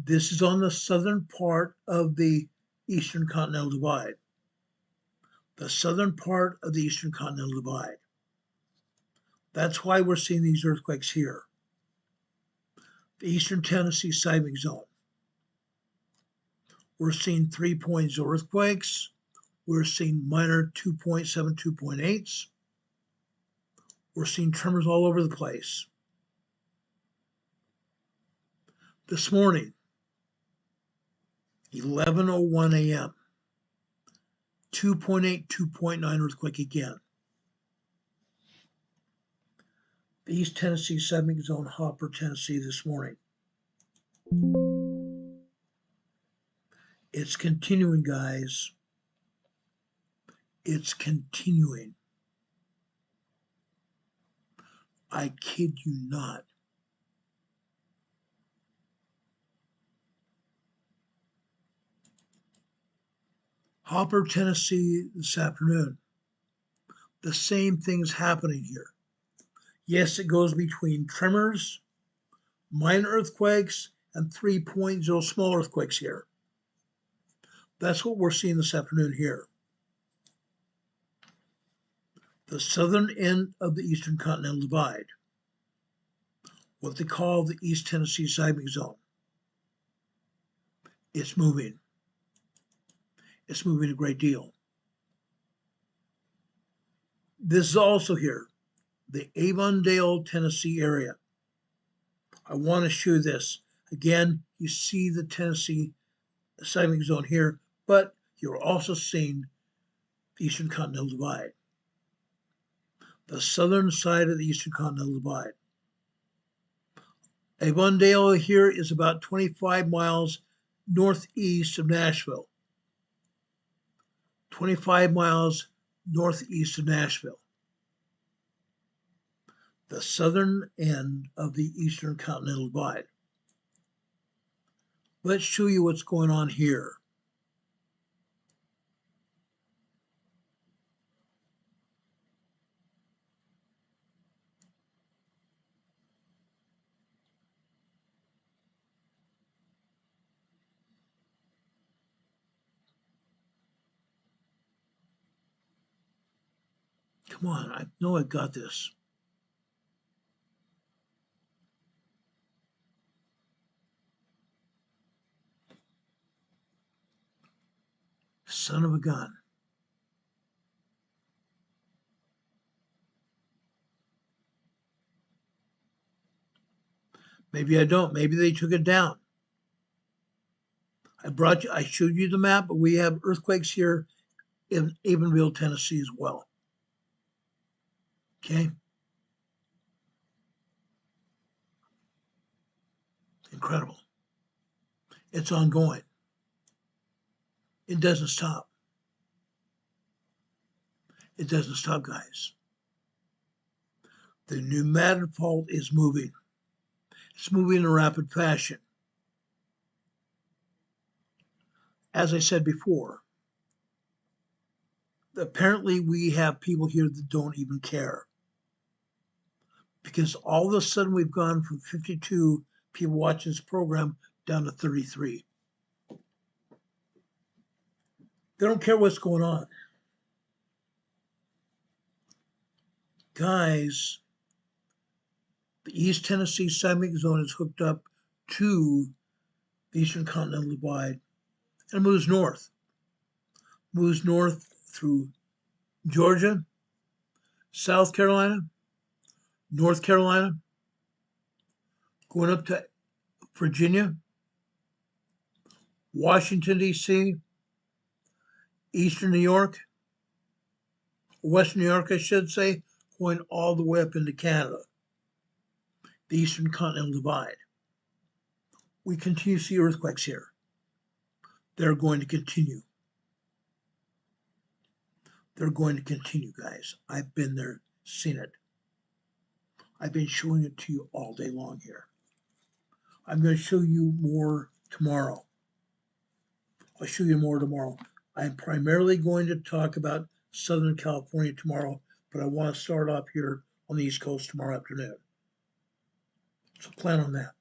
This is on the southern part of the Eastern Continental Divide. The southern part of the Eastern Continental Divide. That's why we're seeing these earthquakes here. The Eastern Tennessee seismic zone. We're seeing 3.0 earthquakes. We're seeing minor 2.7, 2.8s. We're seeing tremors all over the place. This morning, 11:01 a.m., 2.8, 2.9 earthquake again. The East Tennessee seismic zone, Hopper, Tennessee this morning. It's continuing, guys. It's continuing. I kid you not. Hopper, Tennessee this afternoon. The same thing's happening here. Yes, it goes between tremors, minor earthquakes, and 3.0 small earthquakes here. That's what we're seeing this afternoon here. The southern end of the Eastern Continental Divide, what they call the East Tennessee seismic zone. It's moving. It's moving a great deal. This is also here, the Avondale, Tennessee area. I want to show this. Again, you see the Tennessee seismic zone here, but you're also seeing the Eastern Continental Divide. The southern side of the Eastern Continental Divide. Avondale here is about 25 miles northeast of Nashville. 25 miles northeast of Nashville. The southern end of the Eastern Continental Divide. Let's show you what's going on here. Come on, I know I got this. Son of a gun. Maybe I don't. Maybe they took it down. I showed you the map, but we have earthquakes here in Avondale, Tennessee as well. Okay. Incredible. It's ongoing. It doesn't stop. It doesn't stop, guys. The pneumatic fault is moving. It's moving in a rapid fashion. As I said before, apparently we have people here that don't even care. Because all of a sudden we've gone from 52 people watching this program down to 33. They don't care what's going on. Guys, the East Tennessee Seismic Zone is hooked up to the Eastern Continental Divide and moves north. Moves north through Georgia, South Carolina, North Carolina, going up to Virginia, Washington, D.C., Eastern New York, Western New York, I should say, going all the way up into Canada, the Eastern Continental Divide. We continue to see earthquakes here. They're going to continue. They're going to continue, guys. I've been there, seen it. I've been showing it to you all day long here. I'm going to show you more tomorrow. I'll show you more tomorrow. I'm primarily going to talk about Southern California tomorrow, but I want to start off here on the East Coast tomorrow afternoon. So plan on that.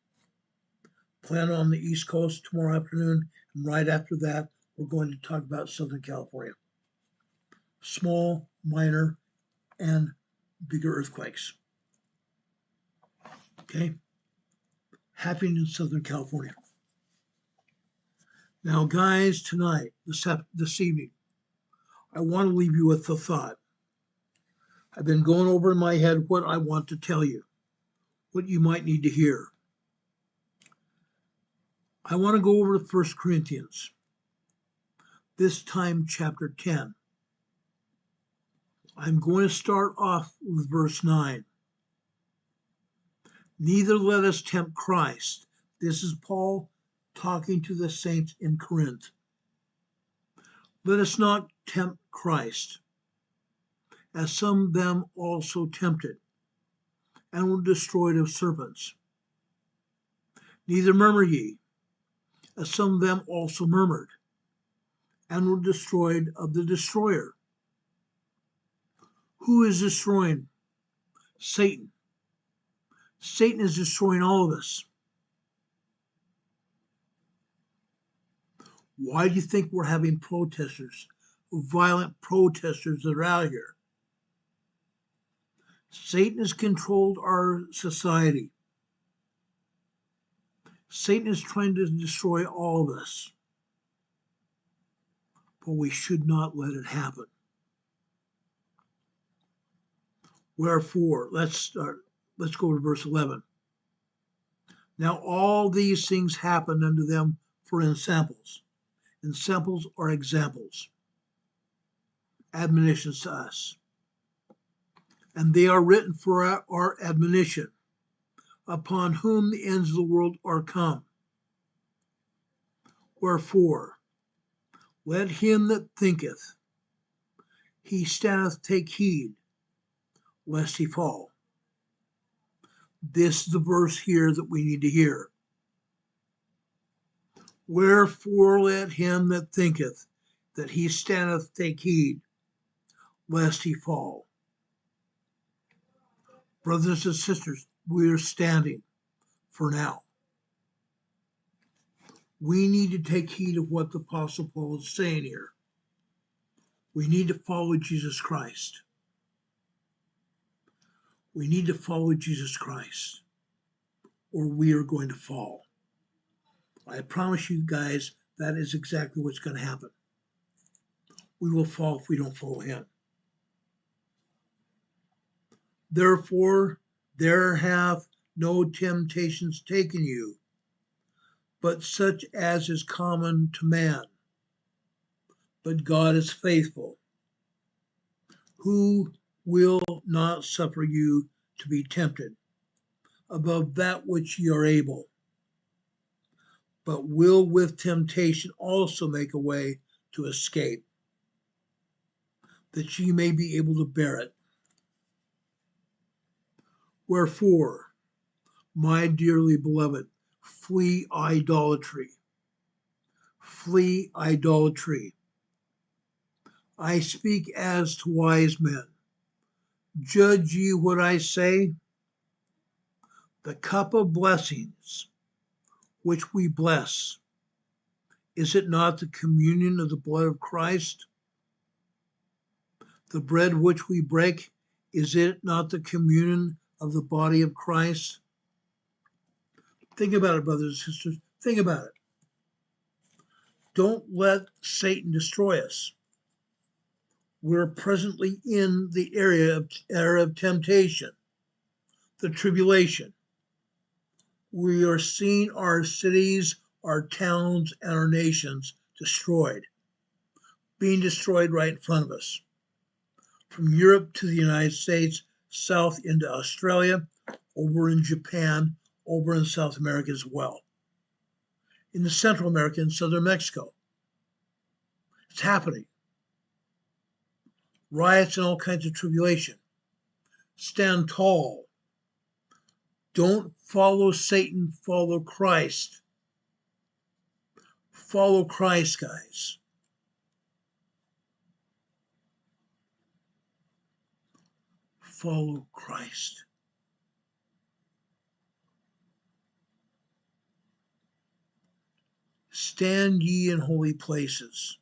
Plan on the East Coast tomorrow afternoon, and right after that, we're going to talk about Southern California. Small, minor, and bigger earthquakes. Okay? Happening in Southern California. Now, guys, tonight, this evening, I want to leave you with a thought. I've been going over in my head what I want to tell you, what you might need to hear. I want to go over to 1 Corinthians, this time chapter 10. I'm going to start off with verse 9. Neither let us tempt Christ. This is Paul talking to the saints in Corinth. Let us not tempt Christ, as some of them also tempted, and were destroyed of serpents. Neither murmur ye, as some of them also murmured, and were destroyed of the destroyer. Who is destroying? Satan. Satan is destroying all of us. Why do you think we're having protesters, violent protesters that are out here? Satan has controlled our society. Satan is trying to destroy all of us. But we should not let it happen. Wherefore, let's go to verse 11. Now all these things happened unto them for ensamples. Ensamples are examples, admonitions to us. And they are written for our admonition, upon whom the ends of the world are come. Wherefore, let him that thinketh he standeth take heed, lest he fall. This is the verse here that we need to hear. Wherefore let him that thinketh that he standeth take heed, lest he fall. Brothers and sisters, we are standing for now. We need to take heed of what the Apostle Paul is saying here. We need to follow Jesus Christ. We need to follow Jesus Christ, or we are going to fall. I promise you guys, that is exactly what's going to happen. We will fall if we don't follow him. Therefore, there have no temptations taken you, but such as is common to man. But God is faithful, who will not suffer you to be tempted above that which ye are able, but will with temptation also make a way to escape, that ye may be able to bear it. Wherefore, my dearly beloved, flee idolatry. Flee idolatry. I speak as to wise men. Judge ye what I say? The cup of blessings which we bless, is it not the communion of the blood of Christ? The bread which we break, is it not the communion of the body of Christ? Think about it, brothers and sisters. Think about it. Don't let Satan destroy us. We're presently in the era of temptation, the tribulation. We are seeing our cities, our towns, and our nations destroyed, being destroyed right in front of us. From Europe to the United States, south into Australia, over in Japan, over in South America as well. In the Central America and Southern Mexico. It's happening. Riots and all kinds of tribulation. Stand tall. Don't follow Satan, follow Christ. Follow Christ, guys. Follow Christ. Stand ye in holy places.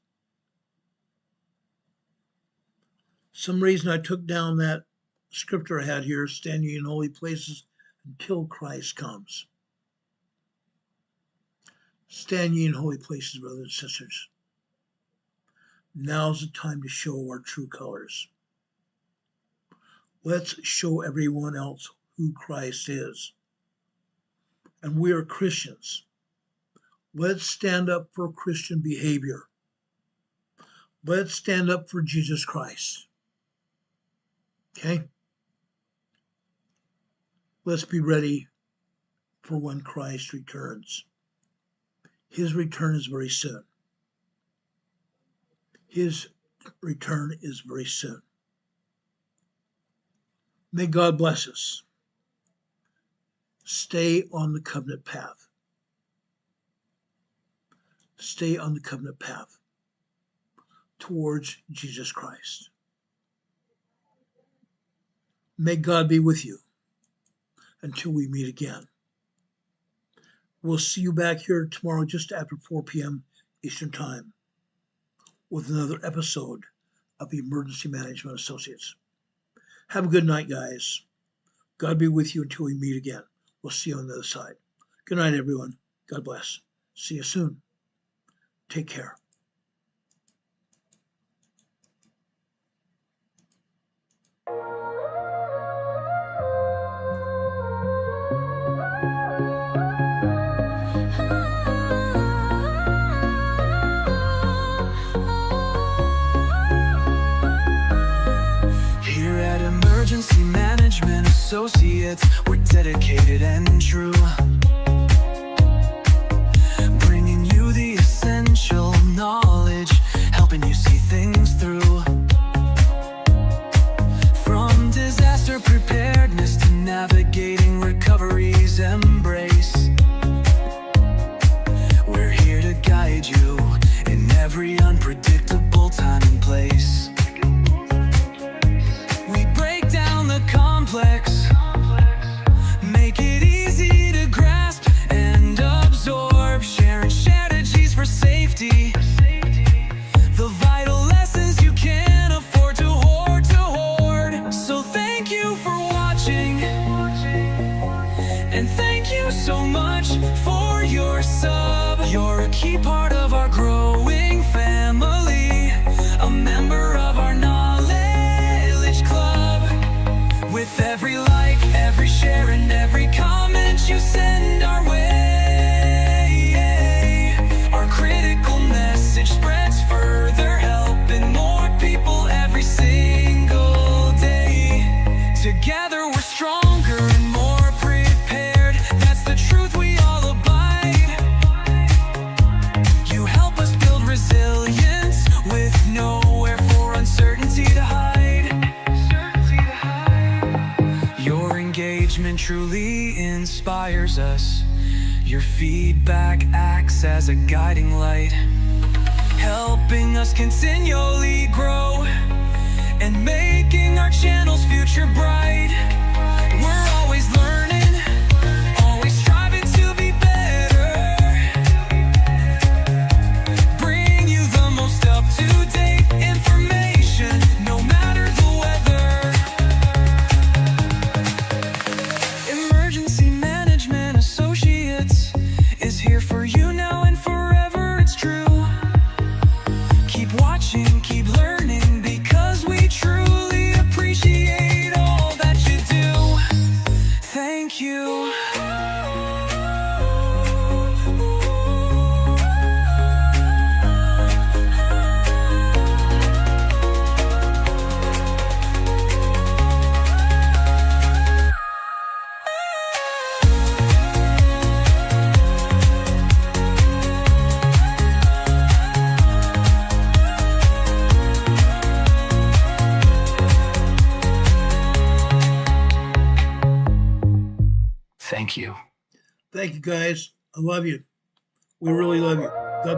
Some reason I took down that scripture I had here, stand ye in holy places until Christ comes. Stand ye in holy places, brothers and sisters. Now's the time to show our true colors. Let's show everyone else who Christ is. And we are Christians. Let's stand up for Christian behavior. Let's stand up for Jesus Christ. Okay? Let's be ready for when Christ returns. His return is very soon. His return is very soon. May God bless us. Stay on the covenant path. Stay on the covenant path towards Jesus Christ. May God be with you until we meet again. We'll see you back here tomorrow just after 4 p.m. Eastern Time with another episode of Emergency Management Associates. Have a good night, guys. God be with you until we meet again. We'll see you on the other side. Good night, everyone. God bless. See you soon. Take care. Here at Emergency Management Associates, we're dedicated and true. Bringing you the essential knowledge, helping you see things through. From disaster preparedness to navigating recovery's embrace, we're here to guide you in every unpredictable time and place. We break down the complex, make it easy to grasp and absorb, sharing strategies for safety, the vital lessons you can't afford to hoard. So thank you for watching, and thank you so much for your sub. You're a key part of our growing family, a member of our knowledge club. With every like, every share, and every comment you send our way, our critical message spreads further, helping more people every single day. Together we're stronger and more prepared. That's the truth we all abide. story inspires us. Your feedback acts as a guiding light, helping us continually grow and making our channel's future bright. We're always learning, always striving to be better. Bring you the most up-to-date information, no matter the weather. Emergency Management Associates is here for you now and forever, it's true. Keep watching, keep learning, because we truly appreciate all that you do. Thank you. Thank you. Thank you, guys. I love you. We really love you.